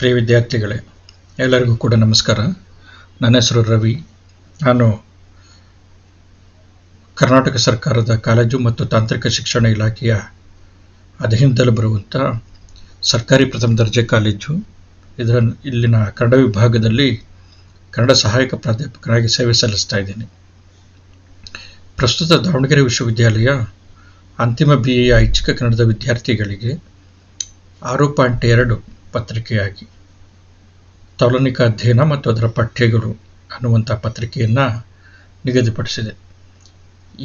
ಪ್ರಿಯ ವಿದ್ಯಾರ್ಥಿಗಳೇ, ಎಲ್ಲರಿಗೂ ಕೂಡ ನಮಸ್ಕಾರ. ನನ್ನ ಹೆಸರು ರವಿ. ನಾನು ಕರ್ನಾಟಕ ಸರ್ಕಾರದ ಕಾಲೇಜು ಮತ್ತು ತಾಂತ್ರಿಕ ಶಿಕ್ಷಣ ಇಲಾಖೆಯ ಅಧೀನದಲ್ಲಿ ಬರುವಂಥ ಸರ್ಕಾರಿ ಪ್ರಥಮ ದರ್ಜೆ ಕಾಲೇಜು ಇಲ್ಲಿನ ಕನ್ನಡ ವಿಭಾಗದಲ್ಲಿ ಕನ್ನಡ ಸಹಾಯಕ ಪ್ರಾಧ್ಯಾಪಕರಾಗಿ ಸೇವೆ ಸಲ್ಲಿಸ್ತಾ ಇದ್ದೀನಿ. ಪ್ರಸ್ತುತ ದಾವಣಗೆರೆ ವಿಶ್ವವಿದ್ಯಾಲಯ ಅಂತಿಮ BA ಐಚ್ಛಿಕ ಕನ್ನಡದ ವಿದ್ಯಾರ್ಥಿಗಳಿಗೆ 6.2 ಪತ್ರಿಕೆಯಾಗಿ ತೌಲನಿಕ ಅಧ್ಯಯನ ಮತ್ತು ಅದರ ಪಠ್ಯಗಳು ಅನ್ನುವಂಥ ಪತ್ರಿಕೆಯನ್ನು ನಿಗದಿಪಡಿಸಿದೆ.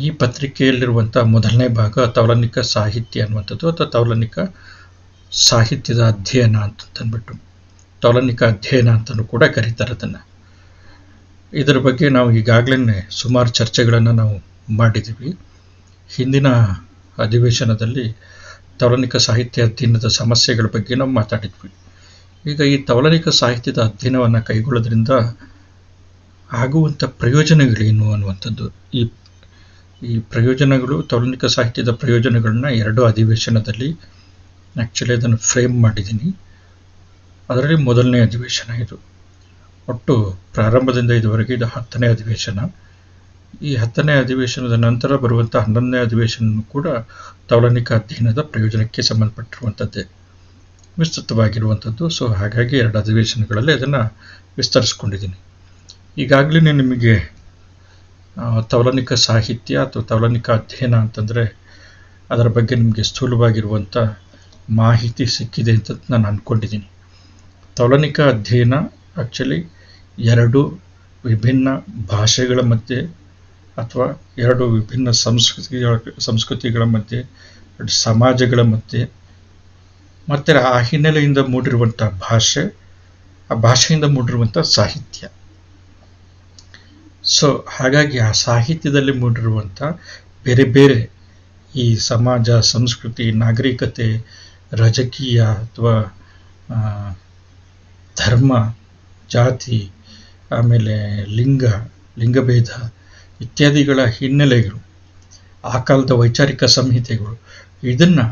ಈ ಪತ್ರಿಕೆಯಲ್ಲಿರುವಂಥ ಮೊದಲನೇ ಭಾಗ ತೌಲನಿಕ ಸಾಹಿತ್ಯ ಅನ್ನುವಂಥದ್ದು, ಅಥವಾ ತೌಲನಿಕ ಸಾಹಿತ್ಯದ ಅಧ್ಯಯನ ಅಂತಂದ್ಬಿಟ್ಟು ತೌಲನಿಕ ಅಧ್ಯಯನ ಅಂತಲೂ ಕೂಡ ಕರೀತಾರೆ ಅದನ್ನು. ಇದರ ಬಗ್ಗೆ ನಾವು ಈಗಾಗಲೇ ಸುಮಾರು ಚರ್ಚೆಗಳನ್ನು ನಾವು ಮಾಡಿದ್ದೀವಿ. ಹಿಂದಿನ ಅಧಿವೇಶನದಲ್ಲಿ ತೌಲನಿಕ ಸಾಹಿತ್ಯ ಅಧ್ಯಯನದ ಸಮಸ್ಯೆಗಳ ಬಗ್ಗೆ ನಾವು ಮಾತಾಡಿದ್ವಿ. ಈಗ ಈ ತೌಲನಿಕ ಸಾಹಿತ್ಯದ ಅಧ್ಯಯನವನ್ನು ಕೈಗೊಳ್ಳೋದ್ರಿಂದ ಆಗುವಂಥ ಪ್ರಯೋಜನಗಳೇನು ಅನ್ನುವಂಥದ್ದು, ಈ ಪ್ರಯೋಜನಗಳು, ತೌಲನಿಕ ಸಾಹಿತ್ಯದ ಪ್ರಯೋಜನಗಳನ್ನ 2 ಅಧಿವೇಶನದಲ್ಲಿ ಆ್ಯಕ್ಚುಲಿ ಅದನ್ನು ಫ್ರೇಮ್ ಮಾಡಿದ್ದೀನಿ. ಅದರಲ್ಲಿ ಮೊದಲನೇ ಅಧಿವೇಶನ ಇದು. ಒಟ್ಟು ಪ್ರಾರಂಭದಿಂದ ಇದುವರೆಗೆ ಇದು 10ನೇ ಅಧಿವೇಶನ. ಈ 10ನೇ ಅಧಿವೇಶನದ ನಂತರ ಬರುವಂಥ 11ನೇ ಅಧಿವೇಶನ ಕೂಡ ತೌಲನಿಕ ಅಧ್ಯಯನದ ಪ್ರಯೋಜನಕ್ಕೆ ಸಂಬಂಧಪಟ್ಟಿರುವಂಥದ್ದೇ, ವಿಸ್ತೃತವಾಗಿರುವಂಥದ್ದು. ಸೊ ಹಾಗಾಗಿ 2 ಅಧಿವೇಶನಗಳಲ್ಲಿ ಅದನ್ನು ವಿಸ್ತರಿಸ್ಕೊಂಡಿದ್ದೀನಿ. ಈಗಾಗಲೇ ನಿಮಗೆ ತೌಲನಿಕ ಸಾಹಿತ್ಯ ಅಥವಾ ತೌಲನಿಕ ಅಧ್ಯಯನ ಅಂತಂದರೆ ಅದರ ಬಗ್ಗೆ ನಿಮಗೆ ಸ್ಥೂಲವಾಗಿರುವಂಥ ಮಾಹಿತಿ ಸಿಕ್ಕಿದೆ ಅಂತ ನಾನು ಅಂದ್ಕೊಂಡಿದ್ದೀನಿ. ತೌಲನಿಕ ಅಧ್ಯಯನ ಆ್ಯಕ್ಚುಲಿ 2 ವಿಭಿನ್ನ ಭಾಷೆಗಳ ಮಧ್ಯೆ ಅಥವಾ 2 ವಿಭಿನ್ನ ಸಂಸ್ಕೃತಿಗಳ ಮಧ್ಯೆ, 2 ಸಮಾಜಗಳ ಮಧ್ಯೆ, ಮತ್ತು ಆ ಹಿನ್ನೆಲೆಯಿಂದ ಮೂಡಿರುವಂಥ ಭಾಷೆ, ಆ ಭಾಷೆಯಿಂದ ಮೂಡಿರುವಂಥ ಸಾಹಿತ್ಯ. ಸೊ ಹಾಗಾಗಿ ಆ ಸಾಹಿತ್ಯದಲ್ಲಿ ಮೂಡಿರುವಂಥ ಬೇರೆ ಬೇರೆ ಈ ಸಮಾಜ, ಸಂಸ್ಕೃತಿ, ನಾಗರಿಕತೆ, ರಾಜಕೀಯ ಅಥವಾ ಧರ್ಮ, ಜಾತಿ, ಆಮೇಲೆ ಲಿಂಗಭೇದ ಇತ್ಯಾದಿಗಳ ಹಿನ್ನೆಲೆಗಳು, ಆ ಕಾಲದ ವೈಚಾರಿಕ ಸಂಹಿತೆಗಳು, ಇದನ್ನು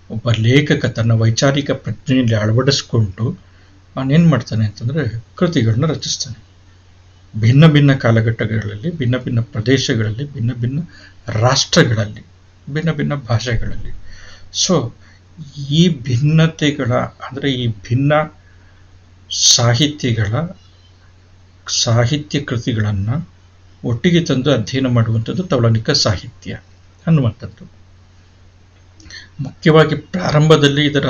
ಒಬ್ಬ ಲೇಖಕ ತನ್ನ ವೈಚಾರಿಕ ಪ್ರಜ್ಞೆಯಲ್ಲಿ ಅಳವಡಿಸ್ಕೊಂಡು ಅವನೇನು ಮಾಡ್ತಾನೆ ಅಂತಂದರೆ ಕೃತಿಗಳನ್ನ ರಚಿಸ್ತಾನೆ. ಭಿನ್ನ ಭಿನ್ನ ಕಾಲಘಟ್ಟಗಳಲ್ಲಿ, ಭಿನ್ನ ಭಿನ್ನ ಪ್ರದೇಶಗಳಲ್ಲಿ, ಭಿನ್ನ ಭಿನ್ನ ರಾಷ್ಟ್ರಗಳಲ್ಲಿ, ಭಿನ್ನ ಭಿನ್ನ ಭಾಷೆಗಳಲ್ಲಿ. ಸೊ ಈ ಭಿನ್ನತೆಗಳ, ಅಂದರೆ ಈ ಭಿನ್ನ ಸಾಹಿತ್ಯ ಕೃತಿಗಳನ್ನು ಒಟ್ಟಿಗೆ ತಂದು ಅಧ್ಯಯನ ಮಾಡುವಂಥದ್ದು ತೌಲನಿಕ ಸಾಹಿತ್ಯ ಅನ್ನುವಂಥದ್ದು. ಮುಖ್ಯವಾಗಿ ಪ್ರಾರಂಭದಲ್ಲಿ ಇದರ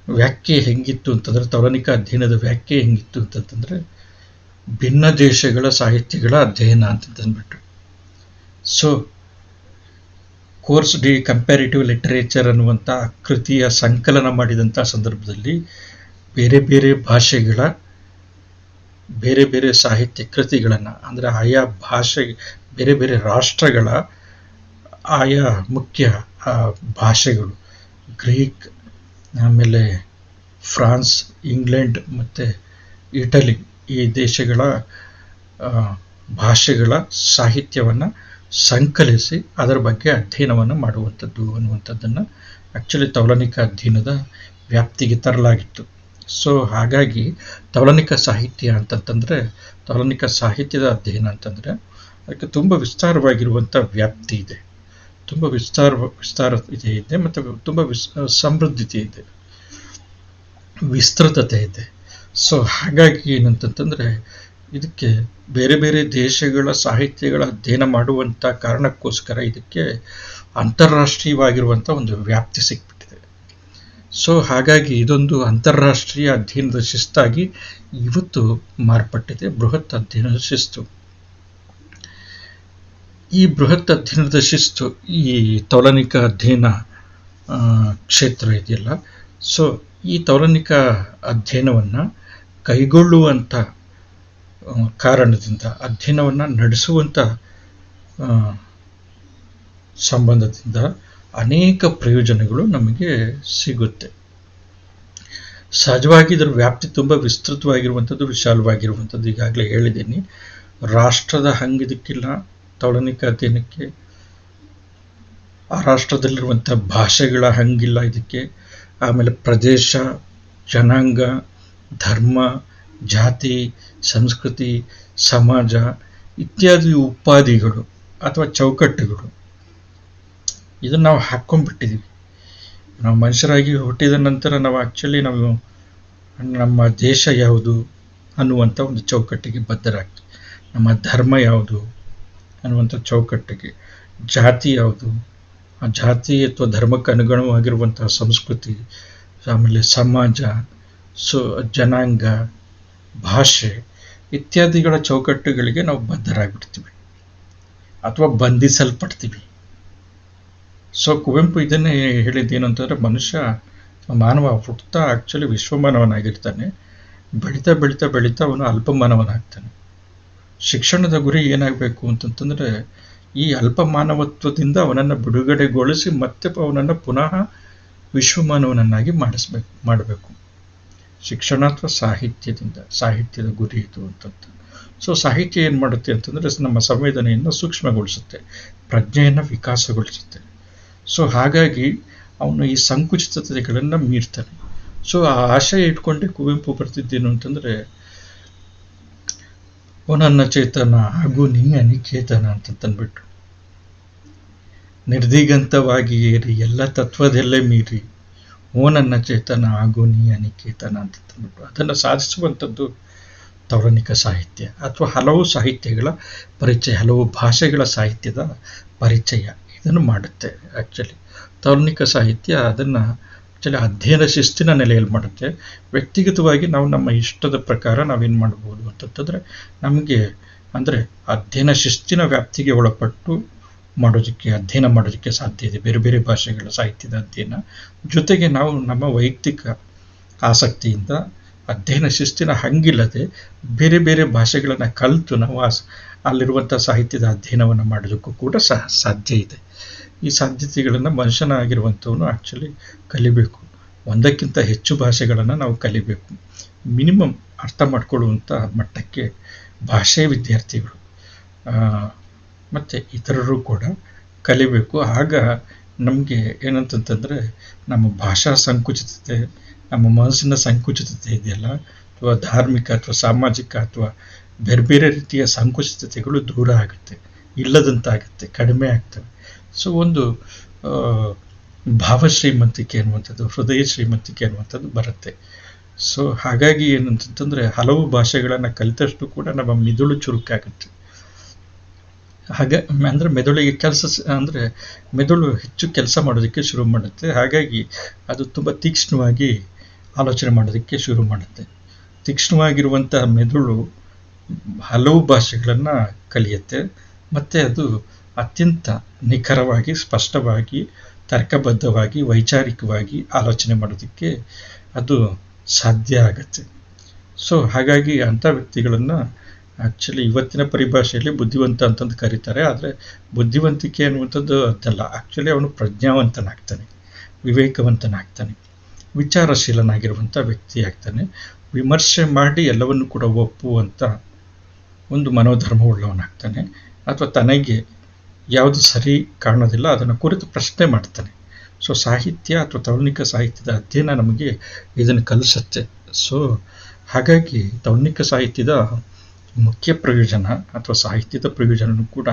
ವ್ಯಾಖ್ಯೆ ಹೆಂಗಿತ್ತು ಅಂತಂದರೆ, ತೌಲನಿಕ ಅಧ್ಯಯನದ ವ್ಯಾಖ್ಯೆ ಹೆಂಗಿತ್ತು ಅಂತಂತಂದರೆ, ಭಿನ್ನ ದೇಶಗಳ ಸಾಹಿತ್ಯಗಳ ಅಧ್ಯಯನ ಅಂತಂದ್ಬಿಟ್ಟು. So course D comparative literature ಅನ್ನುವಂಥ ಕೃತಿಯ ಸಂಕಲನ ಮಾಡಿದಂಥ ಸಂದರ್ಭದಲ್ಲಿ ಬೇರೆ ಬೇರೆ ಭಾಷೆಗಳ ಬೇರೆ ಬೇರೆ ಸಾಹಿತ್ಯ ಕೃತಿಗಳನ್ನು, ಅಂದರೆ ಆಯಾ ಭಾಷೆ, ಬೇರೆ ಬೇರೆ ರಾಷ್ಟ್ರಗಳ ಆಯಾ ಮುಖ್ಯ ಭಾಷೆಗಳು, ಗ್ರೀಕ್, ಆಮೇಲೆ ಫ್ರಾನ್ಸ್, ಇಂಗ್ಲೆಂಡ್ ಮತ್ತು ಇಟಲಿ, ಈ ದೇಶಗಳ ಭಾಷೆಗಳ ಸಾಹಿತ್ಯವನ್ನು ಸಂಕಲಿಸಿ ಅದರ ಬಗ್ಗೆ ಅಧ್ಯಯನವನ್ನು ಮಾಡುವಂಥದ್ದು ಅನ್ನುವಂಥದ್ದನ್ನು ಆ್ಯಕ್ಚುಲಿ ತೌಲನಿಕ ಅಧ್ಯಯನದ ವ್ಯಾಪ್ತಿಗೆ ತರಲಾಗಿತ್ತು. ಸೊ ಹಾಗಾಗಿ ತೌಲನಿಕ ಸಾಹಿತ್ಯ ಅಂತಂತಂದರೆ, ತೌಲನಿಕ ಸಾಹಿತ್ಯದ ಅಧ್ಯಯನ ಅಂತಂದರೆ ಅದಕ್ಕೆ ತುಂಬ ವಿಸ್ತಾರವಾಗಿರುವಂಥ ವ್ಯಾಪ್ತಿ ಇದೆ, ತುಂಬ ವಿಸ್ತಾರತೆ ಇದೆ, ಮತ್ತು ತುಂಬ ಸಮೃದ್ಧತೆ ಇದೆ, ವಿಸ್ತೃತತೆ ಇದೆ. ಸೊ ಹಾಗಾಗಿ ಏನಂತಂತಂದರೆ ಇದಕ್ಕೆ ಬೇರೆ ಬೇರೆ ದೇಶಗಳ ಸಾಹಿತ್ಯಗಳ ಅಧ್ಯಯನ ಮಾಡುವಂಥ ಕಾರಣಕ್ಕೋಸ್ಕರ ಇದಕ್ಕೆ ಅಂತಾರಾಷ್ಟ್ರೀಯವಾಗಿರುವಂಥ ಒಂದು ವ್ಯಾಪ್ತಿ ಸಿಕ್ಬಿಟ್ಟಿದೆ. ಸೊ ಹಾಗಾಗಿ ಇದೊಂದು ಅಂತಾರಾಷ್ಟ್ರೀಯ ಅಧ್ಯಯನದ ಶಿಸ್ತಾಗಿ ಇವತ್ತು ಮಾರ್ಪಟ್ಟಿದೆ, ಬೃಹತ್ ಅಧ್ಯಯನದ ಶಿಸ್ತು. ಈ ಬೃಹತ್ ಅಧ್ಯಯನದ ಶಿಸ್ತು, ಈ ತೌಲನಿಕ ಅಧ್ಯಯನ ಕ್ಷೇತ್ರ ಇದೆಯಲ್ಲ, ಸೊ ಈ ತೌಲನಿಕ ಅಧ್ಯಯನವನ್ನು ಕೈಗೊಳ್ಳುವಂಥ ಕಾರಣದಿಂದ, ಅಧ್ಯಯನವನ್ನು ನಡೆಸುವಂಥ ಸಂಬಂಧದಿಂದ ಅನೇಕ ಪ್ರಯೋಜನಗಳು ನಮಗೆ ಸಿಗುತ್ತೆ. ಸಹಜವಾಗಿ ಇದರ ವ್ಯಾಪ್ತಿ ತುಂಬ ವಿಸ್ತೃತವಾಗಿರುವಂಥದ್ದು, ವಿಶಾಲವಾಗಿರುವಂಥದ್ದು. ಈಗಾಗಲೇ ಹೇಳಿದ್ದೀನಿ, ರಾಷ್ಟ್ರದ ಹಂಗಿದಕ್ಕಿಲ್ಲ ತೌಲನಿಕ ಅಧ್ಯಯನಕ್ಕೆ, ಆ ರಾಷ್ಟ್ರದಲ್ಲಿರುವಂಥ ಭಾಷೆಗಳ ಹಂಗಿಲ್ಲ ಇದಕ್ಕೆ, ಆಮೇಲೆ ಪ್ರದೇಶ, ಜನಾಂಗ, ಧರ್ಮ, ಜಾತಿ, ಸಂಸ್ಕೃತಿ, ಸಮಾಜ ಇತ್ಯಾದಿ ಉಪಾಧಿಗಳು ಅಥವಾ ಚೌಕಟ್ಟುಗಳು ಇದನ್ನು ನಾವು ಹಾಕ್ಕೊಂಡ್ಬಿಟ್ಟಿದ್ದೀವಿ. ನಾವು ಮನುಷ್ಯರಾಗಿ ಹುಟ್ಟಿದ ನಂತರ ನಾವು ನಾವು ನಮ್ಮ ದೇಶ ಯಾವುದು ಅನ್ನುವಂಥ ಒಂದು ಚೌಕಟ್ಟಿಗೆ ಬದ್ಧರಾಗ್ತೀವಿ. ನಮ್ಮ ಧರ್ಮ ಯಾವುದು ಅನ್ನುವಂಥ ಚೌಕಟ್ಟಿಗೆ, ಜಾತಿ ಯಾವುದು, ಆ ಜಾತಿ ಅಥವಾ ಧರ್ಮಕ್ಕೆ ಅನುಗುಣವಾಗಿರುವಂತಹ ಸಂಸ್ಕೃತಿ, ಆಮೇಲೆ ಸಮಾಜ, ಜನಾಂಗ, ಭಾಷೆ ಇತ್ಯಾದಿಗಳ ಚೌಕಟ್ಟುಗಳಿಗೆ ನಾವು ಬದ್ಧರಾಗ್ಬಿಡ್ತೀವಿ ಅಥವಾ ಬಂಧಿಸಲ್ಪಡ್ತೀವಿ. ಕುವೆಂಪು ಇದನ್ನೇ ಹೇಳಿದ್ದೇನು ಅಂತಂದರೆ, ಮಾನವ ಹುಟ್ಟುತ್ತಾ ಆ್ಯಕ್ಚುಲಿ ವಿಶ್ವಮಾನವನಾಗಿರ್ತಾನೆ. ಬೆಳೀತಾ ಬೆಳೀತಾ ಬೆಳೀತಾ ಅವನು ಅಲ್ಪಮಾನವನಾಗ್ತಾನೆ. ಶಿಕ್ಷಣದ ಗುರಿ ಏನಾಗಬೇಕು ಅಂತಂತಂದರೆ, ಈ ಅಲ್ಪಮಾನವತ್ವದಿಂದ ಅವನನ್ನು ಬಿಡುಗಡೆಗೊಳಿಸಿ ಮತ್ತೆ ಅವನನ್ನು ಪುನಃ ವಿಶ್ವಮಾನವನನ್ನಾಗಿ ಮಾಡಬೇಕು. ಶಿಕ್ಷಣ ಅಥವಾ ಸಾಹಿತ್ಯದ ಗುರಿ ಇದು ಅಂತಂತ. ಸಾಹಿತ್ಯ ಏನು ಮಾಡುತ್ತೆ ಅಂತಂದರೆ, ನಮ್ಮ ಸಂವೇದನೆಯನ್ನು ಸೂಕ್ಷ್ಮಗೊಳಿಸುತ್ತೆ, ಪ್ರಜ್ಞೆಯನ್ನು ವಿಕಾಸಗೊಳಿಸುತ್ತೆ. ಹಾಗಾಗಿ ಅವನು ಈ ಸಂಕುಚಿತತೆಗಳನ್ನು ಮೀರ್ತಾನೆ. ಆ ಆಶಯ ಇಟ್ಕೊಂಡೆ ಕುವೆಂಪು ಬರ್ತಿದ್ದೇನು ಅಂತಂದರೆ, ಓ ನನ್ನ ಚೇತನ ಹಾಗೂ ನೀ ಅನಿಕೇತನ ಅಂತಂದ್ಬಿಟ್ಟು, ನಿರ್ದಿಗಂತವಾಗಿ ಏರಿ ಎಲ್ಲ ತತ್ವದಲ್ಲೇ ಮೀರಿ ಓ ನನ್ನ ಚೇತನ ಹಾಗೂ ನೀ ಅನಿಕೇತನ ಅಂತಂದ್ಬಿಟ್ಟು ಅದನ್ನು ಸಾಧಿಸುವಂಥದ್ದು ತೌಲನಿಕ ಸಾಹಿತ್ಯ ಅಥವಾ ಹಲವು ಸಾಹಿತ್ಯಗಳ ಪರಿಚಯ, ಹಲವು ಭಾಷೆಗಳ ಸಾಹಿತ್ಯದ ಪರಿಚಯ ಇದನ್ನು ಮಾಡುತ್ತೆ. ಆ್ಯಕ್ಚುಲಿ ತೌಲನಿಕ ಸಾಹಿತ್ಯ ಅದನ್ನು ಅಧ್ಯಯನ ಶಿಸ್ತಿನ ನೆಲೆಯಲ್ಲಿ ಮಾಡುತ್ತೆ. ವ್ಯಕ್ತಿಗತವಾಗಿ ನಾವು ನಮ್ಮ ಇಷ್ಟದ ಪ್ರಕಾರ ನಾವೇನು ಮಾಡ್ಬೋದು ಅಂತಂತಂದರೆ, ನಮಗೆ ಅಂದರೆ ಅಧ್ಯಯನ ಶಿಸ್ತಿನ ವ್ಯಾಪ್ತಿಗೆ ಒಳಪಟ್ಟು ಅಧ್ಯಯನ ಮಾಡೋದಕ್ಕೆ ಸಾಧ್ಯ ಇದೆ. ಬೇರೆ ಬೇರೆ ಭಾಷೆಗಳ ಸಾಹಿತ್ಯದ ಅಧ್ಯಯನ ಜೊತೆಗೆ ನಾವು ನಮ್ಮ ವೈಯಕ್ತಿಕ ಆಸಕ್ತಿಯಿಂದ ಅಧ್ಯಯನ ಶಿಸ್ತಿನ ಹಂಗಿಲ್ಲದೆ ಬೇರೆ ಬೇರೆ ಭಾಷೆಗಳನ್ನು ಕಲಿತು ನಾವು ಅಲ್ಲಿರುವಂಥ ಸಾಹಿತ್ಯದ ಅಧ್ಯಯನವನ್ನು ಮಾಡೋದಕ್ಕೂ ಕೂಡ ಸಾಧ್ಯ ಇದೆ. ಈ ಸಾಧ್ಯತೆಗಳನ್ನು ಮನುಷ್ಯನಾಗಿರುವಂಥವನು ಆ್ಯಕ್ಚುಲಿ ಕಲಿಬೇಕು. ಒಂದಕ್ಕಿಂತ ಹೆಚ್ಚು ಭಾಷೆಗಳನ್ನು ನಾವು ಕಲಿಬೇಕು. ಮಿನಿಮಮ್ ಅರ್ಥ ಮಾಡ್ಕೊಳ್ಳುವಂಥ ಮಟ್ಟಕ್ಕೆ ಭಾಷೆ ವಿದ್ಯಾರ್ಥಿಗಳು ಮತ್ತು ಇತರರು ಕೂಡ ಕಲಿಬೇಕು. ಆಗ ನಮಗೆ ಏನಂತಂತಂದರೆ, ನಮ್ಮ ಭಾಷಾ ಸಂಕುಚಿತತೆ, ನಮ್ಮ ಮನಸ್ಸಿನ ಸಂಕುಚಿತತೆ ಇದೆಯಲ್ಲ, ಅಥವಾ ಧಾರ್ಮಿಕ ಅಥವಾ ಸಾಮಾಜಿಕ ಅಥವಾ ಬೇರೆ ಬೇರೆ ರೀತಿಯ ಸಂಕುಚಿತತೆಗಳು ದೂರ ಆಗುತ್ತೆ, ಇಲ್ಲದಂತಾಗುತ್ತೆ, ಕಡಿಮೆ ಆಗ್ತವೆ. ಒಂದು ಭಾವ ಶ್ರೀಮಂತಿಕೆ ಅನ್ನುವಂಥದ್ದು, ಹೃದಯ ಶ್ರೀಮಂತಿಕೆ ಅನ್ನುವಂಥದ್ದು ಬರುತ್ತೆ. ಹಾಗಾಗಿ ಏನಂತಂದರೆ, ಹಲವು ಭಾಷೆಗಳನ್ನು ಕಲಿತಷ್ಟು ಕೂಡ ನಮ್ಮ ಮಿದುಳು ಚುರುಕಾಗುತ್ತೆ. ಅಂದರೆ ಮೆದುಳಿಗೆ ಮೆದುಳು ಹೆಚ್ಚು ಕೆಲಸ ಮಾಡೋದಕ್ಕೆ ಶುರು ಮಾಡುತ್ತೆ. ಹಾಗಾಗಿ ಅದು ತುಂಬ ತೀಕ್ಷ್ಣವಾಗಿ ಆಲೋಚನೆ ಮಾಡೋದಕ್ಕೆ ಶುರು ಮಾಡುತ್ತೆ. ತೀಕ್ಷ್ಣವಾಗಿರುವಂತಹ ಮೆದುಳು ಹಲವು ಭಾಷೆಗಳನ್ನು ಕಲಿಯುತ್ತೆ ಮತ್ತು ಅದು ಅತ್ಯಂತ ನಿಖರವಾಗಿ, ಸ್ಪಷ್ಟವಾಗಿ, ತರ್ಕಬದ್ಧವಾಗಿ, ವೈಚಾರಿಕವಾಗಿ ಆಲೋಚನೆ ಮಾಡೋದಕ್ಕೆ ಅದು ಸಾಧ್ಯ ಆಗುತ್ತೆ. ಹಾಗಾಗಿ ಅಂಥ ವ್ಯಕ್ತಿಗಳನ್ನು ಆ್ಯಕ್ಚುಲಿ ಇವತ್ತಿನ ಪರಿಭಾಷೆಯಲ್ಲಿ ಬುದ್ಧಿವಂತ ಅಂತಂದು ಕರೀತಾರೆ. ಆದರೆ ಬುದ್ಧಿವಂತಿಕೆ ಅನ್ನುವಂಥದ್ದು ಅದಲ್ಲ. ಆ್ಯಕ್ಚುಲಿ ಅವನು ಪ್ರಜ್ಞಾವಂತನಾಗ್ತಾನೆ, ವಿವೇಕವಂತನಾಗ್ತಾನೆ, ವಿಚಾರಶೀಲನಾಗಿರುವಂಥ ವ್ಯಕ್ತಿ ಆಗ್ತಾನೆ. ವಿಮರ್ಶೆ ಮಾಡಿ ಎಲ್ಲವನ್ನು ಕೂಡ ಒಪ್ಪುವಂಥ ಒಂದು ಮನೋಧರ್ಮವುಳ್ಳವನಾಗ್ತಾನೆ. ಅಥವಾ ತನಗೆ ಯಾವುದು ಸರಿ ಕಾಣೋದಿಲ್ಲ ಅದನ್ನು ಕುರಿತು ಪ್ರಶ್ನೆ ಮಾಡ್ತಾನೆ. ಸಾಹಿತ್ಯ ಅಥವಾ ತೌಲನಿಕ ಸಾಹಿತ್ಯದ ಅಧ್ಯಯನ ನಮಗೆ ಇದನ್ನು ಕಲಿಸುತ್ತೆ. ಹಾಗಾಗಿ ತೌಲನಿಕ ಸಾಹಿತ್ಯದ ಮುಖ್ಯ ಪ್ರಯೋಜನ ಅಥವಾ ಸಾಹಿತ್ಯದ ಪ್ರಯೋಜನವೂ ಕೂಡ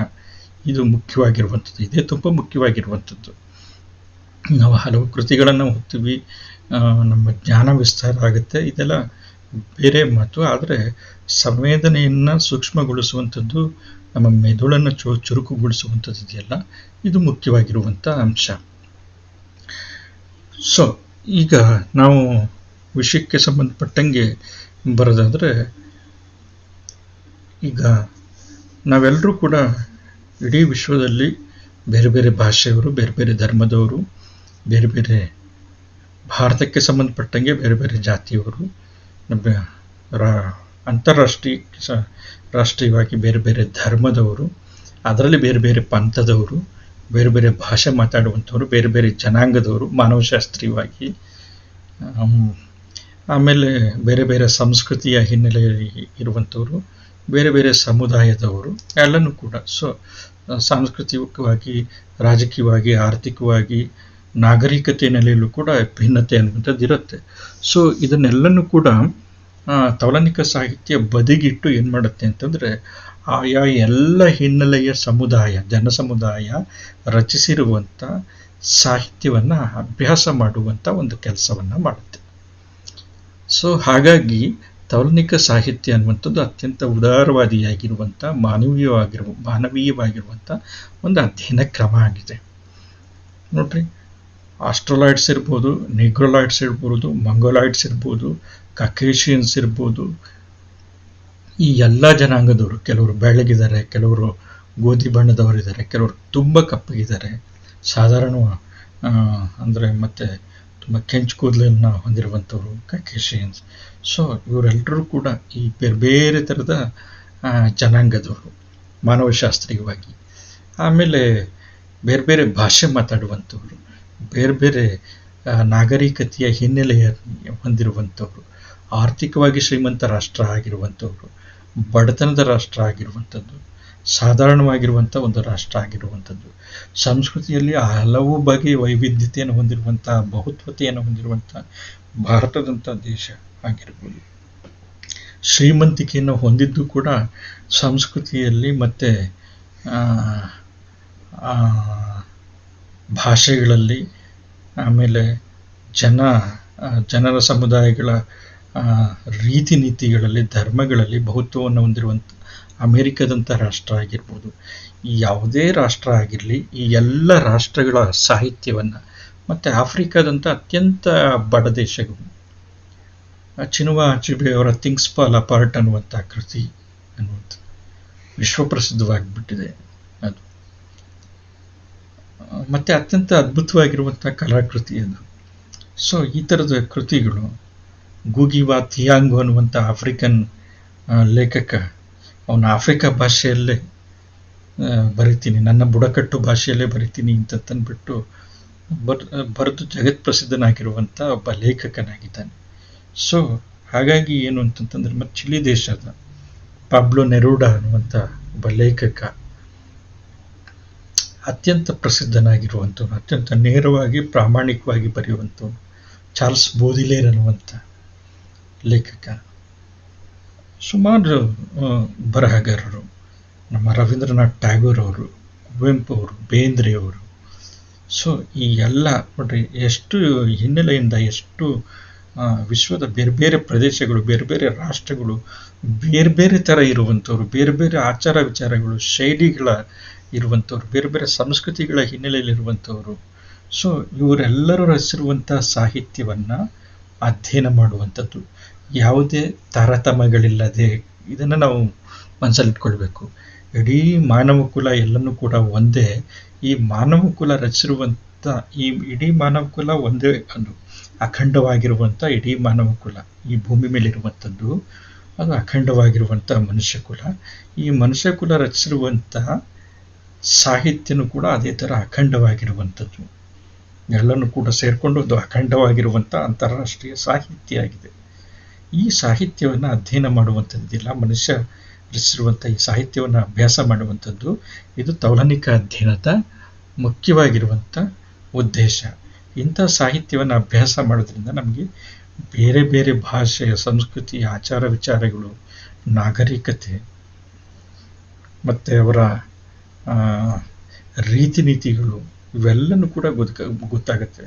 ಇದು ಮುಖ್ಯವಾಗಿರುವಂಥದ್ದು. ಇದೇ ತುಂಬ ಮುಖ್ಯವಾಗಿರುವಂಥದ್ದು. ನಾವು ಹಲವು ಕೃತಿಗಳನ್ನು ಓದ್ತೀವಿ, ನಮ್ಮ ಜ್ಞಾನ ವಿಸ್ತಾರ ಆಗುತ್ತೆ, ಇದೆಲ್ಲ ಬೇರೆ ಮಾತು. ಆದರೆ ಸಂವೇದನೆಯನ್ನು ಸೂಕ್ಷ್ಮಗೊಳಿಸುವಂಥದ್ದು, ನಮ್ಮ ಮೆದುಳನ್ನು ಚುರುಕುಗೊಳಿಸುವಂಥದ್ದು ಇದೆಯಲ್ಲ, ಇದು ಮುಖ್ಯವಾಗಿರುವಂಥ ಅಂಶ. ಈಗ ನಾವು ವಿಷಯಕ್ಕೆ ಸಂಬಂಧಪಟ್ಟಂಗೆ ಬರೋದಾದರೆ, ಈಗ ನಾವೆಲ್ಲರೂ ಕೂಡ ಇಡೀ ವಿಶ್ವದಲ್ಲಿ ಬೇರೆ ಬೇರೆ ಭಾಷೆಯವರು, ಬೇರೆ ಬೇರೆ ಧರ್ಮದವರು, ಬೇರೆ ಬೇರೆ ಭಾರತಕ್ಕೆ ಸಂಬಂಧಪಟ್ಟಂಗೆ ಬೇರೆ ಬೇರೆ ಜಾತಿಯವರು, ರಾಷ್ಟ್ರೀಯವಾಗಿ ಬೇರೆ ಬೇರೆ ಧರ್ಮದವರು, ಅದರಲ್ಲಿ ಬೇರೆ ಬೇರೆ ಪಂಥದವರು, ಬೇರೆ ಬೇರೆ ಭಾಷೆ ಮಾತಾಡುವಂಥವರು, ಬೇರೆ ಬೇರೆ ಜನಾಂಗದವರು ಮಾನವಶಾಸ್ತ್ರೀಯವಾಗಿ, ಆಮೇಲೆ ಬೇರೆ ಬೇರೆ ಸಂಸ್ಕೃತಿಯ ಹಿನ್ನೆಲೆಯಲ್ಲಿ ಇರುವಂಥವರು, ಬೇರೆ ಬೇರೆ ಸಮುದಾಯದವರು ಎಲ್ಲನೂ ಕೂಡ ಸಾಂಸ್ಕೃತಿಕವಾಗಿ, ರಾಜಕೀಯವಾಗಿ, ಆರ್ಥಿಕವಾಗಿ, ನಾಗರಿಕತೆ ನೆಲೆಯಲ್ಲೂ ಕೂಡ ಭಿನ್ನತೆ ಅನ್ನುವಂಥದ್ದು ಇರುತ್ತೆ. ಇದನ್ನೆಲ್ಲನೂ ಕೂಡ ತೌಲನಿಕ ಸಾಹಿತ್ಯ ಬದಿಗಿಟ್ಟು ಏನು ಮಾಡುತ್ತೆ ಅಂತಂದರೆ, ಆಯಾ ಎಲ್ಲ ಹಿನ್ನೆಲೆಯ ಜನಸಮುದಾಯ ರಚಿಸಿರುವಂಥ ಸಾಹಿತ್ಯವನ್ನು ಅಭ್ಯಾಸ ಮಾಡುವಂಥ ಒಂದು ಕೆಲಸವನ್ನು ಮಾಡುತ್ತೆ. ಸೊ ಹಾಗಾಗಿ ತೌಲನಿಕ ಸಾಹಿತ್ಯ ಅನ್ನುವಂಥದ್ದು ಅತ್ಯಂತ ಉದಾರವಾದಿಯಾಗಿರುವಂಥ ಮಾನವೀಯವಾಗಿರುವಂಥ ಒಂದು ಅಧ್ಯಯನ ಕ್ರಮ ಆಗಿದೆ. ನೋಡ್ರಿ, ಆಸ್ಟ್ರೋಲಾಯ್ಡ್ಸ್ ಇರ್ಬೋದು, ನಿಗ್ರೋಲಾಯ್ಡ್ಸ್ ಇರ್ಬೋದು, ಮಂಗೋಲಾಯ್ಡ್ಸ್ ಇರ್ಬೋದು, ಕಕೇಶಿಯನ್ಸ್ ಇರ್ಬೋದು, ಈ ಎಲ್ಲ ಜನಾಂಗದವರು, ಕೆಲವರು ಬೆಳ್ಳಗಿದ್ದಾರೆ, ಕೆಲವರು ಗೋಧಿ ಬಣ್ಣದವರಿದ್ದಾರೆ, ಕೆಲವರು ತುಂಬ ಕಪ್ಪಗಿದ್ದಾರೆ, ಸಾಧಾರಣ ಅಂದರೆ ಮತ್ತು ತುಂಬ ಕೆಂಚು ಕೂದಲನ್ನು ಹೊಂದಿರುವಂಥವ್ರು ಕಕೇಶಿಯನ್ಸ್. ಸೊ ಇವರೆಲ್ಲರೂ ಕೂಡ ಈ ಬೇರೆ ಬೇರೆ ಥರದ ಜನಾಂಗದವರು ಮಾನವಶಾಸ್ತ್ರೀಯವಾಗಿ. ಆಮೇಲೆ ಬೇರೆ ಬೇರೆ ಭಾಷೆ ಮಾತಾಡುವಂಥವ್ರು, ಬೇರೆ ಬೇರೆ ನಾಗರಿಕತೆಯ ಹಿನ್ನೆಲೆಯ ಹೊಂದಿರುವಂಥವ್ರು, ಆರ್ಥಿಕವಾಗಿ ಶ್ರೀಮಂತ ರಾಷ್ಟ್ರ ಆಗಿರುವಂಥವ್ರು, ಬಡತನದ ರಾಷ್ಟ್ರ ಆಗಿರುವಂಥದ್ದು, ಸಾಧಾರಣವಾಗಿರುವಂಥ ಒಂದು ರಾಷ್ಟ್ರ ಆಗಿರುವಂಥದ್ದು, ಸಂಸ್ಕೃತಿಯಲ್ಲಿ ಹಲವು ಬಗೆಯ ವೈವಿಧ್ಯತೆಯನ್ನು ಹೊಂದಿರುವಂಥ, ಬಹುತ್ವತೆಯನ್ನು ಹೊಂದಿರುವಂಥ ಭಾರತದಂಥ ದೇಶ ಆಗಿರ್ಬೋದು. ಶ್ರೀಮಂತಿಕೆಯನ್ನು ಹೊಂದಿದ್ದು ಕೂಡ ಸಂಸ್ಕೃತಿಯಲ್ಲಿ ಮತ್ತು ಭಾಷೆಗಳಲ್ಲಿ, ಆಮೇಲೆ ಜನರ ಸಮುದಾಯಗಳ ರೀತಿ ನೀತಿಗಳಲ್ಲಿ, ಧರ್ಮಗಳಲ್ಲಿ ಬಹುತ್ವವನ್ನು ಹೊಂದಿರುವಂಥ ಅಮೆರಿಕದಂಥ ರಾಷ್ಟ್ರ ಆಗಿರ್ಬೋದು. ಈ ಯಾವುದೇ ರಾಷ್ಟ್ರ ಆಗಿರಲಿ, ಈ ಎಲ್ಲ ರಾಷ್ಟ್ರಗಳ ಸಾಹಿತ್ಯವನ್ನು, ಮತ್ತು ಆಫ್ರಿಕಾದಂಥ ಅತ್ಯಂತ ಬಡ ದೇಶಗಳು, ಚಿನುವಾ ಅಚೀಬೆ ಅವರ ಥಿಂಗ್ಸ್ ಫಾಲ್ ಅಪಾರ್ಟ್ ಅನ್ನುವಂಥ ಕೃತಿ ಅನ್ನುವಂಥ ವಿಶ್ವಪ್ರಸಿದ್ಧವಾಗಿಬಿಟ್ಟಿದೆ ಅದು. ಮತ್ತು ಅತ್ಯಂತ ಅದ್ಭುತವಾಗಿರುವಂಥ ಕಲಾಕೃತಿ ಅದು. ಸೊ ಈ ಥರದ ಕೃತಿಗಳು, ಗೂಗಿವಾ ಥಿಯಾಂಗು ಅನ್ನುವಂಥ ಆಫ್ರಿಕನ್ ಲೇಖಕ, ಅವನ ಆಫ್ರಿಕಾ ಭಾಷೆಯಲ್ಲೇ ಬರಿತೀನಿ, ನನ್ನ ಬುಡಕಟ್ಟು ಭಾಷೆಯಲ್ಲೇ ಬರಿತೀನಿ ಅಂತ ತಂದುಬಿಟ್ಟು ಬರೆದು ಜಗತ್ಪ್ರಸಿದ್ಧನಾಗಿರುವಂಥ ಒಬ್ಬ ಲೇಖಕನಾಗಿದ್ದಾನೆ. ಸೊ ಹಾಗಾಗಿ ಏನು ಅಂತಂತಂದರೆ, ಮತ್ತು ಚಿಲಿ ದೇಶದ ಪಾಬ್ಲೋ ನೆರೂಡಾ ಅನ್ನುವಂಥ ಒಬ್ಬ ಲೇಖಕ ಅತ್ಯಂತ ಪ್ರಸಿದ್ಧನಾಗಿರುವಂಥವನು, ಅತ್ಯಂತ ನೇರವಾಗಿ ಪ್ರಾಮಾಣಿಕವಾಗಿ ಬರೆಯುವಂಥವನು. ಚಾರ್ಲ್ಸ್ ಬೋದಿಲೇರ್ ಅನ್ನುವಂಥ ಲೇಖಕ, ಸುಮಾರು ಬರಹಗಾರರು, ನಮ್ಮ ರವೀಂದ್ರನಾಥ್ ಟ್ಯಾಗೋರ್ ಅವರು, ಕುವೆಂಪು ಅವರು, ಬೇಂದ್ರೆ ಅವರು. ಸೊ ಈ ಎಲ್ಲ ನೋಡ್ರಿ, ಎಷ್ಟು ಹಿನ್ನೆಲೆಯಿಂದ, ಎಷ್ಟು ವಿಶ್ವದ ಬೇರೆ ಬೇರೆ ಪ್ರದೇಶಗಳು, ಬೇರೆ ಬೇರೆ ರಾಷ್ಟ್ರಗಳು, ಬೇರೆ ಬೇರೆ ಥರ ಇರುವಂಥವ್ರು, ಬೇರೆ ಬೇರೆ ಆಚಾರ ವಿಚಾರಗಳು, ಶೈಲಿಗಳ ಇರುವಂಥವ್ರು, ಬೇರೆ ಬೇರೆ ಸಂಸ್ಕೃತಿಗಳ ಹಿನ್ನೆಲೆಯಲ್ಲಿರುವಂಥವ್ರು. ಸೊ ಇವರೆಲ್ಲರೂ ರಚಿಸಿರುವಂಥ ಸಾಹಿತ್ಯವನ್ನು ಅಧ್ಯಯನ ಮಾಡುವಂಥದ್ದು, ಯಾವುದೇ ತಾರತಮ್ಯಗಳಿಲ್ಲದೆ, ಇದನ್ನು ನಾವು ಮನಸ್ಸಲ್ಲಿಟ್ಕೊಳ್ಬೇಕು. ಇಡೀ ಮಾನವ ಕುಲ ಎಲ್ಲನೂ ಕೂಡ ಒಂದೇ. ಈ ಮಾನವ ಕುಲ ರಚಿಸಿರುವಂಥ ಈ ಇಡೀ ಮಾನವ ಕುಲ ಒಂದೇ, ಅದು ಅಖಂಡವಾಗಿರುವಂಥ ಇಡೀ ಮಾನವ ಕುಲ, ಈ ಭೂಮಿ ಮೇಲಿರುವಂಥದ್ದು ಅದು ಅಖಂಡವಾಗಿರುವಂಥ ಮನುಷ್ಯ ಕುಲ. ಈ ಮನುಷ್ಯ ಕುಲ ರಚಿಸಿರುವಂಥ ಸಾಹಿತ್ಯನೂ ಕೂಡ ಅದೇ ಥರ ಅಖಂಡವಾಗಿರುವಂಥದ್ದು. ಎಲ್ಲನೂ ಕೂಡ ಸೇರಿಕೊಂಡು ಒಂದು ಅಖಂಡವಾಗಿರುವಂಥ ಅಂತಾರಾಷ್ಟ್ರೀಯ ಸಾಹಿತ್ಯ ಆಗಿದೆ. ಈ ಸಾಹಿತ್ಯವನ್ನು ಅಧ್ಯಯನ ಮಾಡುವಂಥದ್ದಿಲ್ಲ, ಮನುಷ್ಯ ರಚಿಸಿರುವಂಥ ಈ ಸಾಹಿತ್ಯವನ್ನು ಅಭ್ಯಾಸ ಮಾಡುವಂಥದ್ದು, ಇದು ತೌಲನಿಕ ಅಧ್ಯಯನದ ಮುಖ್ಯವಾಗಿರುವಂಥ ಉದ್ದೇಶ. ಇಂಥ ಸಾಹಿತ್ಯವನ್ನು ಅಭ್ಯಾಸ ಮಾಡೋದ್ರಿಂದ ನಮಗೆ ಬೇರೆ ಬೇರೆ ಭಾಷೆ, ಸಂಸ್ಕೃತಿ, ಆಚಾರ ವಿಚಾರಗಳು, ನಾಗರಿಕತೆ ಮತ್ತು ಅವರ ರೀತಿ ನೀತಿಗಳು ಇವೆಲ್ಲನೂ ಕೂಡ ಗೊತ್ತಾಗುತ್ತೆ.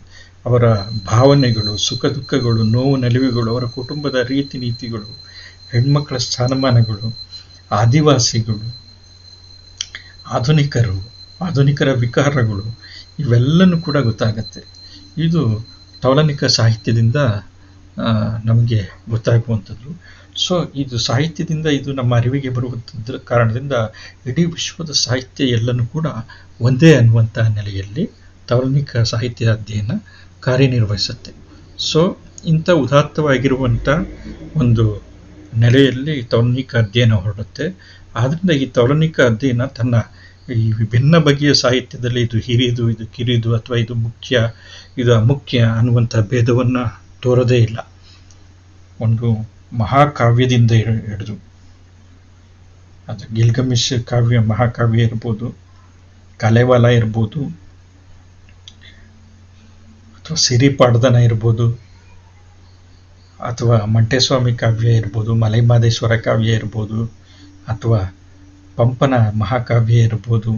ಅವರ ಭಾವನೆಗಳು, ಸುಖ ದುಃಖಗಳು, ನೋವು ನಲಿವುಗಳು, ಅವರ ಕುಟುಂಬದ ರೀತಿ ನೀತಿಗಳು, ಹೆಣ್ಮಕ್ಕಳ ಸ್ಥಾನಮಾನಗಳು, ಆದಿವಾಸಿಗಳು, ಆಧುನಿಕರ ವಿಕಾರಗಳು, ಇವೆಲ್ಲನೂ ಕೂಡ ಗೊತ್ತಾಗತ್ತೆ. ಇದು ತೌಲನಿಕ ಸಾಹಿತ್ಯದಿಂದ ನಮಗೆ ಗೊತ್ತಾಗುವಂಥದ್ದು. ಸೊ ಇದು ಸಾಹಿತ್ಯದಿಂದ ಇದು ನಮ್ಮ ಅರಿವಿಗೆ ಬರುವಂಥದ್ರ ಕಾರಣದಿಂದ ಇಡೀ ವಿಶ್ವದ ಸಾಹಿತ್ಯ ಎಲ್ಲನೂ ಕೂಡ ಒಂದೇ ಅನ್ನುವಂಥ ನೆಲೆಯಲ್ಲಿ ತೌಲನಿಕ ಸಾಹಿತ್ಯ ಅಧ್ಯಯನ ಕಾರ್ಯನಿರ್ವಹಿಸುತ್ತೆ. ಸೊ ಇಂಥ ಉದಾತ್ತವಾಗಿರುವಂಥ ಒಂದು ನೆಲೆಯಲ್ಲಿ ತೌಲನಿಕ ಅಧ್ಯಯನ ಹೊರಡುತ್ತೆ. ಆದ್ದರಿಂದ ಈ ತೌಲನಿಕ ಅಧ್ಯಯನ ತನ್ನ ಈ ವಿಭಿನ್ನ ಬಗೆಯ ಸಾಹಿತ್ಯದಲ್ಲಿ ಇದು ಹಿರಿದು, ಇದು ಕಿರಿದು, ಅಥವಾ ಇದು ಮುಖ್ಯ, ಇದು ಅಮುಖ್ಯ ಅನ್ನುವಂಥ ಭೇದವನ್ನು ತೋರದೇ ಇಲ್ಲ. ಒಂದು ಮಹಾಕಾವ್ಯದಿಂದ ಹಿಡಿದು, ಅದು ಗಿಲ್ಗಮಿಶ್ ಕಾವ್ಯ ಮಹಾಕಾವ್ಯ ಇರ್ಬೋದು, ಕಲೇವಾಲ ಇರ್ಬೋದು, ಅಥವಾ ಸಿರಿಪಾಡ್ದನ ಇರ್ಬೋದು, ಅಥವಾ ಮಂಟೇಸ್ವಾಮಿ ಕಾವ್ಯ ಇರ್ಬೋದು, ಮಲೈಮಹದೇಶ್ವರ ಕಾವ್ಯ ಇರ್ಬೋದು, ಅಥವಾ ಪಂಪನ ಮಹಾಕಾವ್ಯ ಇರ್ಬೋದು,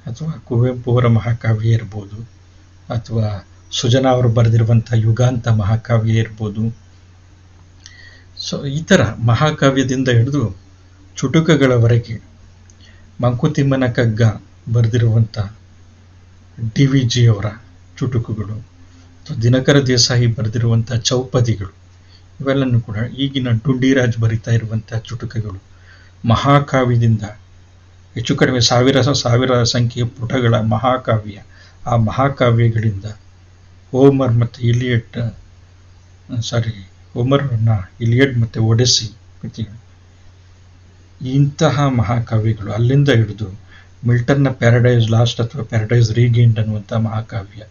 ಅಥವಾ ಕುವೆಂಪು ಅವರ ಮಹಾಕಾವ್ಯ ಇರ್ಬೋದು, ಅಥವಾ ಸುಜನಾ ಅವರು ಬರೆದಿರುವಂಥ ಯುಗಾಂತ ಮಹಾಕಾವ್ಯ ಇರ್ಬೋದು. ಸೊ ಈ ಥರ ಮಹಾಕಾವ್ಯದಿಂದ ಹಿಡಿದು ಚುಟುಕಗಳವರೆಗೆ ಮಂಕುತಿಮ್ಮನ ಕಗ್ಗ ಬರೆದಿರುವಂಥ DVG ಅವರ ಚುಟುಕುಗಳು, ದಿನಕರ ದೇಸಾಯಿ ಬರೆದಿರುವಂಥ ಚೌಪದಿಗಳು, ಇವೆಲ್ಲನೂ ಕೂಡ ಈಗಿನ ಡುಂಡಿರಾಜ್ ಬರಿತಾ ಇರುವಂಥ ಚುಟುಕಗಳು, ಮಹಾಕಾವ್ಯದಿಂದ ಹೆಚ್ಚು ಕಡಿಮೆ ಸಾವಿರ ಸಂಖ್ಯೆಯ ಪುಟಗಳ ಮಹಾಕಾವ್ಯ, ಆ ಮಹಾಕಾವ್ಯಗಳಿಂದ ಹೋಮರ್ ಮತ್ತು ಇಲಿಯಡ್ ಮತ್ತು ಒಡೆಸ್ಸಿ ಕೃತಿಗಳು, ಇಂತಹ ಮಹಾಕಾವ್ಯಗಳು ಅಲ್ಲಿಂದ ಹಿಡಿದು ಮಿಲ್ಟನ್ನ ಪ್ಯಾರಡೈಸ್ ಲಾಸ್ಟ್ ಅಥವಾ ಪ್ಯಾರಡೈಸ್ ರೀಗೇನ್ಡ್ ಅನ್ನುವಂಥ ಮಹಾಕಾವ್ಯ,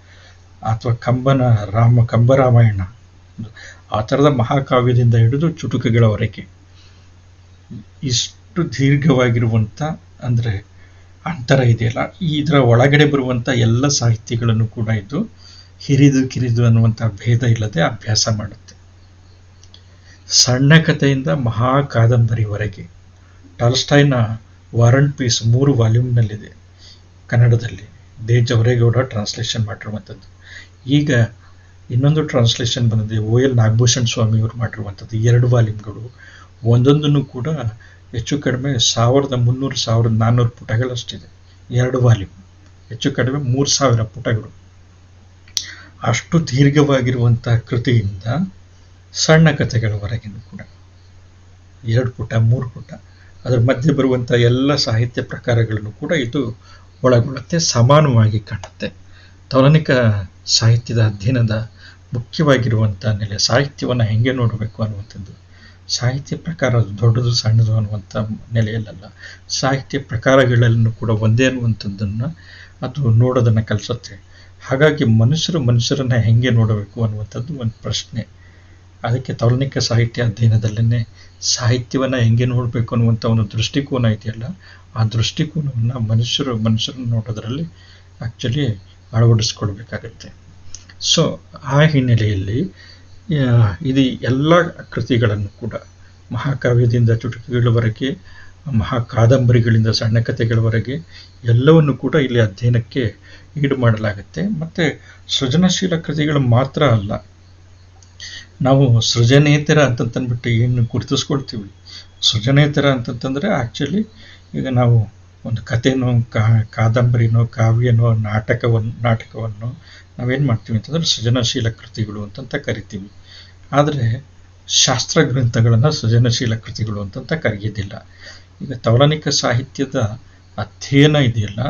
ಅಥವಾ ಕಂಬರಾಮಾಯಣ, ಆ ಥರದ ಮಹಾಕಾವ್ಯದಿಂದ ಹಿಡಿದು ಚುಟುಕಗಳವರೆಗೆ ಇಷ್ಟು ದೀರ್ಘವಾಗಿರುವಂಥ, ಅಂದರೆ ಅಂತರ ಇದೆಯಲ್ಲ, ಇದರ ಒಳಗಡೆ ಬರುವಂಥ ಎಲ್ಲ ಸಾಹಿತ್ಯಗಳನ್ನು ಕೂಡ ಇದು ಹಿರಿದು ಕಿರಿದು ಅನ್ನುವಂಥ ಭೇದ ಇಲ್ಲದೆ ಅಭ್ಯಾಸ ಮಾಡುತ್ತೆ. ಸಣ್ಣ ಕಥೆಯಿಂದ ಮಹಾ ಕಾದಂಬರಿವರೆಗೆ ಟಾಲ್ಸ್ಟಾಯ್ನ ವಾರ್ ಅಂಡ್ ಪೀಸ್ 3 ವಾಲ್ಯೂಮ್ನಲ್ಲಿದೆ ಕನ್ನಡದಲ್ಲಿ, ದೇ ಜವರೇಗೌಡ ಟ್ರಾನ್ಸ್ಲೇಷನ್ ಮಾಡಿರುವಂಥದ್ದು. ಈಗ ಇನ್ನೊಂದು ಟ್ರಾನ್ಸ್ಲೇಷನ್ ಬಂದಿದೆ, OL ನಾಗಭೂಷಣ್ ಸ್ವಾಮಿ ಅವರು ಮಾಡಿರುವಂಥದ್ದು, 2 ವಾಲ್ಯೂಮ್ಗಳು. ಒಂದೊಂದನ್ನು ಕೂಡ ಹೆಚ್ಚು ಕಡಿಮೆ 1300-1400 ಪುಟಗಳಷ್ಟಿದೆ. 2 ವಾಲ್ಯೂಮ್, ಹೆಚ್ಚು ಕಡಿಮೆ 3000 ಪುಟಗಳು. ಅಷ್ಟು ದೀರ್ಘವಾಗಿರುವಂಥ ಕೃತಿಯಿಂದ ಸಣ್ಣ ಕಥೆಗಳವರೆಗಿನೂ ಕೂಡ 2 ಪುಟ 3 ಪುಟ, ಅದರ ಮಧ್ಯೆ ಬರುವಂಥ ಎಲ್ಲ ಸಾಹಿತ್ಯ ಪ್ರಕಾರಗಳನ್ನು ಕೂಡ ಇದು ಒಳಗೊಳ್ಳುತ್ತೆ, ಸಮಾನವಾಗಿ ಕಾಣುತ್ತೆ. ತೌಲನಿಕ ಸಾಹಿತ್ಯದ ಅಧ್ಯಯನದ ಮುಖ್ಯವಾಗಿರುವಂಥ ನೆಲೆ ಸಾಹಿತ್ಯವನ್ನು ಹೆಂಗೆ ನೋಡಬೇಕು ಅನ್ನುವಂಥದ್ದು. ಸಾಹಿತ್ಯ ಪ್ರಕಾರ ದೊಡ್ಡದು ಸಣ್ಣದು ಅನ್ನುವಂಥ ನೆಲೆಯಲ್ಲ, ಸಾಹಿತ್ಯ ಪ್ರಕಾರಗಳನ್ನು ಕೂಡ ಒಂದೇ ಅನ್ನುವಂಥದ್ದನ್ನು ಅದು ನೋಡೋದನ್ನು ಕಲಿಸುತ್ತೆ. ಹಾಗಾಗಿ ಮನುಷ್ಯರನ್ನು ಹೆಂಗೆ ನೋಡಬೇಕು ಅನ್ನುವಂಥದ್ದು ಒಂದು ಪ್ರಶ್ನೆ. ಅದಕ್ಕೆ ತೌಲನಿಕ ಸಾಹಿತ್ಯ ಅಧ್ಯಯನದಲ್ಲೇ ಸಾಹಿತ್ಯವನ್ನು ಹೆಂಗೆ ನೋಡಬೇಕು ಅನ್ನುವಂಥ ಒಂದು ದೃಷ್ಟಿಕೋನ ಇದೆಯಲ್ಲ, ಆ ದೃಷ್ಟಿಕೋನವನ್ನು ಮನುಷ್ಯರನ್ನು ನೋಡೋದ್ರಲ್ಲಿ ಆ್ಯಕ್ಚುಲಿ ಅಳವಡಿಸ್ಕೊಳ್ಬೇಕಾಗತ್ತೆ. ಸೊ ಆ ಹಿನ್ನೆಲೆಯಲ್ಲಿ ಇದು ಎಲ್ಲ ಕೃತಿಗಳನ್ನು ಕೂಡ ಮಹಾಕಾವ್ಯದಿಂದ ಚುಟುಕುಗಳವರೆಗೆ, ಮಹಾಕಾದಂಬರಿಗಳಿಂದ ಸಣ್ಣ ಕಥೆಗಳವರೆಗೆ ಎಲ್ಲವನ್ನು ಕೂಡ ಇಲ್ಲಿ ಅಧ್ಯಯನಕ್ಕೆ ಈಡು ಮಾಡಲಾಗುತ್ತೆ. ಮತ್ತು ಸೃಜನಶೀಲ ಕೃತಿಗಳು ಮಾತ್ರ ಅಲ್ಲ, ನಾವು ಸೃಜನೇತರ ಅಂತಂತಂದ್ಬಿಟ್ಟು ಏನು ಗುರುತಿಸ್ಕೊಳ್ತೀವಿ. ಸೃಜನೇತರ ಅಂತಂತಂದರೆ ಆ್ಯಕ್ಚುಲಿ ಈಗ ನಾವು ಒಂದು ಕಥೆನೋ ಕಾದಂಬರಿನೋ ಕಾವ್ಯನೋ ನಾಟಕವನ್ನು ನಾವೇನು ಮಾಡ್ತೀವಿ ಅಂತಂದರೆ ಸೃಜನಶೀಲ ಕೃತಿಗಳು ಅಂತಂತ ಕರಿತೀವಿ. ಆದರೆ ಶಾಸ್ತ್ರ ಗ್ರಂಥಗಳನ್ನು ಸೃಜನಶೀಲ ಕೃತಿಗಳು ಅಂತಂತ ಕರೆಯೋದಿಲ್ಲ. ಈಗ ತೌಲನಿಕ ಸಾಹಿತ್ಯದ ಅಧ್ಯಯನ ಇದೆಯಲ್ಲ,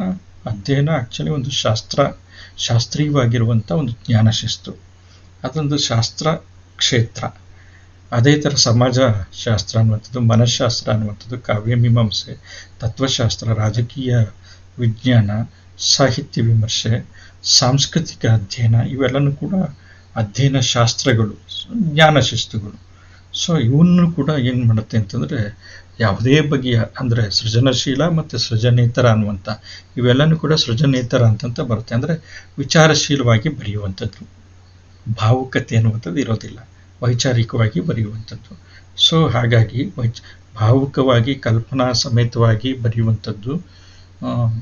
ಅಧ್ಯಯನ ಆ್ಯಕ್ಚುಲಿ ಒಂದು ಶಾಸ್ತ್ರೀಯವಾಗಿರುವಂಥ ಒಂದು ಜ್ಞಾನ ಶಿಸ್ತು, ಅದೊಂದು ಶಾಸ್ತ್ರ ಕ್ಷೇತ್ರ. ಅದೇ ಥರ ಸಮಾಜ ಶಾಸ್ತ್ರ ಅನ್ನುವಂಥದ್ದು, ಮನಃಶಾಸ್ತ್ರ ಅನ್ನುವಂಥದ್ದು, ಕಾವ್ಯಮೀಮಾಂಸೆ, ತತ್ವಶಾಸ್ತ್ರ, ರಾಜಕೀಯ ವಿಜ್ಞಾನ, ಸಾಹಿತ್ಯ ವಿಮರ್ಶೆ, ಸಾಂಸ್ಕೃತಿಕ ಅಧ್ಯಯನ, ಇವೆಲ್ಲನೂ ಕೂಡ ಅಧ್ಯಯನ ಶಾಸ್ತ್ರಗಳು, ಜ್ಞಾನ ಶಿಸ್ತುಗಳು. ಸೊ ಇವನ್ನು ಕೂಡ ಏನು ಮಾಡುತ್ತೆ ಅಂತಂದರೆ ಯಾವುದೇ ಬಗೆಯ, ಅಂದರೆ ಸೃಜನಶೀಲ ಮತ್ತು ಸೃಜನೇತರ ಅನ್ನುವಂಥ ಇವೆಲ್ಲನೂ ಕೂಡ ಸೃಜನೇತರ ಅಂತಂತ ಬರುತ್ತೆ. ಅಂದರೆ ವಿಚಾರಶೀಲವಾಗಿ ಬರೆಯುವಂಥದ್ದು, ಭಾವುಕತೆ ಅನ್ನುವಂಥದ್ದು ಇರೋದಿಲ್ಲ, ವೈಚಾರಿಕವಾಗಿ ಬರೆಯುವಂಥದ್ದು. ಸೊ ಹಾಗಾಗಿ ಭಾವುಕವಾಗಿ ಕಲ್ಪನಾ ಸಮೇತವಾಗಿ ಬರೆಯುವಂಥದ್ದು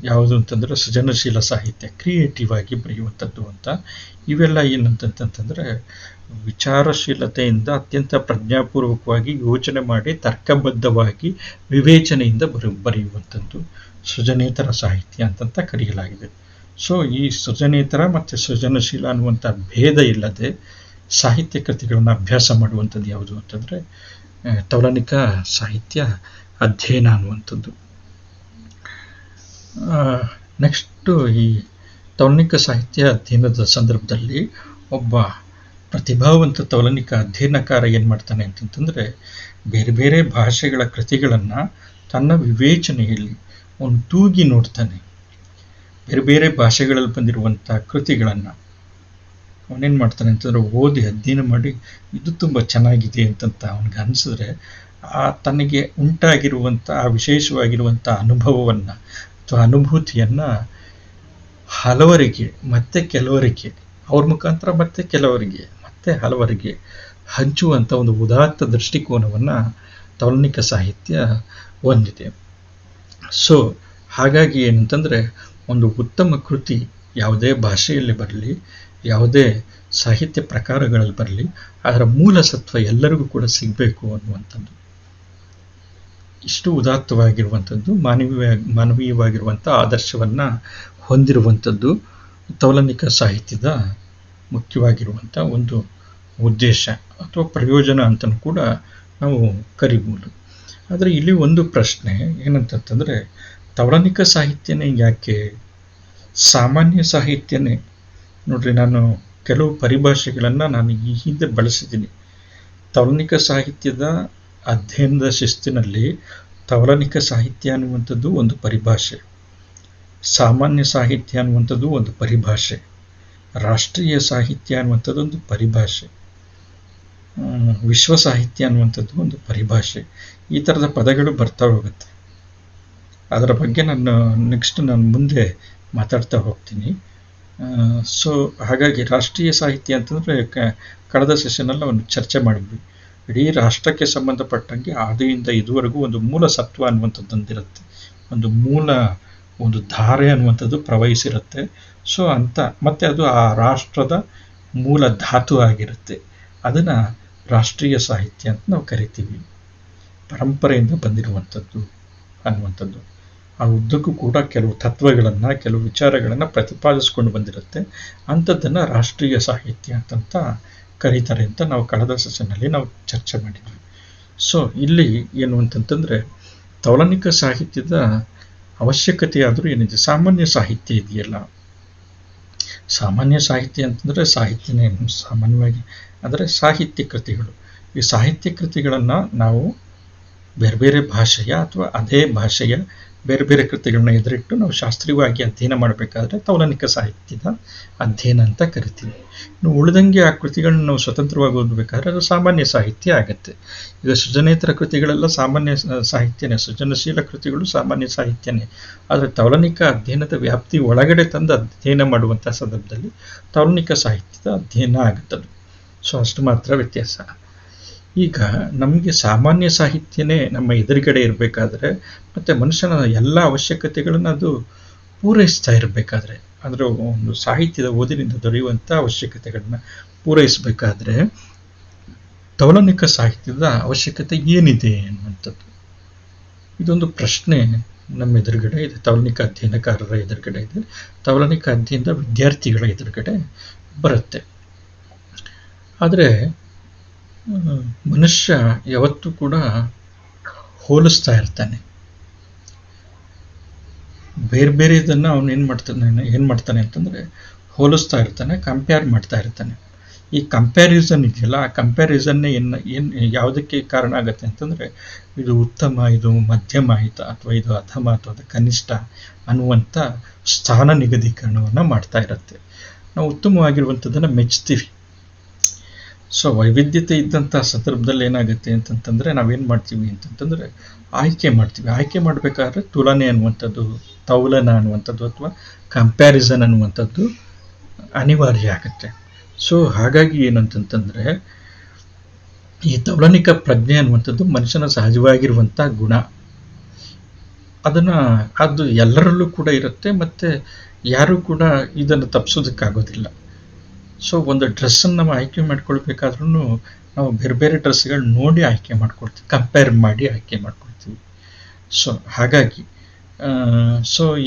ಯಾವುದು ಅಂತಂದರೆ ಸೃಜನಶೀಲ ಸಾಹಿತ್ಯ, ಕ್ರಿಯೇಟಿವ್ ಆಗಿ ಬರೆಯುವಂಥದ್ದು ಅಂತ. ಇವೆಲ್ಲ ಏನಂತಂತಂದರೆ ವಿಚಾರಶೀಲತೆಯಿಂದ ಅತ್ಯಂತ ಪ್ರಜ್ಞಾಪೂರ್ವಕವಾಗಿ ಯೋಚನೆ ಮಾಡಿ ತರ್ಕಬದ್ಧವಾಗಿ ವಿವೇಚನೆಯಿಂದ ಬರೆಯುವಂಥದ್ದು ಸೃಜನೇತರ ಸಾಹಿತ್ಯ ಅಂತಂತ ಕರೆಯಲಾಗಿದೆ. ಸೊ ಈ ಸೃಜನೇತರ ಮತ್ತು ಸೃಜನಶೀಲ ಅನ್ನುವಂಥ ಭೇದ ಇಲ್ಲದೆ ಸಾಹಿತ್ಯ ಕೃತಿಗಳನ್ನು ಅಭ್ಯಾಸ ಮಾಡುವಂಥದ್ದು ಯಾವುದು ಅಂತಂದರೆ ತೌಲನಿಕ ಸಾಹಿತ್ಯ ಅಧ್ಯಯನ ಅನ್ನುವಂಥದ್ದು. ನೆಕ್ಸ್ಟು ಈ ತೌಲನಿಕ ಸಾಹಿತ್ಯ ಅಧ್ಯಯನದ ಸಂದರ್ಭದಲ್ಲಿ ಒಬ್ಬ ಪ್ರತಿಭಾವಂತ ತೌಲನಿಕ ಅಧ್ಯಯನಕಾರ ಏನು ಮಾಡ್ತಾನೆ ಅಂತಂತಂದರೆ ಬೇರೆ ಬೇರೆ ಭಾಷೆಗಳ ಕೃತಿಗಳನ್ನು ತನ್ನ ವಿವೇಚನೆಯಲ್ಲಿ ಒಂದು ತೂಗಿ ನೋಡ್ತಾನೆ. ಬೇರೆ ಬೇರೆ ಭಾಷೆಗಳಲ್ಲಿ ಬಂದಿರುವಂಥ ಕೃತಿಗಳನ್ನು ಅವನೇನು ಮಾಡ್ತಾನೆ ಅಂತಂದರೆ ಓದಿ ಅಧ್ಯಯನ ಮಾಡಿ ಇದು ತುಂಬ ಚೆನ್ನಾಗಿದೆ ಅಂತಂತ ಅವನಿಗೆ ಅನಿಸಿದ್ರೆ ತನಗೆ ಉಂಟಾಗಿರುವಂಥ ಆ ವಿಶೇಷವಾಗಿರುವಂಥ ಅನುಭವವನ್ನು ಅಥವಾ ಅನುಭೂತಿಯನ್ನು ಹಲವರಿಗೆ ಮತ್ತೆ ಕೆಲವರಿಗೆ, ಅವ್ರ ಮುಖಾಂತರ ಮತ್ತೆ ಕೆಲವರಿಗೆ ಮತ್ತೆ ಹಲವರಿಗೆ ಹಂಚುವಂಥ ಒಂದು ಉದಾತ್ತ ದೃಷ್ಟಿಕೋನವನ್ನು ತೌಲನಿಕ ಸಾಹಿತ್ಯ ಹೊಂದಿದೆ. ಸೊ ಹಾಗಾಗಿ ಏನಂತಂದರೆ, ಒಂದು ಉತ್ತಮ ಕೃತಿ ಯಾವುದೇ ಭಾಷೆಯಲ್ಲಿ ಬರಲಿ, ಯಾವುದೇ ಸಾಹಿತ್ಯ ಪ್ರಕಾರಗಳಲ್ಲಿ ಬರಲಿ, ಅದರ ಮೂಲ ಸತ್ವ ಎಲ್ಲರಿಗೂ ಕೂಡ ಸಿಗಬೇಕು ಅನ್ನುವಂಥದ್ದು. ಇಷ್ಟು ಉದಾತ್ತವಾಗಿರುವಂಥದ್ದು, ಮಾನವೀಯವಾಗಿರುವಂಥ ಆದರ್ಶವನ್ನು ಹೊಂದಿರುವಂಥದ್ದು ತೌಲನಿಕ ಸಾಹಿತ್ಯದ ಮುಖ್ಯವಾಗಿರುವಂಥ ಒಂದು ಉದ್ದೇಶ ಅಥವಾ ಪ್ರಯೋಜನ ಅಂತಲೂ ಕೂಡ ನಾವು ಕರಿಬೋದು. ಆದರೆ ಇಲ್ಲಿ ಒಂದು ಪ್ರಶ್ನೆ ಏನಂತಂದರೆ, ತೌಲನಿಕ ಸಾಹಿತ್ಯನೇ ಯಾಕೆ, ಸಾಮಾನ್ಯ ಸಾಹಿತ್ಯನೇ? ನೋಡ್ರಿ, ನಾನು ಕೆಲವು ಪರಿಭಾಷೆಗಳನ್ನು ನಾನು ಈ ಹಿಂದೆ ಬಳಸಿದ್ದೀನಿ. ತೌಲನಿಕ ಸಾಹಿತ್ಯದ ಅಧ್ಯಯನದ ಶಿಸ್ತಿನಲ್ಲಿ ತೌಲನಿಕ ಸಾಹಿತ್ಯ ಅನ್ನುವಂಥದ್ದು ಒಂದು ಪರಿಭಾಷೆ, ಸಾಮಾನ್ಯ ಸಾಹಿತ್ಯ ಅನ್ನುವಂಥದ್ದು ಒಂದು ಪರಿಭಾಷೆ, ರಾಷ್ಟ್ರೀಯ ಸಾಹಿತ್ಯ ಅನ್ನುವಂಥದ್ದು ಒಂದು ಪರಿಭಾಷೆ, ವಿಶ್ವ ಸಾಹಿತ್ಯ ಅನ್ನುವಂಥದ್ದು ಒಂದು ಪರಿಭಾಷೆ. ಈ ಥರದ ಪದಗಳು ಬರ್ತಾ ಹೋಗುತ್ತೆ. ಅದರ ಬಗ್ಗೆ ನಾನು ಮುಂದೆ ಮಾತಾಡ್ತಾ ಹೋಗ್ತೀನಿ. ಸೊ ಹಾಗಾಗಿ ರಾಷ್ಟ್ರೀಯ ಸಾಹಿತ್ಯ ಅಂತಂದರೆ ಕಳೆದ ಸೆಷನಲ್ಲಿ ಒಂದು ಚರ್ಚೆ ಮಾಡಿದ್ವಿ. ಇಡೀ ರಾಷ್ಟ್ರಕ್ಕೆ ಸಂಬಂಧಪಟ್ಟಂಗೆ ಆದಿಯಿಂದ ಇದುವರೆಗೂ ಒಂದು ಮೂಲ ಸತ್ವ ಅನ್ನುವಂಥದ್ದೊಂದಿರುತ್ತೆ, ಒಂದು ಧಾರೆ ಅನ್ನುವಂಥದ್ದು ಪ್ರವಹಿಸಿರುತ್ತೆ. ಸೊ ಮತ್ತೆ ಅದು ಆ ರಾಷ್ಟ್ರದ ಮೂಲ ಧಾತು ಆಗಿರುತ್ತೆ. ಅದನ್ನು ರಾಷ್ಟ್ರೀಯ ಸಾಹಿತ್ಯ ಅಂತ ನಾವು ಕರಿತೀವಿ. ಪರಂಪರೆಯಿಂದ ಬಂದಿರುವಂಥದ್ದು ಅನ್ನುವಂಥದ್ದು. ಆ ಉದ್ದಕ್ಕೂ ಕೂಡ ಕೆಲವು ತತ್ವಗಳನ್ನು, ಕೆಲವು ವಿಚಾರಗಳನ್ನು ಪ್ರತಿಪಾದಿಸ್ಕೊಂಡು ಬಂದಿರುತ್ತೆ. ಅಂಥದ್ದನ್ನು ರಾಷ್ಟ್ರೀಯ ಸಾಹಿತ್ಯ ಅಂತ ಕರೀತಾರೆ ಅಂತ ನಾವು ಕಳೆದ ಸೆಷನ್ನಲ್ಲಿ ನಾವು ಚರ್ಚೆ ಮಾಡಿದ್ವಿ. ಸೊ ಇಲ್ಲಿ ಏನು ಅಂತಂತಂದರೆ, ತೌಲನಿಕ ಸಾಹಿತ್ಯದ ಅವಶ್ಯಕತೆ ಆದರೂ ಏನಿದೆ, ಸಾಮಾನ್ಯ ಸಾಹಿತ್ಯ ಇದೆಯಲ್ಲ, ಸಾಮಾನ್ಯ ಸಾಹಿತ್ಯ ಅಂತಂದರೆ ಸಾಹಿತ್ಯನೇ ಸಾಮಾನ್ಯವಾಗಿ, ಅಂದರೆ ಸಾಹಿತ್ಯ ಕೃತಿಗಳು. ಈ ಸಾಹಿತ್ಯ ಕೃತಿಗಳನ್ನು ನಾವು ಬೇರೆ ಬೇರೆ ಭಾಷೆಯ ಅಥವಾ ಅದೇ ಭಾಷೆಯ ಬೇರೆ ಬೇರೆ ಕೃತಿಗಳನ್ನ ಎದುರಿಟ್ಟು ನಾವು ಶಾಸ್ತ್ರೀಯವಾಗಿ ಅಧ್ಯಯನ ಮಾಡಬೇಕಾದ್ರೆ ತೌಲನಿಕ ಸಾಹಿತ್ಯದ ಅಧ್ಯಯನ ಅಂತ ಕರಿತೀವಿ. ಇನ್ನು ಉಳಿದಂಗೆ ಆ ಕೃತಿಗಳನ್ನ ನಾವು ಸ್ವತಂತ್ರವಾಗಿ ಓದಬೇಕಾದ್ರೆ ಅದು ಸಾಮಾನ್ಯ ಸಾಹಿತ್ಯ ಆಗುತ್ತೆ. ಈಗ ಸೃಜನೇತರ ಕೃತಿಗಳೆಲ್ಲ ಸಾಮಾನ್ಯ ಸಾಹಿತ್ಯನೇ, ಸೃಜನಶೀಲ ಕೃತಿಗಳು ಸಾಮಾನ್ಯ ಸಾಹಿತ್ಯನೇ. ಆದರೆ ತೌಲನಿಕ ಅಧ್ಯಯನದ ವ್ಯಾಪ್ತಿ ಒಳಗಡೆ ತಂದು ಅಧ್ಯಯನ ಮಾಡುವಂಥ ಸಂದರ್ಭದಲ್ಲಿ ತೌಲನಿಕ ಸಾಹಿತ್ಯದ ಅಧ್ಯಯನ ಆಗುತ್ತದೆ. ಸೊ ಅಷ್ಟು ಮಾತ್ರ ವ್ಯತ್ಯಾಸ. ಈಗ ನಮಗೆ ಸಾಮಾನ್ಯ ಸಾಹಿತ್ಯನೇ ನಮ್ಮ ಎದುರುಗಡೆ ಇರಬೇಕಾದ್ರೆ, ಮತ್ತು ಮನುಷ್ಯನ ಎಲ್ಲ ಅವಶ್ಯಕತೆಗಳನ್ನು ಅದು ಪೂರೈಸ್ತಾ ಇರಬೇಕಾದ್ರೆ, ಅಂದರೆ ಒಂದು ಸಾಹಿತ್ಯದ ಓದಿನಿಂದ ದೊರೆಯುವಂಥ ಅವಶ್ಯಕತೆಗಳನ್ನ ಪೂರೈಸಬೇಕಾದ್ರೆ ತೌಲನಿಕ ಸಾಹಿತ್ಯದ ಅವಶ್ಯಕತೆ ಏನಿದೆ ಅನ್ನುವಂಥದ್ದು, ಇದೊಂದು ಪ್ರಶ್ನೆ ನಮ್ಮ ಎದುರುಗಡೆ ಇದೆ. ತೌಲನಿಕ ಅಧ್ಯಯನಕಾರರ ಎದುರುಗಡೆ ಇದೆ, ತೌಲನಿಕ ಅಧ್ಯಯನದ ವಿದ್ಯಾರ್ಥಿಗಳ ಎದುರುಗಡೆ ಬರುತ್ತೆ. ಆದರೆ ಮನುಷ್ಯ ಯಾವತ್ತೂ ಕೂಡ ಹೋಲಿಸ್ತಾ ಇರ್ತಾನೆ. ಬೇರೆ ಬೇರೆ ಇದನ್ನು ಅವನು ಏನು ಮಾಡ್ತಾನೆ ಅಂತಂದರೆ ಹೋಲಿಸ್ತಾ ಇರ್ತಾನೆ, ಕಂಪೇರ್ ಮಾಡ್ತಾ ಇರ್ತಾನೆ. ಈ ಕಂಪ್ಯಾರಿಸನ್ ಇದೆಯಲ್ಲ, ಆ ಕಂಪ್ಯಾರಿಸನ್ನೇ ಏನು ಯಾವುದಕ್ಕೆ ಕಾರಣ ಆಗುತ್ತೆ ಅಂತಂದರೆ, ಇದು ಉತ್ತಮ, ಇದು ಮಧ್ಯಮ ಆಯಿತಾ, ಅಥವಾ ಇದು ಅಧಮ ಅಥವಾ ಅದು ಕನಿಷ್ಠ ಅನ್ನುವಂಥ ಸ್ಥಾನ ನಿಗದೀಕರಣವನ್ನು ಮಾಡ್ತಾ ಇರುತ್ತೆ. ನಾವು ಉತ್ತಮವಾಗಿರುವಂಥದ್ದನ್ನು ಮೆಚ್ತೀವಿ. ಸೊ ವೈವಿಧ್ಯತೆ ಇದ್ದಂಥ ಸಂದರ್ಭದಲ್ಲಿ ಏನಾಗುತ್ತೆ ಅಂತಂತಂದರೆ ನಾವೇನು ಮಾಡ್ತೀವಿ ಅಂತಂತಂದರೆ ಆಯ್ಕೆ ಮಾಡ್ತೀವಿ. ಆಯ್ಕೆ ಮಾಡಬೇಕಾದ್ರೆ ತುಲನೆ ಅನ್ನುವಂಥದ್ದು, ತೌಲನ ಅನ್ನುವಂಥದ್ದು ಅಥವಾ ಕಂಪ್ಯಾರಿಸನ್ ಅನ್ನುವಂಥದ್ದು ಅನಿವಾರ್ಯ ಆಗುತ್ತೆ. ಸೊ ಹಾಗಾಗಿ ಏನಂತಂತಂದರೆ, ಈ ತೌಲನಿಕ ಪ್ರಜ್ಞೆ ಅನ್ನುವಂಥದ್ದು ಮನುಷ್ಯನ ಸಹಜವಾಗಿರುವಂಥ ಗುಣ. ಅದು ಎಲ್ಲರಲ್ಲೂ ಕೂಡ ಇರುತ್ತೆ, ಮತ್ತು ಯಾರೂ ಕೂಡ ಇದನ್ನು ತಪ್ಪಿಸೋದಕ್ಕಾಗೋದಿಲ್ಲ. ಸೊ ಒಂದು ಡ್ರೆಸ್ಸನ್ನು ನಾವು ಆಯ್ಕೆ ಮಾಡ್ಕೊಳ್ಬೇಕಾದ್ರೂ ನಾವು ಬೇರೆ ಬೇರೆ ಡ್ರೆಸ್ಗಳು ನೋಡಿ ಆಯ್ಕೆ ಮಾಡ್ಕೊಳ್ತೀವಿ, ಕಂಪೇರ್ ಮಾಡಿ ಆಯ್ಕೆ ಮಾಡ್ಕೊಳ್ತೀವಿ. ಸೊ ಹಾಗಾಗಿ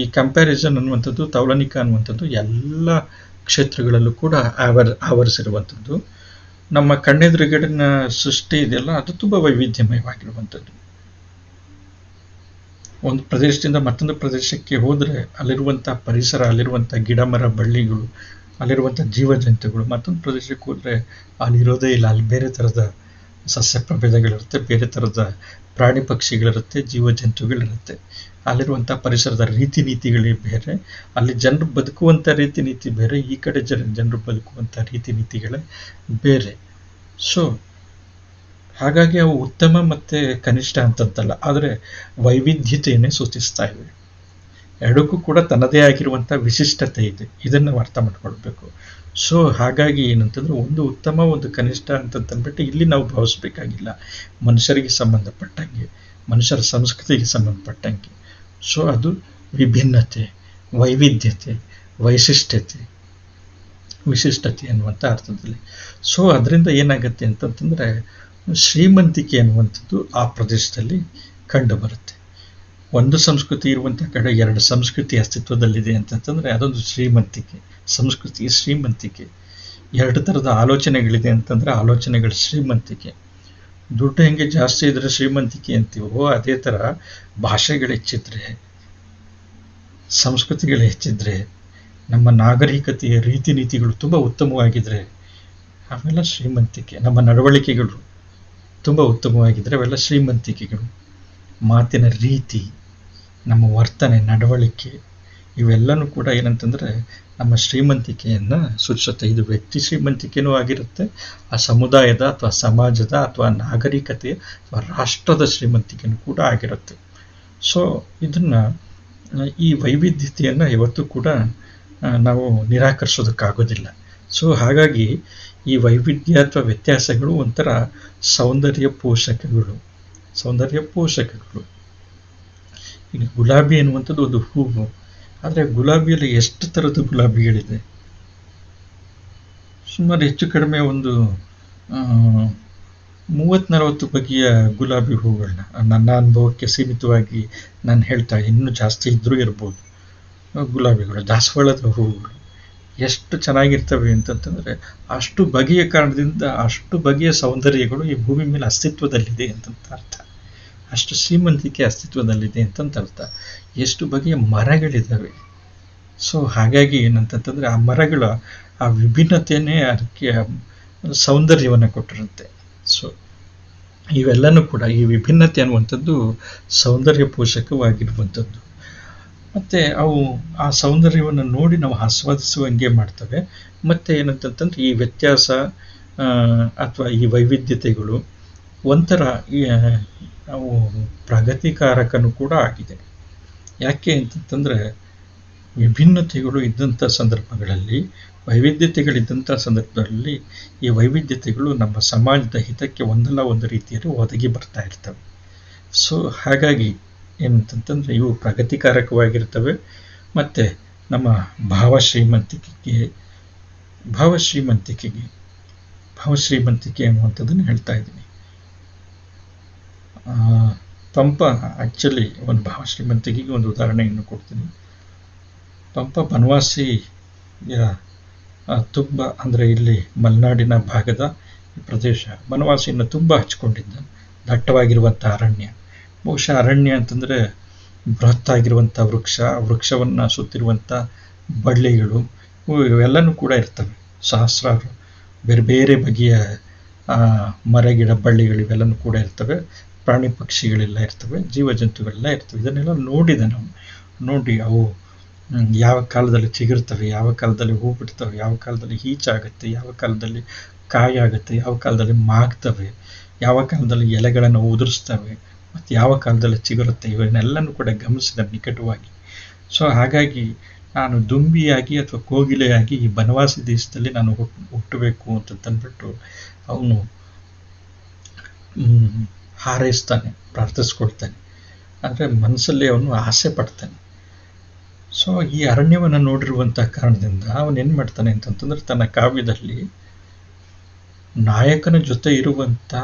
ಈ ಕಂಪ್ಯಾರಿಸನ್ ಅನ್ನುವಂಥದ್ದು, ತೌಲನಿಕ ಅನ್ನುವಂಥದ್ದು ಎಲ್ಲ ಕ್ಷೇತ್ರಗಳಲ್ಲೂ ಕೂಡ ಆವರಿಸಿರುವಂಥದ್ದು. ನಮ್ಮ ಕಣ್ಣೆದುರುಗಡಿನ ಸೃಷ್ಟಿ ಇದೆಯಲ್ಲ, ಅದು ತುಂಬ ವೈವಿಧ್ಯಮಯವಾಗಿರುವಂಥದ್ದು. ಒಂದು ಪ್ರದೇಶದಿಂದ ಮತ್ತೊಂದು ಪ್ರದೇಶಕ್ಕೆ ಹೋದರೆ ಅಲ್ಲಿರುವಂಥ ಪರಿಸರ, ಅಲ್ಲಿರುವಂಥ ಗಿಡ ಮರ ಬಳ್ಳಿಗಳು, ಅಲ್ಲಿರುವಂಥ ಜೀವಜಂತುಗಳು, ಮತ್ತೊಂದು ಪ್ರದೇಶಕ್ಕೆ ಹೋದರೆ ಅಲ್ಲಿರೋದೇ ಇಲ್ಲ. ಅಲ್ಲಿ ಬೇರೆ ಥರದ ಸಸ್ಯ ಪ್ರಭೇದಗಳಿರುತ್ತೆ, ಬೇರೆ ಥರದ ಪ್ರಾಣಿ ಪಕ್ಷಿಗಳಿರುತ್ತೆ, ಜೀವಜಂತುಗಳಿರುತ್ತೆ. ಅಲ್ಲಿರುವಂಥ ಪರಿಸರದ ರೀತಿ ನೀತಿಗಳೇ ಬೇರೆ, ಅಲ್ಲಿ ಜನರು ಬದುಕುವಂಥ ರೀತಿ ನೀತಿ ಬೇರೆ, ಈ ಕಡೆ ಜನರು ಬದುಕುವಂಥ ರೀತಿ ನೀತಿಗಳೇ ಬೇರೆ. ಸೊ ಹಾಗಾಗಿ ಅವು ಉತ್ತಮ ಮತ್ತು ಕನಿಷ್ಠ ಅಂತಂತಲ್ಲ, ಆದರೆ ವೈವಿಧ್ಯತೆಯನ್ನೇ ಸೂಚಿಸ್ತಾ ಇವೆ. ಎರಡಕ್ಕೂ ಕೂಡ ತನ್ನದೇ ಆಗಿರುವಂಥ ವಿಶಿಷ್ಟತೆ ಇದೆ. ಇದನ್ನು ನಾವು ಅರ್ಥ ಮಾಡ್ಕೊಳ್ಬೇಕು. ಸೊ ಹಾಗಾಗಿ ಏನಂತಂದ್ರೆ ಒಂದು ಉತ್ತಮ ಒಂದು ಕನಿಷ್ಠ ಅಂತಂದ್ಬಿಟ್ಟು ಇಲ್ಲಿ ನಾವು ಭಾವಿಸ್ಬೇಕಾಗಿಲ್ಲ. ಮನುಷ್ಯರಿಗೆ ಸಂಬಂಧಪಟ್ಟಂಗೆ, ಮನುಷ್ಯರ ಸಂಸ್ಕೃತಿಗೆ ಸಂಬಂಧಪಟ್ಟಂಗೆ. ಸೊ ಅದು ವಿಭಿನ್ನತೆ, ವೈವಿಧ್ಯತೆ, ವೈಶಿಷ್ಟ್ಯತೆ, ವಿಶಿಷ್ಟತೆ ಅನ್ನುವಂಥ ಅರ್ಥದಲ್ಲಿ. ಸೊ ಅದರಿಂದ ಏನಾಗುತ್ತೆ ಅಂತಂತಂದರೆ ಶ್ರೀಮಂತಿಕೆ ಅನ್ನುವಂಥದ್ದು ಆ ಪ್ರದೇಶದಲ್ಲಿ ಕಂಡು ಬರುತ್ತೆ. ಒಂದು ಸಂಸ್ಕೃತಿ ಇರುವಂಥ ಕಡೆ ಎರಡು ಸಂಸ್ಕೃತಿ ಅಸ್ತಿತ್ವದಲ್ಲಿದೆ ಅಂತಂತಂದರೆ ಅದೊಂದು ಶ್ರೀಮಂತಿಕೆ, ಸಂಸ್ಕೃತಿ ಶ್ರೀಮಂತಿಕೆ. ಎರಡು ಥರದ ಆಲೋಚನೆಗಳಿದೆ ಅಂತಂದರೆ ಆಲೋಚನೆಗಳ ಶ್ರೀಮಂತಿಕೆ. ದುಡ್ಡು ಹೆಂಗೆ ಜಾಸ್ತಿ ಇದ್ರೆ ಶ್ರೀಮಂತಿಕೆ ಅಂತೀವೋ ಅದೇ ಥರ ಭಾಷೆಗಳು ಹೆಚ್ಚಿದ್ರೆ, ಸಂಸ್ಕೃತಿಗಳು ಹೆಚ್ಚಿದ್ರೆ, ನಮ್ಮ ನಾಗರಿಕತೆಯ ರೀತಿ ನೀತಿಗಳು ತುಂಬ ಉತ್ತಮವಾಗಿದ್ದರೆ ಅವೆಲ್ಲ ಶ್ರೀಮಂತಿಕೆ. ನಮ್ಮ ನಡವಳಿಕೆಗಳು ತುಂಬ ಉತ್ತಮವಾಗಿದ್ದರೆ ಅವೆಲ್ಲ ಶ್ರೀಮಂತಿಕೆಗಳು. ಮಾತಿನ ರೀತಿ, ನಮ್ಮ ವರ್ತನೆ, ನಡವಳಿಕೆ ಇವೆಲ್ಲನೂ ಕೂಡ ಏನಂತಂದರೆ ನಮ್ಮ ಶ್ರೀಮಂತಿಕೆಯನ್ನು ಸೂಚಿಸುತ್ತೆ. ಇದು ವ್ಯಕ್ತಿ ಶ್ರೀಮಂತಿಕೆನೂ ಆಗಿರುತ್ತೆ, ಆ ಸಮುದಾಯದ ಅಥವಾ ಸಮಾಜದ ಅಥವಾ ನಾಗರಿಕತೆಯ ಅಥವಾ ರಾಷ್ಟ್ರದ ಶ್ರೀಮಂತಿಕೆನೂ ಕೂಡ ಆಗಿರುತ್ತೆ. ಸೊ ಇದನ್ನು, ಈ ವೈವಿಧ್ಯತೆಯನ್ನು ಯಾವತ್ತೂ ಕೂಡ ನಾವು ನಿರಾಕರಿಸೋದಕ್ಕಾಗೋದಿಲ್ಲ. ಸೊ ಹಾಗಾಗಿ ಈ ವೈವಿಧ್ಯ ಅಥವಾ ವ್ಯತ್ಯಾಸಗಳು ಒಂಥರ ಸೌಂದರ್ಯ ಪೋಷಕಗಳು. ಈಗ ಗುಲಾಬಿ ಅನ್ನುವಂಥದ್ದು ಒಂದು ಹೂವು. ಆದರೆ ಗುಲಾಬಿಯಲ್ಲಿ ಎಷ್ಟು ಥರದ ಗುಲಾಬಿಗಳಿದೆ? ಸುಮಾರು ಹೆಚ್ಚು ಕಡಿಮೆ ಒಂದು 30-40 ಬಗೆಯ ಗುಲಾಬಿ ಹೂಗಳನ್ನ ನನ್ನ ಅನುಭವಕ್ಕೆ ಸೀಮಿತವಾಗಿ ನಾನು ಹೇಳ್ತಾ, ಇನ್ನೂ ಜಾಸ್ತಿ ಇದ್ರೂ ಇರ್ಬೋದು. ಗುಲಾಬಿಗಳು, ದಾಸವಾಳದ ಹೂವುಗಳು ಎಷ್ಟು ಚೆನ್ನಾಗಿರ್ತವೆ ಅಂತಂತಂದರೆ ಅಷ್ಟು ಬಗೆಯ ಕಾರಣದಿಂದ ಅಷ್ಟು ಬಗೆಯ ಸೌಂದರ್ಯಗಳು ಈ ಭೂಮಿ ಮೇಲೆ ಅಸ್ತಿತ್ವದಲ್ಲಿದೆ ಅಂತಂತ ಅರ್ಥ. ಅಷ್ಟು ಶ್ರೀಮಂತಿಕೆ ಅಸ್ತಿತ್ವದಲ್ಲಿದೆ ಅಂತಂತ ಅರ್ಥ. ಎಷ್ಟು ಬಗೆಯ ಮರಗಳಿದ್ದಾವೆ. ಸೊ ಹಾಗಾಗಿ ಏನಂತಂತಂದರೆ ಆ ಮರಗಳ ಆ ವಿಭಿನ್ನತೆಯೇ ಅದಕ್ಕೆ ಸೌಂದರ್ಯವನ್ನು ಕೊಟ್ಟಿರುತ್ತೆ. ಸೊ ಇವೆಲ್ಲನೂ ಕೂಡ, ಈ ವಿಭಿನ್ನತೆ ಅನ್ನುವಂಥದ್ದು ಸೌಂದರ್ಯ ಪೋಷಕವಾಗಿರುವಂಥದ್ದು. ಮತ್ತು ಅವು ಆ ಸೌಂದರ್ಯವನ್ನು ನೋಡಿ ನಾವು ಆಸ್ವಾದಿಸುವಂಗೆ ಮಾಡ್ತವೆ. ಮತ್ತು ಏನಂತಂತಂದ್ರೆ ಈ ವ್ಯತ್ಯಾಸ ಅಥವಾ ಈ ವೈವಿಧ್ಯತೆಗಳು ಒಂಥರ ಅವು ಪ್ರಗತಿಕಾರಕನೂ ಕೂಡ ಆಗಿದೆ. ಯಾಕೆ ಅಂತಂತಂದರೆ ವಿಭಿನ್ನತೆಗಳು ಇದ್ದಂಥ ಸಂದರ್ಭಗಳಲ್ಲಿ, ವೈವಿಧ್ಯತೆಗಳಿದ್ದಂಥ ಸಂದರ್ಭದಲ್ಲಿ ಈ ವೈವಿಧ್ಯತೆಗಳು ನಮ್ಮ ಸಮಾಜದ ಹಿತಕ್ಕೆ ಒಂದಲ್ಲ ಒಂದು ರೀತಿಯಲ್ಲಿ ಒದಗಿ ಬರ್ತಾ ಇರ್ತವೆ. ಸೊ ಹಾಗಾಗಿ ಏನಂತಂತಂದರೆ ಇವು ಪ್ರಗತಿಕಾರಕವಾಗಿರ್ತವೆ. ಮತ್ತು ನಮ್ಮ ಭಾವಶ್ರೀಮಂತಿಕೆ ಅನ್ನುವಂಥದ್ದನ್ನು ಹೇಳ್ತಾ ಇದ್ದೀನಿ. ಪಂಪ ಆ್ಯಕ್ಚುಲಿ ಒಂದು ಭಾವಶ್ರೀಮಂತಿಕೆಗೆ ಒಂದು ಉದಾಹರಣೆಯನ್ನು ಕೊಡ್ತೀನಿ. ಪಂಪ ಬನವಾಸಿಯ ತುಂಬ, ಅಂದರೆ ಇಲ್ಲಿ ಮಲೆನಾಡಿನ ಭಾಗದ ಪ್ರದೇಶ, ಬನವಾಸಿಯನ್ನು ತುಂಬ ಹಚ್ಕೊಂಡಿದ್ದ ದಟ್ಟವಾಗಿರುವಂಥ ಅರಣ್ಯ. ಬಹುಶಃ ಅರಣ್ಯ ಅಂತಂದರೆ ಬೃಹತ್ತಾಗಿರುವಂಥ ವೃಕ್ಷವನ್ನು ಸುತ್ತಿರುವಂಥ ಬಳ್ಳಿಗಳು ಇವೆಲ್ಲನೂ ಕೂಡ ಇರ್ತವೆ. ಸಹಸ್ರಾರು ಬೇರೆ ಬೇರೆ ಬಗೆಯ ಮರಗಿಡ ಬಳ್ಳಿಗಳು ಇವೆಲ್ಲನೂ ಕೂಡ ಇರ್ತವೆ. ಪ್ರಾಣಿ ಪಕ್ಷಿಗಳೆಲ್ಲ ಇರ್ತವೆ, ಜೀವಜಂತುಗಳೆಲ್ಲ ಇರ್ತವೆ. ಇದನ್ನೆಲ್ಲ ನೋಡಿದೆ ನಾವು. ನೋಡಿ ಅವು ಯಾವ ಕಾಲದಲ್ಲಿ ಚಿಗುರ್ತವೆ, ಯಾವ ಕಾಲದಲ್ಲಿ ಹೂ ಬಿಡ್ತವೆ, ಯಾವ ಕಾಲದಲ್ಲಿ ಈಚಾಗುತ್ತೆ, ಯಾವ ಕಾಲದಲ್ಲಿ ಕಾಯಾಗುತ್ತೆ, ಯಾವ ಕಾಲದಲ್ಲಿ ಮಾಗ್ತವೆ, ಯಾವ ಕಾಲದಲ್ಲಿ ಎಲೆಗಳನ್ನು ಉದುರಿಸ್ತವೆ, ಮತ್ತು ಯಾವ ಕಾಲದಲ್ಲಿ ಚಿಗುರುತ್ತೆ, ಇವನ್ನೆಲ್ಲನೂ ಕೂಡ ಗಮನಿಸಿದ ನಿಕಟವಾಗಿ. ಸೊ ಹಾಗಾಗಿ ನಾನು ದುಂಬಿಯಾಗಿ ಅಥವಾ ಕೋಗಿಲೆಯಾಗಿ ಈ ಬನವಾಸಿ ದೇಶದಲ್ಲಿ ನಾನು ಹುಟ್ಟಬೇಕು ಅಂತಂದ್ಬಿಟ್ಟು ಅವನು ಹಾರೈಸ್ತಾನೆ, ಪ್ರಾರ್ಥಿಸ್ಕೊಳ್ತಾನೆ. ಅಂದರೆ ಮನಸ್ಸಲ್ಲಿ ಅವನು ಆಸೆ ಪಡ್ತಾನೆ. ಸೊ ಈ ಅರಣ್ಯವನ್ನು ನೋಡಿರುವಂಥ ಕಾರಣದಿಂದ ಅವನೇನು ಮಾಡ್ತಾನೆ ಅಂತಂತಂದ್ರೆ ತನ್ನ ಕಾವ್ಯದಲ್ಲಿ ನಾಯಕನ ಜೊತೆ ಇರುವಂಥ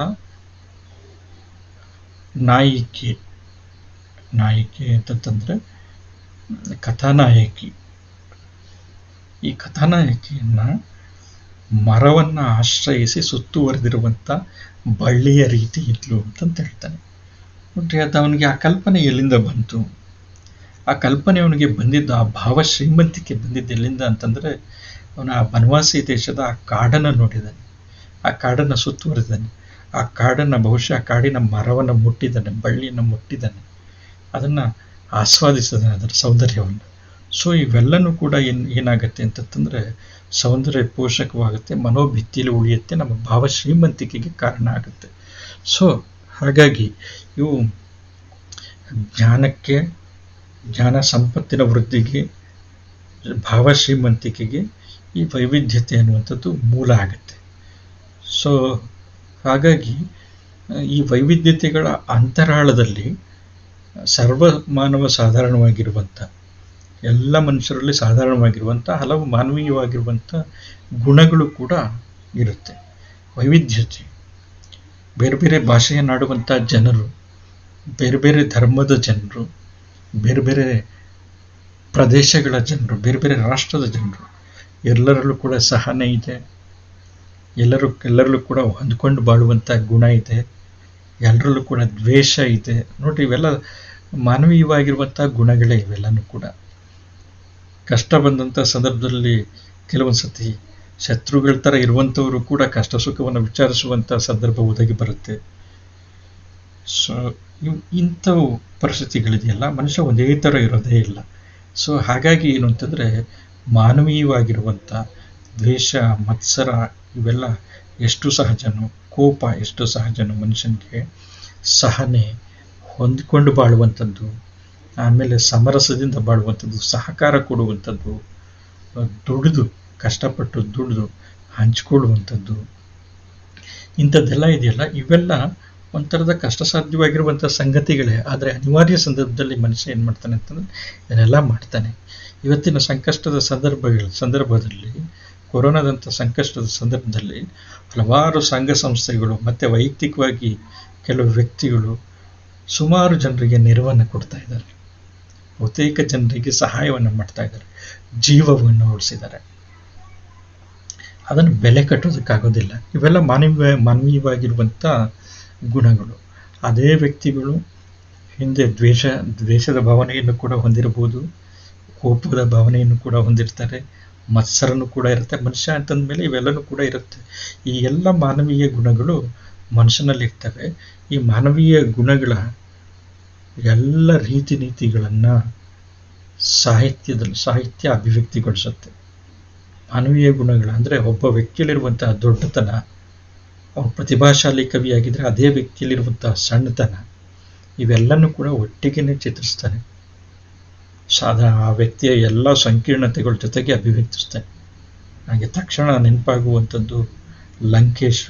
ನಾಯಿಕೆ ಅಂತಂತಂದರೆ ಕಥಾನಾಯಕಿ, ಈ ಕಥಾನಾಯಕಿಯನ್ನು ಮರವನ್ನು ಆಶ್ರಯಿಸಿ ಸುತ್ತುವರೆದಿರುವಂಥ ಬಳ್ಳಿಯ ರೀತಿ ಇದ್ಲು ಅಂತಂತ ಹೇಳ್ತಾನೆ. ನೋಡ್ರಿ, ಅದು ಅವನಿಗೆ ಆ ಕಲ್ಪನೆ ಎಲ್ಲಿಂದ ಬಂತು? ಆ ಕಲ್ಪನೆ ಅವನಿಗೆ ಬಂದಿದ್ದು, ಆ ಭಾವ ಶ್ರೀಮಂತಿಕೆ ಬಂದಿದ್ದು ಎಲ್ಲಿಂದ ಅಂತಂದರೆ ಅವನು ಆ ಬನವಾಸಿ ದೇಶದ ಆ ಕಾಡನ್ನು ನೋಡಿದ್ದಾನೆ, ಆ ಕಾಡನ್ನು ಸುತ್ತುವರೆದಿದ್ದಾನೆ, ಆ ಕಾಡನ್ನು ಬಹುಶಃ ಆ ಕಾಡಿನ ಮರವನ್ನು ಮುಟ್ಟಿದ್ದಾನೆ, ಬಳ್ಳಿಯನ್ನು ಮುಟ್ಟಿದ್ದಾನೆ, ಅದನ್ನು ಆಸ್ವಾದಿಸಿದ್ದಾನೆ, ಅದರ ಸೌಂದರ್ಯವನ್ನು. ಸೊ ಇವೆಲ್ಲನೂ ಕೂಡ ಏನಾಗುತ್ತೆ ಅಂತಂತಂದರೆ ಸೌಂದರ್ಯ ಪೋಷಕವಾಗುತ್ತೆ, ಮನೋಭಿತ್ತಿಯಲ್ಲಿ ಉಳಿಯುತ್ತೆ, ನಮ್ಮ ಭಾವ ಶ್ರೀಮಂತಿಕೆಗೆ ಕಾರಣ ಆಗುತ್ತೆ. ಸೊ ಹಾಗಾಗಿ ಇವು ಜ್ಞಾನಕ್ಕೆ ಜ್ಞಾನ ಸಂಪತ್ತಿನ ವೃದ್ಧಿಗೆ, ಭಾವ ಶ್ರೀಮಂತಿಕೆಗೆ ಈ ವೈವಿಧ್ಯತೆ ಅನ್ನುವಂಥದ್ದು ಮೂಲ ಆಗುತ್ತೆ. ಸೊ ಹಾಗಾಗಿ ಈ ವೈವಿಧ್ಯತೆಗಳ ಅಂತರಾಳದಲ್ಲಿ ಸರ್ವ ಮಾನವ ಸಾಧಾರಣವಾಗಿರುವಂಥ, ಎಲ್ಲ ಮನುಷ್ಯರಲ್ಲಿ ಸಾಧಾರಣವಾಗಿರುವಂಥ ಹಲವು ಮಾನವೀಯವಾಗಿರುವಂಥ ಗುಣಗಳು ಕೂಡ ಇರುತ್ತೆ. ವೈವಿಧ್ಯತೆ, ಬೇರೆ ಬೇರೆ ಭಾಷೆಯನ್ನಾಡುವಂಥ ಜನರು, ಬೇರೆ ಬೇರೆ ಧರ್ಮದ ಜನರು, ಬೇರೆ ಬೇರೆ ಪ್ರದೇಶಗಳ ಜನರು, ಬೇರೆ ಬೇರೆ ರಾಷ್ಟ್ರದ ಜನರು, ಎಲ್ಲರಲ್ಲೂ ಕೂಡ ಸಹನೆ ಇದೆ, ಎಲ್ಲರಲ್ಲೂ ಕೂಡ ಹೊಂದ್ಕೊಂಡು ಬಾಳುವಂಥ ಗುಣ ಇದೆ, ಎಲ್ಲರಲ್ಲೂ ಕೂಡ ದ್ವೇಷ ಇದೆ. ನೋಡ್ರಿ, ಇವೆಲ್ಲ ಮಾನವೀಯವಾಗಿರುವಂಥ ಗುಣಗಳೇ ಇವೆಲ್ಲನೂ ಕೂಡ. ಕಷ್ಟ ಬಂದಂಥ ಸಂದರ್ಭದಲ್ಲಿ ಕೆಲವೊಂದು ಸತಿ ಶತ್ರುಗಳ ಥರ ಇರುವಂಥವರು ಕೂಡ ಕಷ್ಟ ಸುಖವನ್ನು ವಿಚಾರಿಸುವಂಥ ಸಂದರ್ಭ ಒದಗಿ ಬರುತ್ತೆ. ಸೊ ಇಂಥವು ಪರಿಸ್ಥಿತಿಗಳಿದೆಯಲ್ಲ, ಮನುಷ್ಯ ಒಂದೇ ಥರ ಇರೋದೇ ಇಲ್ಲ. ಸೊ ಹಾಗಾಗಿ ಏನು ಅಂತಂದರೆ, ಮಾನವೀಯವಾಗಿರುವಂಥ ದ್ವೇಷ, ಮತ್ಸರ ಇವೆಲ್ಲ ಎಷ್ಟು ಸಹಜನೋ, ಕೋಪ ಎಷ್ಟು ಸಹಜನೋ ಮನುಷ್ಯನಿಗೆ, ಸಹನೆ, ಹೊಂದಿಕೊಂಡು ಬಾಳುವಂಥದ್ದು, ಆಮೇಲೆ ಸಮರಸದಿಂದ ಬಾಳುವಂಥದ್ದು, ಸಹಕಾರ ಕೊಡುವಂಥದ್ದು, ದುಡಿದು ಕಷ್ಟಪಟ್ಟು ದುಡಿದು ಹಂಚಿಕೊಳ್ಳುವಂಥದ್ದು, ಇಂಥದ್ದೆಲ್ಲ ಇದೆಯಲ್ಲ, ಇವೆಲ್ಲ ಒಂಥರದ ಕಷ್ಟ ಸಾಧ್ಯವಾಗಿರುವಂಥ ಸಂಗತಿಗಳೇ. ಆದರೆ ಅನಿವಾರ್ಯ ಸಂದರ್ಭದಲ್ಲಿ ಮನುಷ್ಯ ಏನು ಮಾಡ್ತಾನೆ ಅಂತಂದರೆ ಇದನ್ನೆಲ್ಲ ಮಾಡ್ತಾನೆ. ಇವತ್ತಿನ ಸಂಕಷ್ಟದ ಸಂದರ್ಭದಲ್ಲಿ, ಕೊರೋನಾದಂಥ ಸಂಕಷ್ಟದ ಸಂದರ್ಭದಲ್ಲಿ ಹಲವಾರು ಸಂಘ ಸಂಸ್ಥೆಗಳು ಮತ್ತು ವೈಯಕ್ತಿಕವಾಗಿ ಕೆಲವು ವ್ಯಕ್ತಿಗಳು ಸುಮಾರು ಜನರಿಗೆ ನೆರವನ್ನು ಕೊಡ್ತಾ ಇದ್ದಾರೆ, ಬಹುತೇಕ ಜನರಿಗೆ ಸಹಾಯವನ್ನು ಮಾಡ್ತಾ ಇದ್ದಾರೆ, ಜೀವವನ್ನು ಉಳಿಸಿದ್ದಾರೆ. ಅದನ್ನು ಬೆಲೆ ಕಟ್ಟೋದಕ್ಕಾಗೋದಿಲ್ಲ. ಇವೆಲ್ಲ ಮಾನವೀಯವಾಗಿರುವಂಥ ಗುಣಗಳು. ಅದೇ ವ್ಯಕ್ತಿಗಳು ಹಿಂದೆ ದ್ವೇಷದ ಭಾವನೆಯನ್ನು ಕೂಡ ಹೊಂದಿರಬಹುದು, ಕೋಪದ ಭಾವನೆಯನ್ನು ಕೂಡ ಹೊಂದಿರ್ತಾರೆ, ಮತ್ಸರನು ಕೂಡ ಇರುತ್ತೆ. ಮನುಷ್ಯ ಅಂತಂದ ಮೇಲೆ ಇವೆಲ್ಲನೂ ಕೂಡ ಇರುತ್ತೆ. ಈ ಎಲ್ಲ ಮಾನವೀಯ ಗುಣಗಳು ಮನುಷ್ಯನಲ್ಲಿ ಇರ್ತವೆ. ಈ ಮಾನವೀಯ ಗುಣಗಳ ಎಲ್ಲ ರೀತಿ ನೀತಿಗಳನ್ನು ಸಾಹಿತ್ಯ ಅಭಿವ್ಯಕ್ತಿಗೊಳಿಸುತ್ತೆ. ಮಾನವೀಯ ಗುಣಗಳ ಅಂದರೆ ಒಬ್ಬ ವ್ಯಕ್ತಿಯಲ್ಲಿರುವಂತಹ ದೊಡ್ಡತನ, ಅವ್ರು ಪ್ರತಿಭಾಶಾಲಿ ಕವಿಯಾಗಿದ್ದರೆ ಅದೇ ವ್ಯಕ್ತಿಯಲ್ಲಿರುವಂತಹ ಸಣ್ಣತನ, ಇವೆಲ್ಲನೂ ಕೂಡ ಒಟ್ಟಿಗೆ ಚಿತ್ರಿಸ್ತಾನೆ. ಆ ವ್ಯಕ್ತಿಯ ಎಲ್ಲ ಸಂಕೀರ್ಣತೆಗಳ ಜೊತೆಗೆ ಅಭಿವ್ಯಕ್ತಿಸ್ತಾನೆ. ನನಗೆ ತಕ್ಷಣ ನೆನಪಾಗುವಂಥದ್ದು ಲಂಕೇಶ್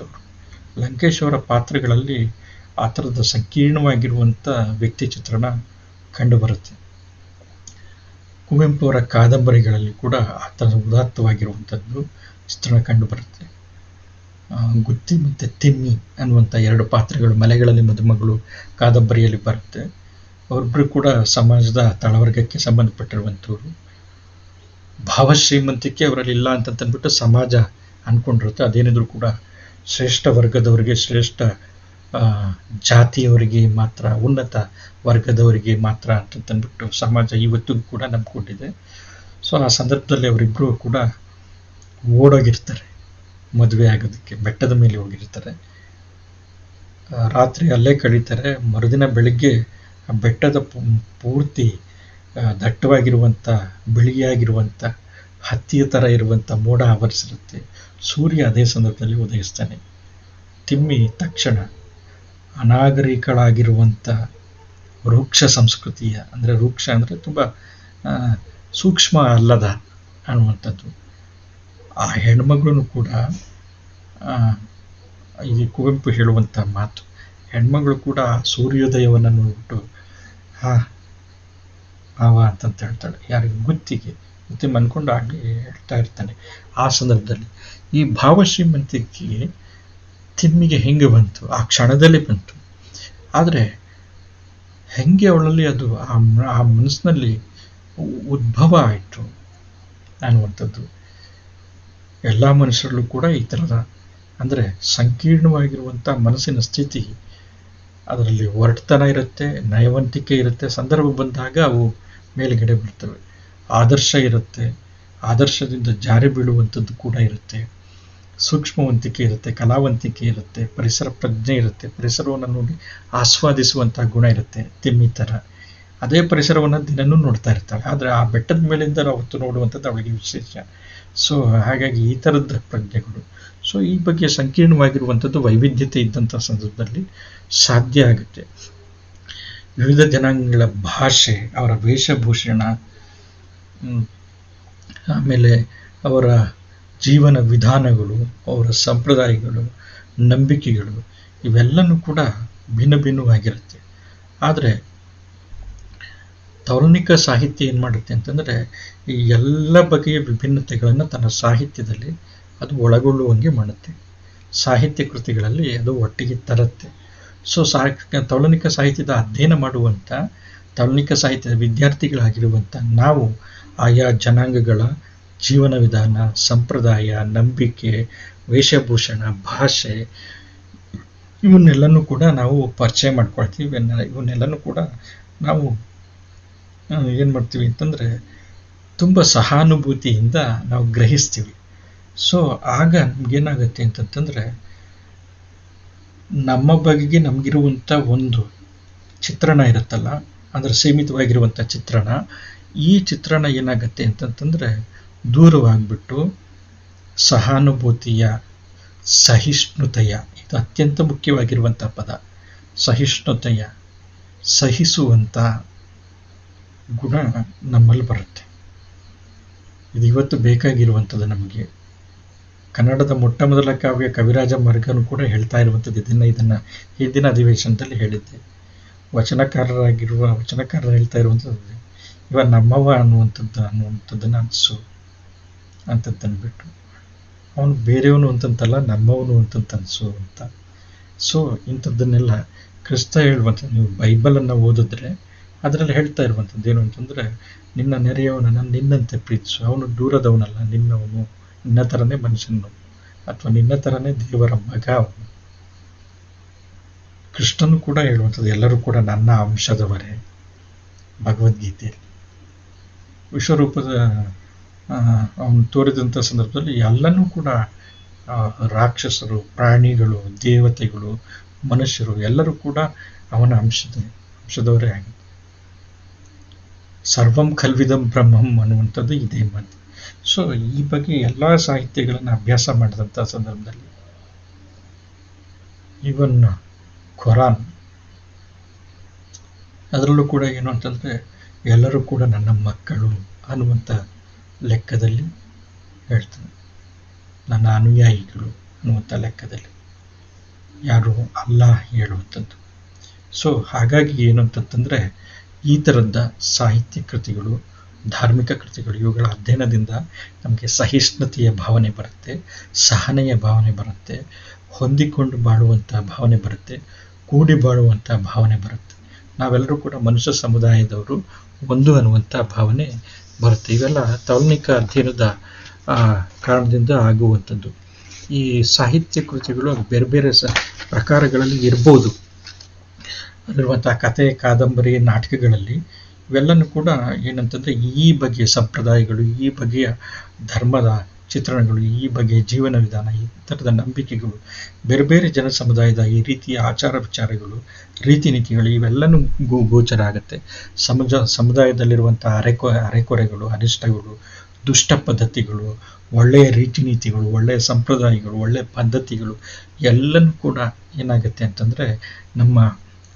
ಅವರ ಪಾತ್ರಗಳಲ್ಲಿ ಆ ಥರದ ಸಂಕೀರ್ಣವಾಗಿರುವಂಥ ವ್ಯಕ್ತಿ ಚಿತ್ರಣ ಕಂಡುಬರುತ್ತೆ. ಕುವೆಂಪು ಅವರ ಕಾದಂಬರಿಗಳಲ್ಲಿ ಕೂಡ ಆ ಥರದ ಉದಾತ್ತವಾಗಿರುವಂಥದ್ದು ಚಿತ್ರಣ ಕಂಡುಬರುತ್ತೆ. ಗುತ್ತಿ ಮತ್ತು ತಿಮ್ಮಿ ಅನ್ನುವಂಥ ಎರಡು ಪಾತ್ರಗಳು ಮಲೆಗಳಲ್ಲಿ ಮದುಮಗಳು ಕಾದಂಬರಿಯಲ್ಲಿ ಬರುತ್ತೆ. ಅವರಿಬ್ಬರು ಕೂಡ ಸಮಾಜದ ತಳವರ್ಗಕ್ಕೆ ಸಂಬಂಧಪಟ್ಟಿರುವಂಥವ್ರು. ಭಾವಶ್ರೀಮಂತಿಕೆ ಅವರಲ್ಲಿ ಇಲ್ಲ ಅಂತಂದ್ಬಿಟ್ಟು ಸಮಾಜ ಅಂದ್ಕೊಂಡಿರುತ್ತೆ. ಅದೇನಿದ್ರು ಕೂಡ ಶ್ರೇಷ್ಠ ವರ್ಗದವರಿಗೆ, ಶ್ರೇಷ್ಠ ಜಾತಿಯವರಿಗೆ ಮಾತ್ರ, ಉನ್ನತ ವರ್ಗದವರಿಗೆ ಮಾತ್ರ ಅಂತಂದ್ಬಿಟ್ಟು ಸಮಾಜ ಇವತ್ತಿಗೂ ಕೂಡ ನಂಬ್ಕೊಂಡಿದೆ. ಸೊ ಆ ಸಂದರ್ಭದಲ್ಲಿ ಅವರಿಬ್ಬರು ಕೂಡ ಓಡೋಗಿರ್ತಾರೆ ಮದುವೆ ಆಗೋದಕ್ಕೆ, ಬೆಟ್ಟದ ಮೇಲೆ ಹೋಗಿರ್ತಾರೆ. ರಾತ್ರಿ ಅಲ್ಲೇ ಕಳೀತಾರೆ. ಮರುದಿನ ಬೆಳಿಗ್ಗೆ ಆ ಬೆಟ್ಟದ ಪೂರ್ತಿ ದಟ್ಟವಾಗಿರುವಂಥ, ಬಿಳಿಯಾಗಿರುವಂಥ, ಹತ್ತಿಯ ಥರ ಇರುವಂಥ ಮೋಡ ಆವರಿಸಿರುತ್ತೆ. ಸೂರ್ಯ ಅದೇ ಸಂದರ್ಭದಲ್ಲಿ ಉದಯಿಸ್ತಾನೆ. ತಿಮ್ಮಿ ತಕ್ಷಣ ಅನಾಗರಿಕಳಾಗಿರುವಂಥ ವೃಕ್ಷ ಸಂಸ್ಕೃತಿಯ, ಅಂದರೆ ವೃಕ್ಷ ಅಂದರೆ ತುಂಬ ಸೂಕ್ಷ್ಮ ಅಲ್ಲದ ಅನ್ನುವಂಥದ್ದು. ಆ ಹೆಣ್ಮಗಳು ಕೂಡ ಈ ಕುವೆಂಪು ಹೇಳುವಂಥ ಮಾತು, ಹೆಣ್ಮಗಳು ಕೂಡ ಸೂರ್ಯೋದಯವನ್ನು ನೋಡ್ಬಿಟ್ಟು ಭಾವ ಅಂತಂತ ಹೇಳ್ತಾಳೆ. ಯಾರಿಗೆ? ಗುತ್ತಿ ಅನ್ಕೊಂಡು ಆಗಲಿ ಹೇಳ್ತಾ ಇರ್ತಾನೆ. ಆ ಸಂದರ್ಭದಲ್ಲಿ ಈ ಭಾವಶ್ರೀಮಂತಿಕೆಗೆ ತಿಮ್ಮಿಗೆ ಹೆಂಗೆ ಬಂತು? ಆ ಕ್ಷಣದಲ್ಲಿ ಬಂತು. ಆದರೆ ಹೆಂಗೆ ಅವಳಲ್ಲಿ ಅದು ಆ ಮನಸ್ಸಿನಲ್ಲಿ ಉದ್ಭವ ಆಯಿತು ಅನ್ನುವಂಥದ್ದು. ಎಲ್ಲ ಮನುಷ್ಯರಲ್ಲೂ ಕೂಡ ಈ ಥರದ, ಅಂದರೆ ಸಂಕೀರ್ಣವಾಗಿರುವಂಥ ಮನಸ್ಸಿನ ಸ್ಥಿತಿ, ಅದರಲ್ಲಿ ಒರಟುತನ ಇರುತ್ತೆ, ನಯವಂತಿಕೆ ಇರುತ್ತೆ. ಸಂದರ್ಭ ಬಂದಾಗ ಅವು ಮೇಲುಗಡೆ ಬರ್ತವೆ. ಆದರ್ಶ ಇರುತ್ತೆ, ಆದರ್ಶದಿಂದ ಜಾರಿ ಬೀಳುವಂಥದ್ದು ಕೂಡ ಇರುತ್ತೆ. ಸೂಕ್ಷ್ಮವಂತಿಕೆ ಇರುತ್ತೆ, ಕಲಾವಂತಿಕೆ ಇರುತ್ತೆ, ಪರಿಸರ ಪ್ರಜ್ಞೆ ಇರುತ್ತೆ, ಪರಿಸರವನ್ನು ನೋಡಿ ಆಸ್ವಾದಿಸುವಂಥ ಗುಣ ಇರುತ್ತೆ. ತಿಮ್ಮಿ ಥರ ಅದೇ ಪರಿಸರವನ್ನು ದಿನನೂ ನೋಡ್ತಾ ಇರ್ತಾಳೆ. ಆದರೆ ಆ ಬೆಟ್ಟದ ಮೇಲಿಂದ ಅವತ್ತು ನೋಡುವಂಥದ್ದು ಅವಳಿಗೆ ವಿಶೇಷ. ಸೊ ಹಾಗಾಗಿ ಈ ಥರದ ಪ್ರಜ್ಞೆಗಳು, ಸೊ ಈ ಬಗ್ಗೆ ಸಂಕೀರ್ಣವಾಗಿರುವಂಥದ್ದು ವೈವಿಧ್ಯತೆ ಇದ್ದಂಥ ಸಂದರ್ಭದಲ್ಲಿ ಸಾಧ್ಯ ಆಗುತ್ತೆ. ವಿವಿಧ ಜನಾಂಗಗಳ ಭಾಷೆ, ಅವರ ವೇಷಭೂಷಣ, ಆಮೇಲೆ ಅವರ ಜೀವನ ವಿಧಾನಗಳು, ಅವರ ಸಂಪ್ರದಾಯಗಳು, ನಂಬಿಕೆಗಳು ಇವೆಲ್ಲನೂ ಕೂಡ ಭಿನ್ನ ಭಿನ್ನವಾಗಿರುತ್ತೆ. ಆದರೆ ತೌಲನಿಕ ಸಾಹಿತ್ಯ ಏನು ಮಾಡುತ್ತೆ ಅಂತಂದರೆ ಈ ಎಲ್ಲ ಬಗೆಯ ವಿಭಿನ್ನತೆಗಳನ್ನು ತನ್ನ ಸಾಹಿತ್ಯದಲ್ಲಿ ಅದು ಒಳಗೊಳ್ಳುವಂಗೆ ಮಾಡುತ್ತೆ. ಸಾಹಿತ್ಯ ಕೃತಿಗಳಲ್ಲಿ ಅದು ಒಟ್ಟಿಗೆ ತರುತ್ತೆ. ಸೊ ತೌಲನಿಕ ಸಾಹಿತ್ಯದ ಅಧ್ಯಯನ ಮಾಡುವಂಥ ತೌಲನಿಕ ಸಾಹಿತ್ಯದ ವಿದ್ಯಾರ್ಥಿಗಳಾಗಿರುವಂಥ ನಾವು ಆಯಾ ಜನಾಂಗಗಳ ಜೀವನ ವಿಧಾನ, ಸಂಪ್ರದಾಯ, ನಂಬಿಕೆ, ವೇಷಭೂಷಣ, ಭಾಷೆ ಇವನ್ನೆಲ್ಲನೂ ಕೂಡ ನಾವು ಪರಿಚಯ ಮಾಡ್ಕೊಳ್ತೀವಿ. ಇವನ್ನೆಲ್ಲನೂ ಕೂಡ ನಾವು ಏನು ಮಾಡ್ತೀವಿ ಅಂತಂದರೆ ತುಂಬ ಸಹಾನುಭೂತಿಯಿಂದ ನಾವು ಗ್ರಹಿಸ್ತೀವಿ. ಸೊ ಆಗ ನಮಗೇನಾಗುತ್ತೆ ಅಂತಂತಂದರೆ ನಮ್ಮ ಬಗೆಗೆ ನಮಗಿರುವಂಥ ಒಂದು ಚಿತ್ರಣ ಇರುತ್ತಲ್ಲ, ಅಂದರೆ ಸೀಮಿತವಾಗಿರುವಂಥ ಚಿತ್ರಣ, ಈ ಚಿತ್ರಣ ಏನಾಗುತ್ತೆ ಅಂತಂತಂದರೆ ದೂರವಾಗ್ಬಿಟ್ಟು ಸಹಾನುಭೂತಿಯ, ಸಹಿಷ್ಣುತೆಯ, ಇದು ಅತ್ಯಂತ ಮುಖ್ಯವಾಗಿರುವಂಥ ಪದ, ಸಹಿಷ್ಣುತೆಯ, ಸಹಿಸುವಂಥ ಗುಣ ನಮ್ಮಲ್ಲಿ ಬರುತ್ತೆ. ಇದು ಇವತ್ತು ಬೇಕಾಗಿರುವಂಥದ್ದು ನಮಗೆ. ಕನ್ನಡದ ಮೊಟ್ಟ ಮೊದಲ ಕಾವ್ಯ ಕವಿರಾಜ ಮಾರ್ಗನು ಕೂಡ ಹೇಳ್ತಾ ಇರುವಂಥದ್ದು ಇದನ್ನು ಹಿಂದಿನ ಅಧಿವೇಶನದಲ್ಲಿ ಹೇಳಿದ್ದೆ. ವಚನಕಾರರು ಹೇಳ್ತಾ ಇರುವಂಥದ್ದು ಇವ ನಮ್ಮವ ಅನ್ನುವಂಥದ್ದನ್ನು ಅನಿಸು ಅಂತಂದ್ಬಿಟ್ಟು, ಅವನು ಬೇರೆಯವನು ಅಂತಂತಲ್ಲ, ನಮ್ಮವನು ಅನಿಸು ಅಂತ. ಸೊ ಇಂಥದ್ದನ್ನೆಲ್ಲ ಕ್ರಿಸ್ತ ಹೇಳುವಂಥದ್ದು. ನೀವು ಬೈಬಲನ್ನು ಓದಿದ್ರೆ ಅದರಲ್ಲಿ ಹೇಳ್ತಾ ಇರುವಂಥದ್ದು ಏನು ಅಂತಂದರೆ, ನಿನ್ನ ನೆರೆಯವನನ್ನು ನಿನ್ನಂತೆ ಪ್ರೀತಿಸು, ಅವನು ದೂರದವನಲ್ಲ, ನಿನ್ನವನು, ನಿನ್ನ ಥರನೇ ಮನುಷ್ಯನು, ಅಥವಾ ನಿನ್ನ ಥರನೇ ದೇವರ ಮಗ ಅವನು. ಕೃಷ್ಣನು ಕೂಡ ಹೇಳುವಂಥದ್ದು ಎಲ್ಲರೂ ಕೂಡ ನನ್ನ ಅಂಶದವರೇ ಭಗವದ್ಗೀತೆಯಲ್ಲಿ. ವಿಶ್ವರೂಪದ ಅವನು ತೋರಿದಂಥ ಸಂದರ್ಭದಲ್ಲಿ ಎಲ್ಲನೂ ಕೂಡ ರಾಕ್ಷಸರು, ಪ್ರಾಣಿಗಳು, ದೇವತೆಗಳು, ಮನುಷ್ಯರು ಎಲ್ಲರೂ ಕೂಡ ಅವನ ಅಂಶದವರೇ ಆಗಿದೆ. ಸರ್ವಂ ಖಲ್ವಿದಂ ಬ್ರಹ್ಮಂ ಅನ್ನುವಂಥದ್ದು ಇದೇ ಮಾತು. ಸೊ ಈ ಬಗ್ಗೆ ಎಲ್ಲ ಸಾಹಿತ್ಯಗಳನ್ನು ಅಭ್ಯಾಸ ಮಾಡಿದಂಥ ಸಂದರ್ಭದಲ್ಲಿ ಇವನ್ ಖುರಾನ್ ಅದರಲ್ಲೂ ಕೂಡ ಏನು ಅಂತಂದರೆ ಎಲ್ಲರೂ ಕೂಡ ನನ್ನ ಮಕ್ಕಳು ಅನ್ನುವಂಥ ಲೆಕ್ಕದಲ್ಲಿ ಹೇಳ್ತಾನೆ, ನನ್ನ ಅನುಯಾಯಿಗಳು ಅನ್ನುವಂಥ ಲೆಕ್ಕದಲ್ಲಿ ಯಾರು ಅಲ್ಲಾಹ್ ಹೇಳುವಂಥದ್ದು. ಸೊ ಹಾಗಾಗಿ ಏನು ಅಂತಂತಂದರೆ ಈ ಥರದ ಸಾಹಿತ್ಯ ಕೃತಿಗಳು, ಧಾರ್ಮಿಕ ಕೃತಿಗಳು, ಇವುಗಳ ಅಧ್ಯಯನದಿಂದ ನಮಗೆ ಸಹಿಷ್ಣುತೆಯ ಭಾವನೆ ಬರುತ್ತೆ, ಸಹನೆಯ ಭಾವನೆ ಬರುತ್ತೆ, ಹೊಂದಿಕೊಂಡು ಬಾಳುವಂಥ ಭಾವನೆ ಬರುತ್ತೆ, ಕೂಡಿ ಬಾಳುವಂಥ ಭಾವನೆ ಬರುತ್ತೆ. ನಾವೆಲ್ಲರೂ ಕೂಡ ಮನುಷ್ಯ ಸಮುದಾಯದವರು ಒಂದು ಅನ್ನುವಂಥ ಭಾವನೆ ಬರುತ್ತೆ. ಇವೆಲ್ಲ ತೌಲನಿಕ ಅಧ್ಯಯನದ ಕಾರಣದಿಂದ ಆಗುವಂಥದ್ದು. ಈ ಸಾಹಿತ್ಯ ಕೃತಿಗಳು ಬೇರೆ ಬೇರೆ ಪ್ರಕಾರಗಳಲ್ಲಿ ಇರ್ಬೋದು. ಅಲ್ಲಿರುವಂಥ ಕತೆ, ಕಾದಂಬರಿ, ನಾಟಕಗಳಲ್ಲಿ ಇವೆಲ್ಲನೂ ಕೂಡ ಏನಂತಂದರೆ ಈ ಬಗೆಯ ಸಂಪ್ರದಾಯಗಳು, ಈ ಬಗೆಯ ಧರ್ಮದ ಚಿತ್ರಣಗಳು, ಈ ಬಗೆಯ ಜೀವನ ವಿಧಾನ, ಈ ಥರದ ನಂಬಿಕೆಗಳು, ಬೇರೆ ಬೇರೆ ಜನ ಸಮುದಾಯದ ಈ ರೀತಿಯ ಆಚಾರ ವಿಚಾರಗಳು, ರೀತಿ ನೀತಿಗಳು ಇವೆಲ್ಲನೂ ಗೋಚರ ಆಗುತ್ತೆ. ಸಮುದಾಯದಲ್ಲಿರುವಂಥ ಅರೆಕೊರೆಗಳು, ಅನಿಷ್ಟಗಳು, ದುಷ್ಟ ಪದ್ಧತಿಗಳು, ಒಳ್ಳೆಯ ರೀತಿ ನೀತಿಗಳು, ಒಳ್ಳೆಯ ಸಂಪ್ರದಾಯಗಳು, ಒಳ್ಳೆಯ ಪದ್ಧತಿಗಳು ಎಲ್ಲನೂ ಕೂಡ ಏನಾಗುತ್ತೆ ಅಂತಂದರೆ ನಮ್ಮ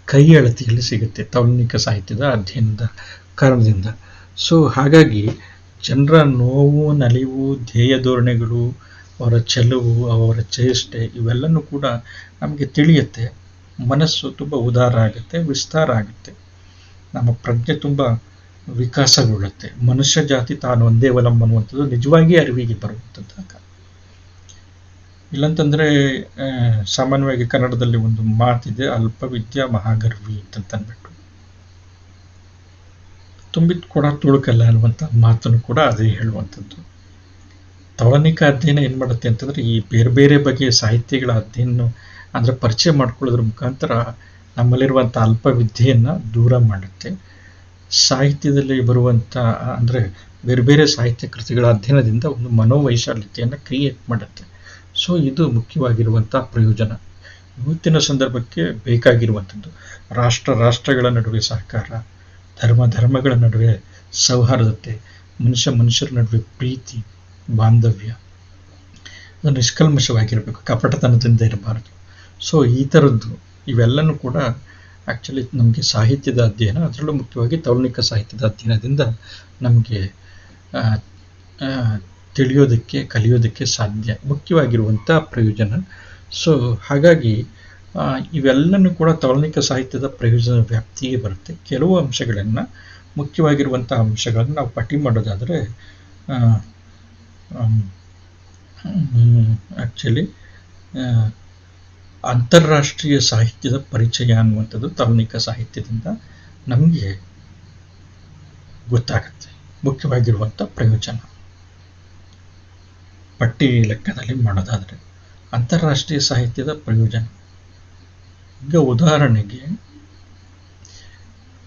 ಕೈ ಅಳತೆಯಲ್ಲಿ ಸಿಗುತ್ತೆ ತೌಲನಿಕ ಸಾಹಿತ್ಯದ ಅಧ್ಯಯನದ ಕಾರಣದಿಂದ. ಸೊ ಹಾಗಾಗಿ ಜನರ ನೋವು, ನಲಿವು, ಧ್ಯೇಯ ಧೋರಣೆಗಳು, ಅವರ ಚೆಲುವು, ಅವರ ಚೇಷ್ಟೆ ಇವೆಲ್ಲನೂ ಕೂಡ ನಮಗೆ ತಿಳಿಯುತ್ತೆ. ಮನಸ್ಸು ತುಂಬ ಉದಾರ ಆಗುತ್ತೆ, ವಿಸ್ತಾರ ಆಗುತ್ತೆ, ನಮ್ಮ ಪ್ರಜ್ಞೆ ತುಂಬ ವಿಕಾಸಗೊಳ್ಳುತ್ತೆ. ಮನುಷ್ಯ ಜಾತಿ ತಾನು ಒಂದೇ ಒಲಂ ಅನ್ನುವಂಥದ್ದು ನಿಜವಾಗಿ ಅರಿವಿಗೆ ಬರುವಂಥದ್ದು. ಇಲ್ಲಂತಂದರೆ ಸಾಮಾನ್ಯವಾಗಿ ಕನ್ನಡದಲ್ಲಿ ಒಂದು ಮಾತಿದೆ, ಅಲ್ಪವಿದ್ಯಾ ಮಹಾಗರ್ವಿ ಅಂತಂದ್ಬಿಟ್ಟು, ತುಂಬಿದ ಕೊಡ ತುಳುಕಲ್ಲ ಅನ್ನುವಂಥ ಮಾತನ್ನು ಕೂಡ ಅದೇ ಹೇಳುವಂಥದ್ದು. ತೌಲನಿಕ ಅಧ್ಯಯನ ಏನು ಮಾಡುತ್ತೆ ಅಂತಂದರೆ ಈ ಬೇರೆ ಬೇರೆ ಬಗೆಯ ಸಾಹಿತ್ಯಗಳ ಅಧ್ಯಯನ ಅಂದರೆ ಪರಿಚಯ ಮಾಡ್ಕೊಳ್ಳೋದ್ರ ಮುಖಾಂತರ ನಮ್ಮಲ್ಲಿರುವಂಥ ಅಲ್ಪವಿದ್ಯೆಯನ್ನು ದೂರ ಮಾಡುತ್ತೆ. ಸಾಹಿತ್ಯದಲ್ಲಿ ಬರುವಂಥ ಅಂದರೆ ಬೇರೆ ಬೇರೆ ಸಾಹಿತ್ಯ ಕೃತಿಗಳ ಅಧ್ಯಯನದಿಂದ ಒಂದು ಮನೋವೈಶಾಲ್ಯತೆಯನ್ನು ಕ್ರಿಯೇಟ್ ಮಾಡುತ್ತೆ. ಸೊ ಇದು ಮುಖ್ಯವಾಗಿರುವಂಥ ಪ್ರಯೋಜನ, ಇವತ್ತಿನ ಸಂದರ್ಭಕ್ಕೆ ಬೇಕಾಗಿರುವಂಥದ್ದು. ರಾಷ್ಟ್ರಗಳ ನಡುವೆ ಸಹಕಾರ, ಧರ್ಮಗಳ ನಡುವೆ ಸೌಹಾರ್ದತೆ, ಮನುಷ್ಯರ ನಡುವೆ ಪ್ರೀತಿ, ಬಾಂಧವ್ಯ, ಅದು ನಿಷ್ಕಲ್ಮಶವಾಗಿರಬೇಕು, ಕಪಟತನದಿಂದ ಇರಬಾರ್ದು. ಸೊ ಈ ಥರದ್ದು ಇವೆಲ್ಲನೂ ಕೂಡ ಆ್ಯಕ್ಚುಲಿ ನಮಗೆ ಸಾಹಿತ್ಯದ ಅಧ್ಯಯನ, ಅದರಲ್ಲೂ ಮುಖ್ಯವಾಗಿ ತೌಲನಿಕ ಸಾಹಿತ್ಯದ ಅಧ್ಯಯನದಿಂದ ನಮಗೆ ತಿಳಿಯೋದಕ್ಕೆ, ಕಲಿಯೋದಕ್ಕೆ ಸಾಧ್ಯ, ಮುಖ್ಯವಾಗಿರುವಂಥ ಪ್ರಯೋಜನ. ಸೊ ಹಾಗಾಗಿ ಇವೆಲ್ಲನೂ ಕೂಡ ತೌಲನಿಕ ಸಾಹಿತ್ಯದ ಪ್ರಯೋಜನ ವ್ಯಾಪ್ತಿಗೆ ಬರುತ್ತೆ. ಕೆಲವು ಅಂಶಗಳನ್ನು, ಮುಖ್ಯವಾಗಿರುವಂಥ ಅಂಶಗಳನ್ನು ನಾವು ಪಟ್ಟಿ ಮಾಡೋದಾದರೆ, ಆ್ಯಕ್ಚುಲಿ ಅಂತಾರಾಷ್ಟ್ರೀಯ ಸಾಹಿತ್ಯದ ಪರಿಚಯ ಅನ್ನುವಂಥದ್ದು ತೌಲನಿಕ ಸಾಹಿತ್ಯದಿಂದ ನಮಗೆ ಗೊತ್ತಾಗುತ್ತೆ. ಮುಖ್ಯವಾಗಿರುವಂಥ ಪ್ರಯೋಜನ ಪಟ್ಟಿ ಲೆಕ್ಕದಲ್ಲಿ ಮಾಡೋದಾದರೆ ಅಂತಾರಾಷ್ಟ್ರೀಯ ಸಾಹಿತ್ಯದ ಪ್ರಯೋಜನ. ಈಗ ಉದಾಹರಣೆಗೆ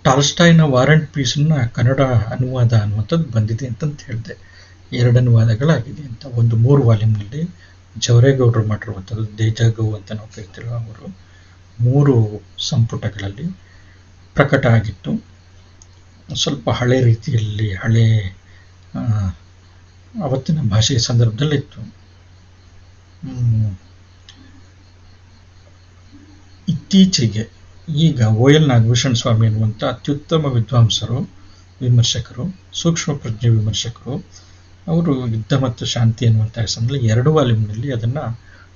ಟಾಲ್ಸ್ಟಾಯ್ನ ವಾರ್ ಅಂಡ್ ಪೀಸ್ನ ಕನ್ನಡ ಅನುವಾದ ಅನ್ನುವಂಥದ್ದು ಬಂದಿದೆ ಅಂತಂತ ಹೇಳಿದೆ. 2 ಅನುವಾದಗಳಾಗಿದೆ ಅಂತ. ಒಂದು 3 ವಾಲ್ಯೂಮ್ನಲ್ಲಿ ಜವರೇಗೌಡರು ಮಾಡಿರುವಂಥದ್ದು, ದೇಜಾಗೌ ಅಂತ ನಾವು ಕರಿತೀವಿ, ಅವರು 3 ಸಂಪುಟಗಳಲ್ಲಿ ಪ್ರಕಟ ಆಗಿತ್ತು. ಸ್ವಲ್ಪ ಹಳೆ ರೀತಿಯಲ್ಲಿ, ಹಳೆ ಅವತ್ತಿನ ಭಾಷೆಯ ಸಂದರ್ಭದಲ್ಲಿತ್ತು. ಇತ್ತೀಚೆಗೆ ಈಗ OL ನಾಗಭೂಷಣ ಸ್ವಾಮಿ ಎನ್ನುವಂಥ ಅತ್ಯುತ್ತಮ ವಿದ್ವಾಂಸರು, ವಿಮರ್ಶಕರು, ಸೂಕ್ಷ್ಮ ಪ್ರಜ್ಞೆ ವಿಮರ್ಶಕರು, ಅವರು ಯುದ್ಧ ಮತ್ತು ಶಾಂತಿ ಎನ್ನುವಂಥ ಹೆಸರಿನಲ್ಲಿ 2 ವಾಲ್ಯೂಮ್ನಲ್ಲಿ ಅದನ್ನು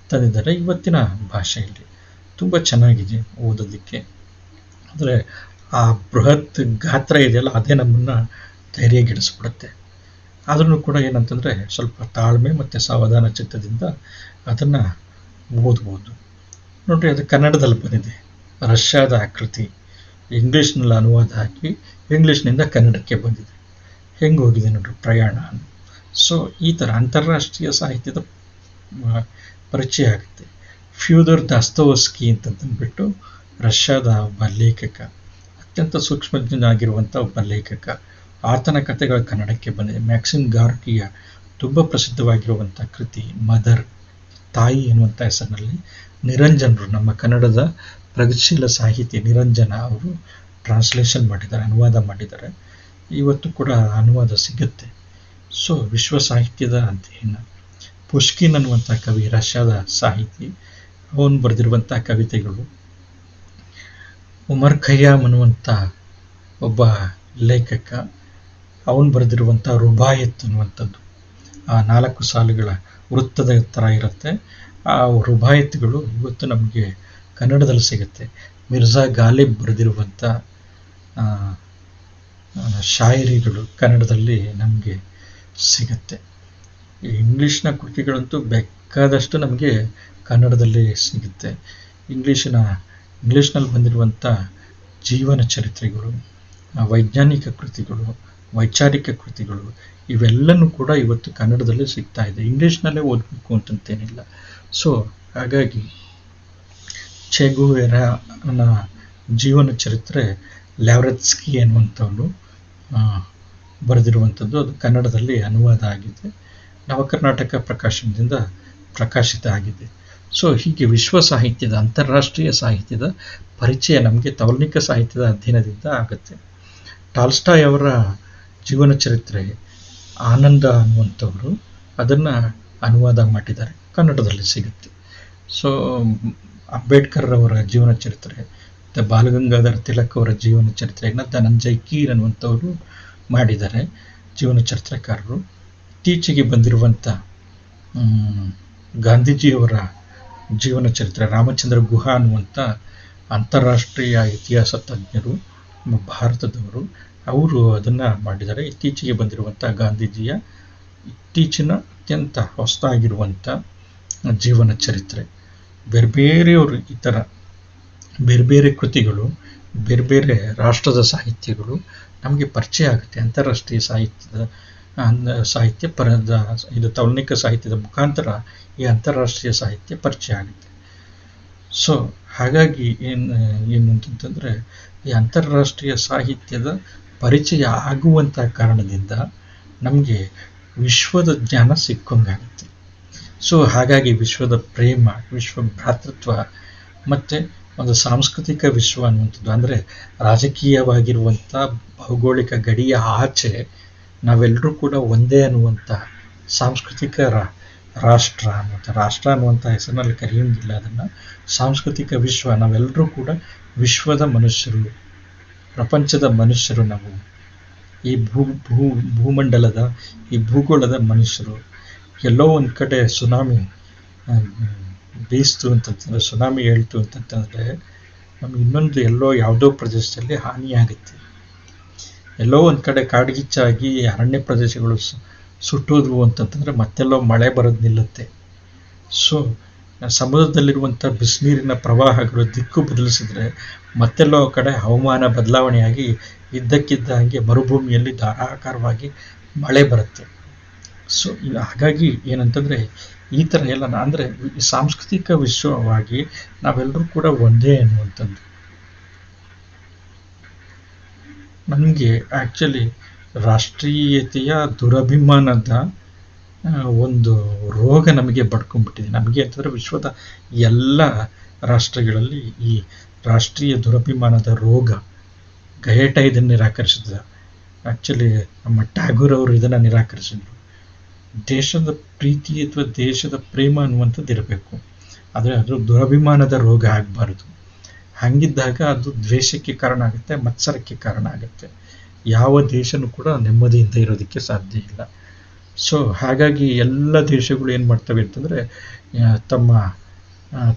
ತಂದಿದ್ದಾರೆ ಇವತ್ತಿನ ಭಾಷೆಯಲ್ಲಿ. ತುಂಬ ಚೆನ್ನಾಗಿದೆ ಓದೋದಕ್ಕೆ. ಅಂದರೆ ಆ ಬೃಹತ್ ಗಾತ್ರ ಇದೆಯಲ್ಲ, ಅದೇ ನಮ್ಮನ್ನು ಧೈರ್ಯಗೆಡಿಸ್ಬಿಡುತ್ತೆ. ಆದ್ರೂ ಕೂಡ ಏನಂತಂದರೆ ಸ್ವಲ್ಪ ತಾಳ್ಮೆ ಮತ್ತು ಸಾವಧಾನ ಚಿತ್ತದಿಂದ ಅದನ್ನು ಓದ್ಬೋದು. ನೋಡ್ರಿ, ಅದು ಕನ್ನಡದಲ್ಲಿ ಬಂದಿದೆ, ರಷ್ಯಾದ ಆಕೃತಿ. ಇಂಗ್ಲೀಷ್ನಲ್ಲಿ ಅನುವಾದ ಹಾಕಿ ಇಂಗ್ಲೀಷ್ನಿಂದ ಕನ್ನಡಕ್ಕೆ ಬಂದಿದೆ. ಹೆಂಗೆ ಹೋಗಿದೆ ನೋಡ್ರಿ ಪ್ರಯಾಣ. ಸೊ ಈ ಥರ ಅಂತಾರಾಷ್ಟ್ರೀಯ ಸಾಹಿತ್ಯದ ಪರಿಚಯ ಆಗುತ್ತೆ. ಫ್ಯೂದರ್ ದಾಸ್ತೋವ್ಸ್ಕಿ ಅಂತಂದ್ಬಿಟ್ಟು ರಷ್ಯಾದ ಒಬ್ಬ ಲೇಖಕ, ಅತ್ಯಂತ ಸೂಕ್ಷ್ಮಜ್ಞನಾಗಿರುವಂಥ ಒಬ್ಬ ಲೇಖಕ. ಆತನ ಕಥೆಗಳ ಕನ್ನಡಕ್ಕೆ ಬಂದಿದೆ. ಮ್ಯಾಕ್ಸಿಮ್ ಗಾರ್ಕಿಯ ತುಂಬ ಪ್ರಸಿದ್ಧವಾಗಿರುವಂಥ ಕೃತಿ ಮದರ್, ತಾಯಿ ಎನ್ನುವಂಥ ಹೆಸರಿನಲ್ಲಿ ನಿರಂಜನರು, ನಮ್ಮ ಕನ್ನಡದ ಪ್ರಗತಿಶೀಲ ಸಾಹಿತಿ ನಿರಂಜನ ಅವರು ಟ್ರಾನ್ಸ್ಲೇಷನ್ ಮಾಡಿದ್ದಾರೆ, ಅನುವಾದ ಮಾಡಿದ್ದಾರೆ. ಇವತ್ತು ಕೂಡ ಅನುವಾದ ಸಿಗುತ್ತೆ. ಸೊ ವಿಶ್ವ ಸಾಹಿತ್ಯದ ಅಧ್ಯಯನ. ಪುಷ್ಕಿನ್ ಅನ್ನುವಂಥ ಕವಿ, ರಷ್ಯಾದ ಸಾಹಿತಿ, ಅವನು ಬರೆದಿರುವಂಥ ಕವಿತೆಗಳು. ಉಮರ್ ಖಯ್ಯಾಮ್ ಅನ್ನುವಂಥ ಒಬ್ಬ ಲೇಖಕ, ಅವನು ಬರೆದಿರುವಂಥ ರುಬಾಯತ್ ಅನ್ನುವಂಥದ್ದು, ಆ 4 ಸಾಲುಗಳ ವೃತ್ತದ ಥರ ಇರುತ್ತೆ. ಆ ರುಬಾಯತ್ಗಳು ಇವತ್ತು ನಮಗೆ ಕನ್ನಡದಲ್ಲಿ ಸಿಗುತ್ತೆ. ಮಿರ್ಜಾ ಗಾಲಿಬ್ ಬರೆದಿರುವಂಥ ಶಾಯರಿಗಳು ಕನ್ನಡದಲ್ಲಿ ನಮಗೆ ಸಿಗುತ್ತೆ. ಇಂಗ್ಲೀಷ್ನ ಕೃತಿಗಳಂತೂ ಬೇಕಾದಷ್ಟು ನಮಗೆ ಕನ್ನಡದಲ್ಲಿ ಸಿಗುತ್ತೆ. ಇಂಗ್ಲೀಷ್ನಲ್ಲಿ ಬಂದಿರುವಂಥ ಜೀವನ ಚರಿತ್ರೆಗಳು, ವೈಜ್ಞಾನಿಕ ಕೃತಿಗಳು, ವೈಚಾರಿಕ ಕೃತಿಗಳು, ಇವೆಲ್ಲನೂ ಕೂಡ ಇವತ್ತು ಕನ್ನಡದಲ್ಲಿ ಸಿಗ್ತಾ ಇದೆ. ಇಂಗ್ಲೀಷ್ನಲ್ಲೇ ಓದಬೇಕು ಅಂತಂತೇನಿಲ್ಲ. ಸೊ ಹಾಗಾಗಿ ಚೆ ಗುವೆರಾನ ಜೀವನ ಚರಿತ್ರೆ ಲ್ಯಾವ್ರೆತ್ಸ್ಕಿ ಅನ್ನುವಂಥವನು ಬರೆದಿರುವಂಥದ್ದು, ಅದು ಕನ್ನಡದಲ್ಲಿ ಅನುವಾದ ಆಗಿದೆ. ನವಕರ್ನಾಟಕ ಪ್ರಕಾಶನದಿಂದ ಪ್ರಕಾಶಿತ ಆಗಿದೆ. ಸೊ ಹೀಗೆ ವಿಶ್ವ ಸಾಹಿತ್ಯದ, ಅಂತಾರಾಷ್ಟ್ರೀಯ ಸಾಹಿತ್ಯದ ಪರಿಚಯ ನಮಗೆ ತೌಲನಿಕ ಸಾಹಿತ್ಯದ ಅಧ್ಯಯನದಿಂದ ಆಗುತ್ತೆ. ಟಾಲ್ಸ್ಟಾಯ್ ಅವರ ಜೀವನ ಚರಿತ್ರೆ ಆನಂದ ಅನ್ನುವಂಥವರು ಅದನ್ನು ಅನುವಾದ ಮಾಡಿದ್ದಾರೆ, ಕನ್ನಡದಲ್ಲಿ ಸಿಗುತ್ತೆ. ಸೊ ಅಂಬೇಡ್ಕರ್ ಅವರ ಜೀವನ ಚರಿತ್ರೆ ಮತ್ತು ಬಾಲಗಂಗಾಧರ ತಿಲಕ್ ಅವರ ಜೀವನ ಚರಿತ್ರೆಯನ್ನು ಧನಂಜಯ್ ಕೀರ್ ಅನ್ನುವಂಥವರು ಮಾಡಿದ್ದಾರೆ, ಜೀವನ ಚರಿತ್ರೆಕಾರರು. ಇತ್ತೀಚೆಗೆ ಬಂದಿರುವಂಥ ಗಾಂಧೀಜಿಯವರ ಜೀವನ ಚರಿತ್ರೆ, ರಾಮಚಂದ್ರ ಗುಹಾ ಅನ್ನುವಂಥ ಅಂತಾರಾಷ್ಟ್ರೀಯ ಇತಿಹಾಸ ತಜ್ಞರು, ಭಾರತದವರು, ಅವರು ಅದನ್ನು ಮಾಡಿದ್ದಾರೆ. ಇತ್ತೀಚೆಗೆ ಬಂದಿರುವಂಥ ಗಾಂಧೀಜಿಯ ಇತ್ತೀಚಿನ ಅತ್ಯಂತ ಹೊಸದಾಗಿರುವಂಥ ಜೀವನ ಚರಿತ್ರೆ. ಬೇರೆ ಬೇರೆಯವರು ಈ ಥರ ಬೇರೆ ಬೇರೆ ಕೃತಿಗಳು, ಬೇರೆ ಬೇರೆ ರಾಷ್ಟ್ರದ ಸಾಹಿತ್ಯಗಳು ನಮಗೆ ಪರಿಚಯ ಆಗುತ್ತೆ. ಅಂತಾರಾಷ್ಟ್ರೀಯ ಸಾಹಿತ್ಯ ಇದು ತೌಲನಿಕ ಸಾಹಿತ್ಯದ ಮುಖಾಂತರ ಈ ಅಂತಾರಾಷ್ಟ್ರೀಯ ಸಾಹಿತ್ಯ ಪರಿಚಯ ಆಗುತ್ತೆ. ಸೊ ಹಾಗಾಗಿ ಏನು ಅಂತಂತಂದರೆ, ಈ ಅಂತಾರಾಷ್ಟ್ರೀಯ ಸಾಹಿತ್ಯದ ಪರಿಚಯ ಆಗುವಂಥ ಕಾರಣದಿಂದ ನಮಗೆ ವಿಶ್ವದ ಜ್ಞಾನ ಸಿಕ್ಕಂಗಾಗುತ್ತೆ. ಸೊ ಹಾಗಾಗಿ ವಿಶ್ವದ ಪ್ರೇಮ, ವಿಶ್ವ ಭ್ರಾತೃತ್ವ ಮತ್ತು ಒಂದು ಸಾಂಸ್ಕೃತಿಕ ವಿಶ್ವ ಅನ್ನುವಂಥದ್ದು, ಅಂದರೆ ರಾಜಕೀಯವಾಗಿರುವಂಥ ಭೌಗೋಳಿಕ ಗಡಿಯ ಆಚೆ ನಾವೆಲ್ಲರೂ ಕೂಡ ಒಂದೇ ಅನ್ನುವಂಥ ಸಾಂಸ್ಕೃತಿಕ ರಾಷ್ಟ್ರ ಅನ್ನುವಂಥ ಹೆಸರಿನಲ್ಲಿ ಕರೆಯುವುದಿಲ್ಲ ಅದನ್ನು. ಸಾಂಸ್ಕೃತಿಕ ವಿಶ್ವ, ನಾವೆಲ್ಲರೂ ಕೂಡ ವಿಶ್ವದ ಮನುಷ್ಯರು, ಪ್ರಪಂಚದ ಮನುಷ್ಯರು. ನಾವು ಈ ಭೂಮಂಡಲದ, ಈ ಭೂಗೋಳದ ಮನುಷ್ಯರು. ಎಲ್ಲೋ ಒಂದು ಕಡೆ ಸುನಾಮಿ ಬೀಸ್ತು ಅಂತಂತಂದರೆ, ಸುನಾಮಿ ಹೇಳ್ತು ಅಂತಂತಂದರೆ, ನಮ್ಗೆ ಇನ್ನೊಂದು ಎಲ್ಲೋ ಯಾವುದೋ ಪ್ರದೇಶದಲ್ಲಿ ಹಾನಿಯಾಗುತ್ತೆ. ಎಲ್ಲೋ ಒಂದು ಕಡೆ ಕಾಡ್ಗಿಚ್ಚಾಗಿ ಅರಣ್ಯ ಪ್ರದೇಶಗಳು ಸುಟ್ಟೋದ್ವು ಅಂತಂತಂದರೆ ಮತ್ತೆಲ್ಲೋ ಮಳೆ ಬರೋದು ನಿಲ್ಲುತ್ತೆ. ಸೊ ಸಮುದ್ರದಲ್ಲಿರುವಂಥ ಬಿಸಿನೀರಿನ ಪ್ರವಾಹಗಳು ದಿಕ್ಕು ಬದಲಿಸಿದ್ರೆ ಮತ್ತೆಲ್ಲೋ ಕಡೆ ಹವಾಮಾನ ಬದಲಾವಣೆಯಾಗಿ ಇದ್ದಕ್ಕಿದ್ದ ಹಾಗೆ ಮರುಭೂಮಿಯಲ್ಲಿ ಧಾರಾಕಾರವಾಗಿ ಮಳೆ ಬರುತ್ತೆ. ಸೊ ಹಾಗಾಗಿ ಏನಂತಂದರೆ ಈ ಥರ ಎಲ್ಲ ಅಂದರೆ ಸಾಂಸ್ಕೃತಿಕ ವಿಶ್ವವಾಗಿ ನಾವೆಲ್ಲರೂ ಕೂಡ ಒಂದೇ ಅನ್ನುವಂಥದ್ದು. ನಮಗೆ ಆ್ಯಕ್ಚುಲಿ ರಾಷ್ಟ್ರೀಯತೆಯ ದುರಭಿಮಾನದ ಒಂದು ರೋಗ ನಮಗೆ ಬಡ್ಕೊಂಡ್ಬಿಟ್ಟಿದೆ. ನಮಗೆ ಅಂತಂದರೆ ವಿಶ್ವದ ಎಲ್ಲ ರಾಷ್ಟ್ರಗಳಲ್ಲಿ ಈ ರಾಷ್ಟ್ರೀಯ ದುರಭಿಮಾನದ ರೋಗ. ಗಯೇಟ ಇದನ್ನು ನಿರಾಕರಿಸಿದ. ಆ್ಯಕ್ಚುಲಿ ನಮ್ಮ ಟ್ಯಾಗೂರ್ ಅವರು ಇದನ್ನು ನಿರಾಕರಿಸಿದ್ರು. ದೇಶದ ಪ್ರೀತಿ ಅಥವಾ ದೇಶದ ಪ್ರೇಮ ಅನ್ನುವಂಥದ್ದು ಇರಬೇಕು, ಆದರೆ ಅದು ದುರಭಿಮಾನದ ರೋಗ ಆಗಬಾರ್ದು. ಹಾಗಿದ್ದಾಗ ಅದು ದ್ವೇಷಕ್ಕೆ ಕಾರಣ ಆಗುತ್ತೆ, ಮತ್ಸರಕ್ಕೆ ಕಾರಣ ಆಗುತ್ತೆ. ಯಾವ ದೇಶನೂ ಕೂಡ ನೆಮ್ಮದಿಯಿಂದ ಇರೋದಕ್ಕೆ ಸಾಧ್ಯ ಇಲ್ಲ. ಸೊ ಹಾಗಾಗಿ ಎಲ್ಲ ದೇಶಗಳು ಏನು ಮಾಡ್ತವೆ ಅಂತಂದರೆ ತಮ್ಮ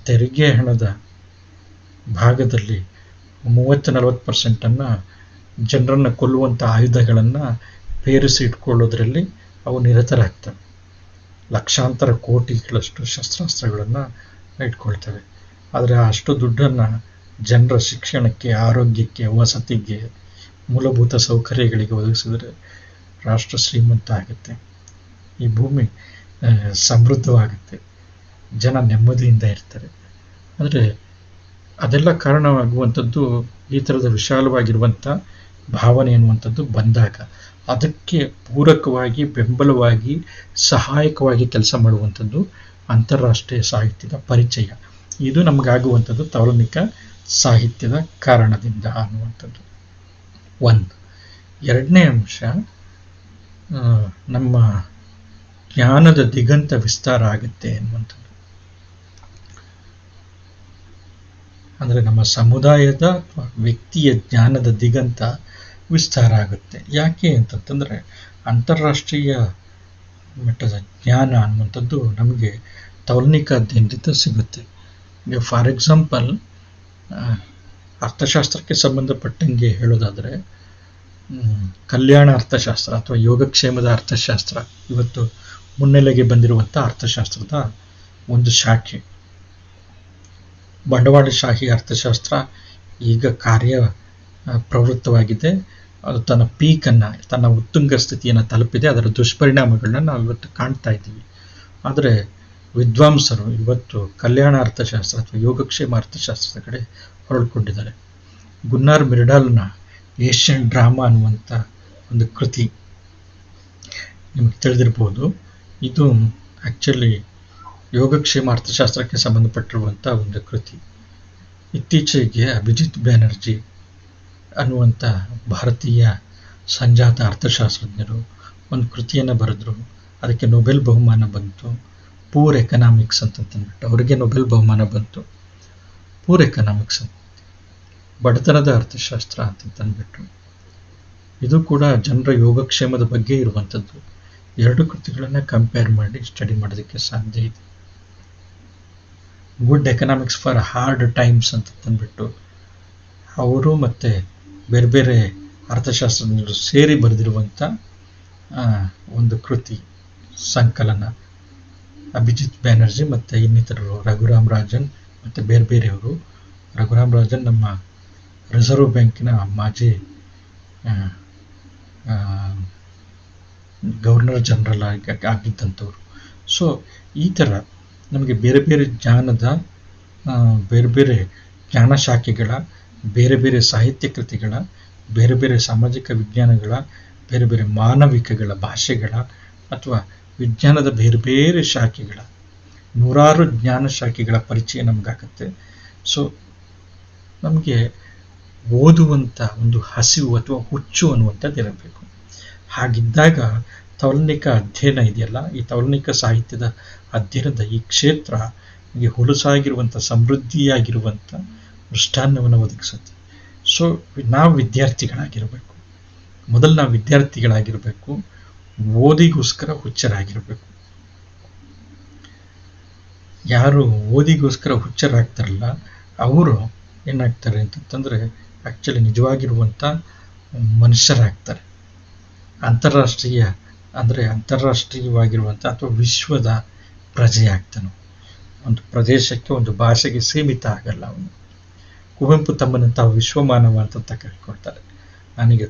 ತೆರಿಗೆ ಹಣದ ಭಾಗದಲ್ಲಿ 30-40% ಜನರನ್ನು ಕೊಲ್ಲುವಂಥ ಆಯುಧಗಳನ್ನು ಪೇರಿಸಿ ಇಟ್ಕೊಳ್ಳೋದ್ರಲ್ಲಿ ಅವು ನಿರತರಾಗ್ತವೆ. ಲಕ್ಷಾಂತರ ಕೋಟಿಗಳಷ್ಟು ಶಸ್ತ್ರಾಸ್ತ್ರಗಳನ್ನು ಇಟ್ಕೊಳ್ತವೆ. ಆದರೆ ಅಷ್ಟು ದುಡ್ಡನ್ನು ಜನರ ಶಿಕ್ಷಣಕ್ಕೆ, ಆರೋಗ್ಯಕ್ಕೆ, ವಸತಿಗೆ, ಮೂಲಭೂತ ಸೌಕರ್ಯಗಳಿಗೆ ಒದಗಿಸಿದರೆ ರಾಷ್ಟ್ರ ಶ್ರೀಮಂತ ಆಗುತ್ತೆ, ಈ ಭೂಮಿ ಸಮೃದ್ಧವಾಗುತ್ತೆ, ಜನ ನೆಮ್ಮದಿಯಿಂದ ಇರ್ತಾರೆ. ಆದರೆ ಅದೆಲ್ಲ ಕಾರಣವಾಗುವಂಥದ್ದು ಈ ಥರದ ವಿಶಾಲವಾಗಿರುವಂಥ ಭಾವನೆ ಅನ್ನುವಂಥದ್ದು ಬಂದಾಗ ಅದಕ್ಕೆ ಪೂರಕವಾಗಿ, ಬೆಂಬಲವಾಗಿ, ಸಹಾಯಕವಾಗಿ ಕೆಲಸ ಮಾಡುವಂಥದ್ದು ಅಂತಾರಾಷ್ಟ್ರೀಯ ಸಾಹಿತ್ಯದ ಪರಿಚಯ. ಇದು ನಮಗಾಗುವಂಥದ್ದು ತೌಲನಿಕ ಸಾಹಿತ್ಯದ ಕಾರಣದಿಂದ ಅನ್ನುವಂಥದ್ದು ಒಂದು. ಎರಡನೇ ಅಂಶ, ನಮ್ಮ ಜ್ಞಾನದ ದಿಗಂತ ವಿಸ್ತಾರ ಆಗುತ್ತೆ ಅನ್ನುವಂಥದ್ದು. ಅಂದರೆ ನಮ್ಮ ಸಮುದಾಯದ ವ್ಯಕ್ತಿಯ ಜ್ಞಾನದ ದಿಗಂತ ವಿಸ್ತಾರ ಆಗುತ್ತೆ. ಯಾಕೆ ಅಂತಂತಂದರೆ ಅಂತಾರಾಷ್ಟ್ರೀಯ ಮಟ್ಟದ ಜ್ಞಾನ ಅನ್ನುವಂಥದ್ದು ನಮಗೆ ತೌಲನಿಕ ಅಧ್ಯಯನದಿಂದ ಸಿಗುತ್ತೆ. ಈಗ ಫಾರ್ ಎಕ್ಸಾಂಪಲ್ ಅರ್ಥಶಾಸ್ತ್ರಕ್ಕೆ ಸಂಬಂಧಪಟ್ಟಂಗೆ ಹೇಳೋದಾದರೆ ಕಲ್ಯಾಣ ಅರ್ಥಶಾಸ್ತ್ರ ಅಥವಾ ಯೋಗಕ್ಷೇಮದ ಅರ್ಥಶಾಸ್ತ್ರ ಇವತ್ತು ಮುನ್ನೆಲೆಗೆ ಬಂದಿರುವಂಥ ಅರ್ಥಶಾಸ್ತ್ರದ ಒಂದು ಶಾಖೆ. ಬಂಡವಾಳಶಾಹಿ ಅರ್ಥಶಾಸ್ತ್ರ ಈಗ ಪ್ರವೃತ್ತವಾಗಿದೆ. ಅದು ತನ್ನ ಪೀಕನ್ನು, ತನ್ನ ಉತ್ತುಂಗ ಸ್ಥಿತಿಯನ್ನು ತಲುಪಿದೆ. ಅದರ ದುಷ್ಪರಿಣಾಮಗಳನ್ನ ನಾವು ಇವತ್ತು ಕಾಣ್ತಾ ಇದ್ದೀವಿ. ಆದರೆ ವಿದ್ವಾಂಸರು ಇವತ್ತು ಕಲ್ಯಾಣ ಅರ್ಥಶಾಸ್ತ್ರ ಅಥವಾ ಯೋಗಕ್ಷೇಮ ಅರ್ಥಶಾಸ್ತ್ರದ ಕಡೆ ಹೊರಳ್ಕೊಂಡಿದ್ದಾರೆ. ಗುನ್ನಾರ್ ಮಿರ್ಡಾಲ್ನ ಏಷ್ಯನ್ ಡ್ರಾಮಾ ಅನ್ನುವಂಥ ಒಂದು ಕೃತಿ ನಿಮಗೆ ತಿಳಿದಿರ್ಬೋದು. ಇದು ಆ್ಯಕ್ಚುಲಿ ಯೋಗಕ್ಷೇಮ ಅರ್ಥಶಾಸ್ತ್ರಕ್ಕೆ ಸಂಬಂಧಪಟ್ಟಿರುವಂಥ ಒಂದು ಕೃತಿ. ಇತ್ತೀಚೆಗೆ ಅಭಿಜಿತ್ ಬ್ಯಾನರ್ಜಿ ಅನ್ನುವಂಥ ಭಾರತೀಯ ಸಂಜಾತ ಅರ್ಥಶಾಸ್ತ್ರಜ್ಞರು ಒಂದು ಕೃತಿಯನ್ನು ಬರೆದ್ರು. ಅದಕ್ಕೆ ನೊಬೆಲ್ ಬಹುಮಾನ ಬಂತು. ಪೂರ್ ಎಕನಾಮಿಕ್ಸ್ ಅಂತಂದ್ಬಿಟ್ಟು ಅವರಿಗೆ ನೊಬೆಲ್ ಬಹುಮಾನ ಬಂತು. ಪೂರ್ ಎಕನಾಮಿಕ್ಸ್ ಅಂತ, ಬಡತನದ ಅರ್ಥಶಾಸ್ತ್ರ ಅಂತಂದ್ಬಿಟ್ಟು. ಇದು ಕೂಡ ಜನರ ಯೋಗಕ್ಷೇಮದ ಬಗ್ಗೆ ಇರುವಂಥದ್ದು. ಎರಡು ಕೃತಿಗಳನ್ನು ಕಂಪೇರ್ ಮಾಡಿ ಸ್ಟಡಿ ಮಾಡೋದಕ್ಕೆ ಸಾಧ್ಯ ಇದೆ. Good economics for hard times ಅಂತಂದ್ಬಿಟ್ಟು ಅವರು ಮತ್ತು ಬೇರೆ ಬೇರೆ ಅರ್ಥಶಾಸ್ತ್ರಜ್ಞರು ಸೇರಿ ಬರೆದಿರುವಂಥ ಒಂದು ಕೃತಿ ಸಂಕಲನ. ಅಭಿಜಿತ್ ಬ್ಯಾನರ್ಜಿ ಮತ್ತು ಇನ್ನಿತರರು, ರಘುರಾಮ್ ರಾಜನ್ ಮತ್ತು ಬೇರೆ ಬೇರೆಯವರು. ರಘುರಾಮ್ ರಾಜನ್ ನಮ್ಮ ರಿಸರ್ವ್ ಬ್ಯಾಂಕಿನ ಮಾಜಿ ಗವರ್ನರ್ ಜನರಲ್ ಆಗಿದ್ದಂಥವ್ರು. ಸೊ ಈ ಥರ ನಮಗೆ ಬೇರೆ ಬೇರೆ ಜ್ಞಾನದ ಬೇರೆ ಬೇರೆ ಜ್ಞಾನ ಶಾಖೆಗಳ, ಬೇರೆ ಬೇರೆ ಸಾಹಿತ್ಯ ಕೃತಿಗಳ, ಬೇರೆ ಬೇರೆ ಸಾಮಾಜಿಕ ವಿಜ್ಞಾನಗಳ, ಬೇರೆ ಬೇರೆ ಮಾನವಿಕಗಳ, ಭಾಷೆಗಳ ಅಥವಾ ವಿಜ್ಞಾನದ ಬೇರೆ ಬೇರೆ ಶಾಖೆಗಳ, ನೂರಾರು ಜ್ಞಾನ ಶಾಖೆಗಳ ಪರಿಚಯ ನಮಗಾಗತ್ತೆ. ಸೊ ನಮಗೆ ಓದುವಂಥ ಒಂದು ಹಸಿವು ಅಥವಾ ಹುಚ್ಚು ಅನ್ನುವಂಥದ್ದು ಇರಬೇಕು. ಹಾಗಿದ್ದಾಗ ತೌಲನಿಕ ಅಧ್ಯಯನ ಇದೆಯಲ್ಲ, ಈ ತೌಲನಿಕ ಸಾಹಿತ್ಯದ ಅಧ್ಯಯನದ ಈ ಕ್ಷೇತ್ರ ನಮಗೆ ಹೊಲಸಾಗಿರುವಂಥ ಸಮೃದ್ಧಿಯಾಗಿರುವಂಥ ಮೃಷ್ಟಾನ್ನವನ್ನು ಒದಗಿಸುತ್ತೆ. ಸೊ ನಾವು ವಿದ್ಯಾರ್ಥಿಗಳಾಗಿರಬೇಕು. ಮೊದಲು ನಾವು ವಿದ್ಯಾರ್ಥಿಗಳಾಗಿರಬೇಕು, ಓದಿಗೋಸ್ಕರ ಹುಚ್ಚರಾಗಿರಬೇಕು. ಯಾರು ಓದಿಗೋಸ್ಕರ ಹುಚ್ಚರಾಗ್ತಾರಲ್ಲ ಅವರು ಏನಾಗ್ತಾರೆ ಅಂತಂತಂದರೆ ಆ್ಯಕ್ಚುಲಿ ನಿಜವಾಗಿರುವಂಥ ಮನುಷ್ಯರಾಗ್ತಾರೆ. ಅಂತಾರಾಷ್ಟ್ರೀಯವಾಗಿರುವಂಥ ಅಥವಾ ವಿಶ್ವದ ಪ್ರಜೆ ಆಗ್ತಾನೆ. ಒಂದು ಪ್ರದೇಶಕ್ಕೆ, ಒಂದು ಭಾಷೆಗೆ ಸೀಮಿತ ಆಗಲ್ಲ ಅವನು. ಕುವೆಂಪು ತಮ್ಮನ್ನು ತಾವು ವಿಶ್ವಮಾನವ ಅಂತ ಕರಿಕೊಳ್ತಾರೆ. ನಾನೀಗ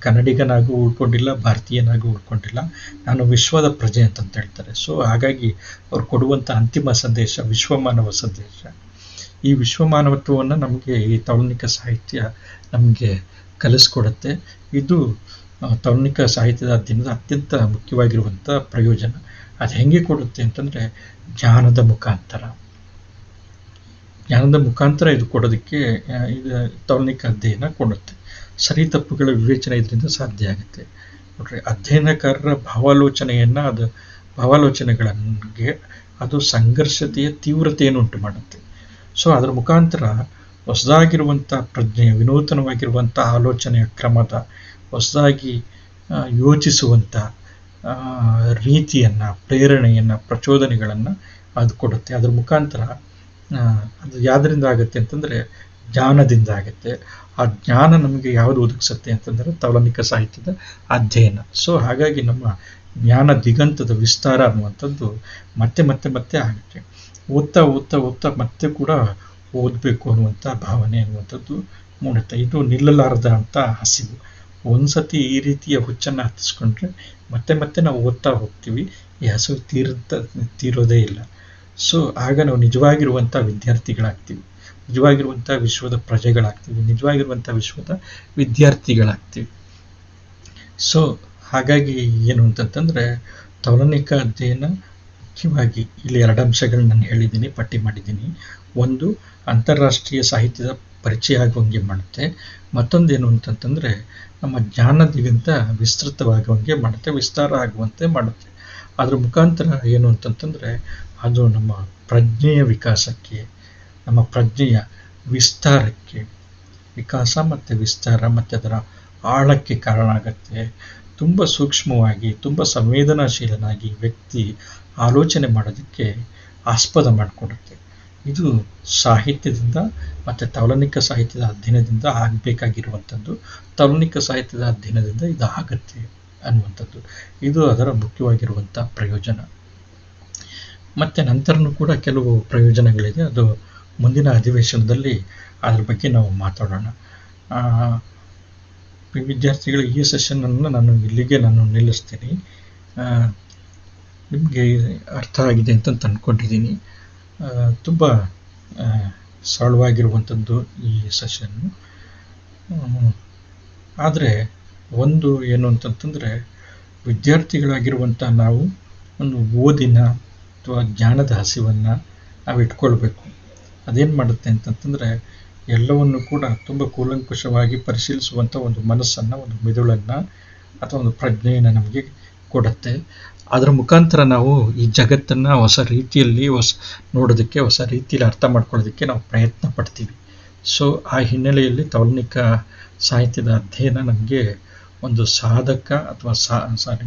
ಕನ್ನಡಿಗನಾಗೂ ಉಳ್ಕೊಂಡಿಲ್ಲ, ಭಾರತೀಯನಾಗೂ ಉಳ್ಕೊಂಡಿಲ್ಲ, ನಾನು ವಿಶ್ವದ ಪ್ರಜೆ ಅಂತಂತ ಹೇಳ್ತಾರೆ. ಸೊ ಹಾಗಾಗಿ ಅವ್ರು ಕೊಡುವಂಥ ಅಂತಿಮ ಸಂದೇಶ ವಿಶ್ವಮಾನವ ಸಂದೇಶ. ಈ ವಿಶ್ವಮಾನವತ್ವವನ್ನು ನಮಗೆ ಈ ತೌಲನಿಕ ಸಾಹಿತ್ಯ ನಮಗೆ ಕಲಿಸ್ಕೊಡುತ್ತೆ. ಇದು ತೌಲನಿಕ ಸಾಹಿತ್ಯದ ಅಧ್ಯಯನದ ಅತ್ಯಂತ ಮುಖ್ಯವಾಗಿರುವಂಥ ಪ್ರಯೋಜನ. ಅದು ಹೆಂಗೆ ಕೊಡುತ್ತೆ ಅಂತಂದರೆ ಜ್ಞಾನದ ಮುಖಾಂತರ ಇದು ಕೊಡೋದಕ್ಕೆ ಇದು ತೌಲನಿಕ ಅಧ್ಯಯನ ಕೊಡುತ್ತೆ. ಸರಿ ತಪ್ಪುಗಳ ವಿವೇಚನೆ ಇದರಿಂದ ಸಾಧ್ಯ ಆಗುತ್ತೆ. ನೋಡ್ರಿ, ಅಧ್ಯಯನಕಾರರ ಭಾವಾಲೋಚನೆಗಳಿಗೆ ಅದು ಸಂಘರ್ಷತೆಯ ತೀವ್ರತೆಯನ್ನು ಉಂಟು ಮಾಡುತ್ತೆ. ಸೊ ಅದರ ಮುಖಾಂತರ ಹೊಸದಾಗಿರುವಂಥ ಪ್ರಜ್ಞೆ, ವಿನೂತನವಾಗಿರುವಂಥ ಆಲೋಚನೆಯ ಕ್ರಮದ, ಹೊಸದಾಗಿ ಯೋಚಿಸುವಂಥ ರೀತಿಯನ್ನು, ಪ್ರೇರಣೆಯನ್ನು, ಪ್ರಚೋದನೆಗಳನ್ನು ಅದು ಕೊಡುತ್ತೆ. ಅದರ ಮುಖಾಂತರ ಅದು ಯಾವುದರಿಂದ ಆಗುತ್ತೆ ಅಂತಂದರೆ ಜ್ಞಾನದಿಂದ ಆಗುತ್ತೆ. ಆ ಜ್ಞಾನ ನಮಗೆ ಯಾವುದು ಒದಗಿಸುತ್ತೆ ಅಂತಂದರೆ ತೌಲನಿಕ ಸಾಹಿತ್ಯದ ಅಧ್ಯಯನ. ಸೊ ಹಾಗಾಗಿ ನಮ್ಮ ಜ್ಞಾನ ದಿಗಂತದ ವಿಸ್ತಾರ ಅನ್ನುವಂಥದ್ದು ಮತ್ತೆ ಆಗುತ್ತೆ. ಓದ್ತಾ ಮತ್ತೆ ಕೂಡ ಓದಬೇಕು ಅನ್ನುವಂಥ ಭಾವನೆ ಅನ್ನುವಂಥದ್ದು ಮೂಡುತ್ತೆ. ಇದು ನಿಲ್ಲಲಾರದ ಅಂತ ಹಸಿವು. ಒಂದ್ಸತಿ ಈ ರೀತಿಯ ಹುಚ್ಚನ್ನು ಹತ್ತಿಸ್ಕೊಂಡ್ರೆ ಮತ್ತೆ ನಾವು ಓದ್ತಾ ಹೋಗ್ತೀವಿ. ಈ ಹಸಿವು ತೀರೋದೇ ಇಲ್ಲ. ಸೊ ಆಗ ನಾವು ನಿಜವಾಗಿರುವಂಥ ವಿದ್ಯಾರ್ಥಿಗಳಾಗ್ತೀವಿ, ನಿಜವಾಗಿರುವಂಥ ವಿಶ್ವದ ಪ್ರಜೆಗಳಾಗ್ತೀವಿ, ನಿಜವಾಗಿರುವಂಥ ವಿಶ್ವದ ವಿದ್ಯಾರ್ಥಿಗಳಾಗ್ತೀವಿ. ಸೊ ಹಾಗಾಗಿ ಏನು ಅಂತಂತಂದರೆ ತೌಲನಿಕ ಅಧ್ಯಯನ ಮುಖ್ಯವಾಗಿ ಇಲ್ಲಿ 2 ಅಂಶಗಳನ್ನ ನಾನು ಹೇಳಿದ್ದೀನಿ, ಪಟ್ಟಿ ಮಾಡಿದ್ದೀನಿ. ಒಂದು, ಅಂತಾರಾಷ್ಟ್ರೀಯ ಸಾಹಿತ್ಯದ ಪರಿಚಯ ಆಗುವಂಗೆ ಮಾಡುತ್ತೆ. ಮತ್ತೊಂದೇನು ಅಂತಂತಂದರೆ ನಮ್ಮ ಜ್ಞಾನದಿಗಿಂತ ವಿಸ್ತೃತವಾಗುವಂಗೆ ಮಾಡುತ್ತೆ, ವಿಸ್ತಾರ ಆಗುವಂತೆ ಮಾಡುತ್ತೆ. ಅದ್ರ ಮುಖಾಂತರ ಏನು ಅಂತಂತಂದರೆ ಅದು ನಮ್ಮ ಪ್ರಜ್ಞೆಯ ವಿಕಾಸಕ್ಕೆ, ನಮ್ಮ ಪ್ರಜ್ಞೆಯ ವಿಸ್ತಾರಕ್ಕೆ, ವಿಕಾಸ ಮತ್ತು ವಿಸ್ತಾರ ಮತ್ತು ಅದರ ಆಳಕ್ಕೆ ಕಾರಣ ಆಗುತ್ತೆ. ತುಂಬ ಸೂಕ್ಷ್ಮವಾಗಿ, ತುಂಬ ಸಂವೇದನಾಶೀಲನಾಗಿ ವ್ಯಕ್ತಿ ಆಲೋಚನೆ ಮಾಡೋದಕ್ಕೆ ಆಸ್ಪದ ಮಾಡಿಕೊಡುತ್ತೆ. ಇದು ಸಾಹಿತ್ಯದಿಂದ ಮತ್ತು ತೌಲನಿಕ ಸಾಹಿತ್ಯದ ಅಧ್ಯಯನದಿಂದ ಆಗಬೇಕಾಗಿರುವಂಥದ್ದು. ತೌಲನಿಕ ಸಾಹಿತ್ಯದ ಅಧ್ಯಯನದಿಂದ ಇದು ಆಗತ್ತೆ ಅನ್ನುವಂಥದ್ದು. ಇದು ಅದರ ಮುಖ್ಯವಾಗಿರುವಂಥ ಪ್ರಯೋಜನ. ಮತ್ತು ನಂತರನೂ ಕೂಡ ಕೆಲವು ಪ್ರಯೋಜನಗಳಿದೆ. ಅದು ಮುಂದಿನ ಅಧಿವೇಶನದಲ್ಲಿ ಅದ್ರ ಬಗ್ಗೆ ನಾವು ಮಾತಾಡೋಣ. ವಿದ್ಯಾರ್ಥಿಗಳು, ಈ ಸೆಷನನ್ನು ನಾನು ಇಲ್ಲಿಗೆ ನಿಲ್ಲಿಸ್ತೀನಿ. ನಿಮಗೆ ಅರ್ಥ ಆಗಿದೆ ಅಂತ ಅಂದ್ಕೊಂಡಿದ್ದೀನಿ. ತುಂಬ ಸರಳವಾಗಿರುವಂಥದ್ದು ಈ ಸೆಷನ್ನು. ಆದರೆ ಒಂದು ಏನು ಅಂತಂತಂದರೆ ವಿದ್ಯಾರ್ಥಿಗಳಾಗಿರುವಂಥ ನಾವು ಒಂದು ಓದಿನ ಅಥವಾ ಜ್ಞಾನದ ಹಸಿವನ್ನು ನಾವು ಇಟ್ಕೊಳ್ಬೇಕು. ಅದೇನು ಮಾಡುತ್ತೆ ಅಂತಂತಂದರೆ ಎಲ್ಲವನ್ನು ಕೂಡ ತುಂಬ ಕೂಲಂಕುಷವಾಗಿ ಪರಿಶೀಲಿಸುವಂಥ ಒಂದು ಮನಸ್ಸನ್ನು, ಒಂದು ಮಿದುಳನ್ನು ಅಥವಾ ಒಂದು ಪ್ರಜ್ಞೆಯನ್ನು ನಮಗೆ ಕೊಡುತ್ತೆ. ಅದರ ಮುಖಾಂತರ ನಾವು ಈ ಜಗತ್ತನ್ನು ಹೊಸ ರೀತಿಯಲ್ಲಿ ನೋಡೋದಕ್ಕೆ, ಹೊಸ ರೀತಿಯಲ್ಲಿ ಅರ್ಥ ಮಾಡ್ಕೊಳ್ಳೋದಕ್ಕೆ ನಾವು ಪ್ರಯತ್ನ ಪಡ್ತೀವಿ. ಸೊ ಆ ಹಿನ್ನೆಲೆಯಲ್ಲಿ ತೌಲನಿಕ ಸಾಹಿತ್ಯದ ಅಧ್ಯಯನ ನಮಗೆ ಒಂದು ಸಾಧಕ ಅಥವಾ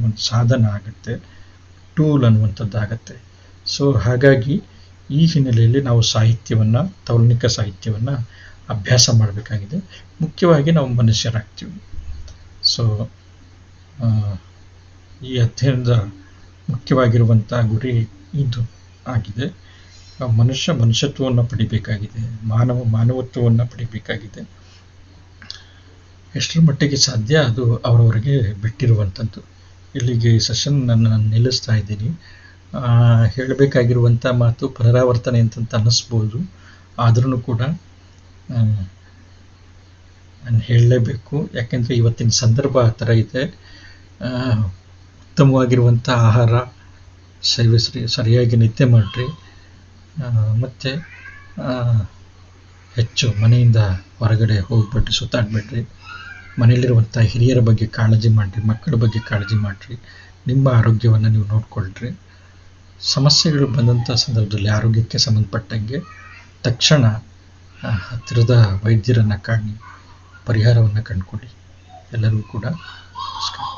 ಒಂದು ಸಾಧನ ಆಗುತ್ತೆ, ಟೂಲ್ ಅನ್ನುವಂಥದ್ದಾಗತ್ತೆ. ಸೊ ಹಾಗಾಗಿ ಈ ಹಿನ್ನೆಲೆಯಲ್ಲಿ ನಾವು ಸಾಹಿತ್ಯವನ್ನು, ತೌಲನಿಕ ಸಾಹಿತ್ಯವನ್ನು ಅಭ್ಯಾಸ ಮಾಡಬೇಕಾಗಿದೆ. ಮುಖ್ಯವಾಗಿ ನಾವು ಮನುಷ್ಯರಾಗ್ತೀವಿ. ಸೊ ಈ ಅಧ್ಯಯನದ ಮುಖ್ಯವಾಗಿರುವಂಥ ಗುರಿ ಇದು ಆಗಿದೆ. ಮನುಷ್ಯತ್ವವನ್ನು ಪಡಿಬೇಕಾಗಿದೆ, ಮಾನವತ್ವವನ್ನು ಪಡಿಬೇಕಾಗಿದೆ. ಎಷ್ಟರ ಮಟ್ಟಿಗೆ ಸಾಧ್ಯ ಅದು ಅವರವರಿಗೆ ಬಿಟ್ಟಿರುವಂಥದ್ದು. ಇಲ್ಲಿಗೆ ಈ ಸೆಷನ್ ನಾನು ನಿಲ್ಲಿಸ್ತಾ ಇದ್ದೀನಿ. ಹೇಳಬೇಕಾಗಿರುವಂಥ ಮಾತು ಪುನರಾವರ್ತನೆ ಅಂತ ಅನ್ನಿಸ್ಬೋದು, ಆದ್ರೂ ಕೂಡ ನಾನು ಹೇಳಲೇಬೇಕು. ಯಾಕೆಂದರೆ ಇವತ್ತಿನ ಸಂದರ್ಭ ಆ ಥರ ಇದೆ. ಉತ್ತಮವಾಗಿರುವಂಥ ಆಹಾರ ಸೇವಿಸ್ರಿ, ಸರಿಯಾಗಿ ನಿದ್ದೆ ಮಾಡಿರಿ, ಮತ್ತು ಹೆಚ್ಚು ಮನೆಯಿಂದ ಹೊರಗಡೆ ಹೋಗ್ಬಿಟ್ರಿ, ಸುತ್ತಾಡ್ಬಿಡ್ರಿ. ಮನೆಯಲ್ಲಿರುವಂಥ ಹಿರಿಯರ ಬಗ್ಗೆ ಕಾಳಜಿ ಮಾಡಿರಿ, ಮಕ್ಕಳ ಬಗ್ಗೆ ಕಾಳಜಿ ಮಾಡಿರಿ, ನಿಮ್ಮ ಆರೋಗ್ಯವನ್ನು ನೀವು ನೋಡಿಕೊಳ್ಳ್ರಿ. ಸಮಸ್ಯೆಗಳು ಬಂದಂಥ ಸಂದರ್ಭದಲ್ಲಿ ಆರೋಗ್ಯಕ್ಕೆ ಸಂಬಂಧಪಟ್ಟಂಗೆ ತಕ್ಷಣ ಹತ್ತಿರದ ವೈದ್ಯರನ್ನು ಕಾಣಿ ಪರಿಹಾರವನ್ನು ಕಂಡುಕೊಳ್ಳಿ. ಎಲ್ಲರಿಗೂ ಕೂಡ ನಮಸ್ಕಾರ.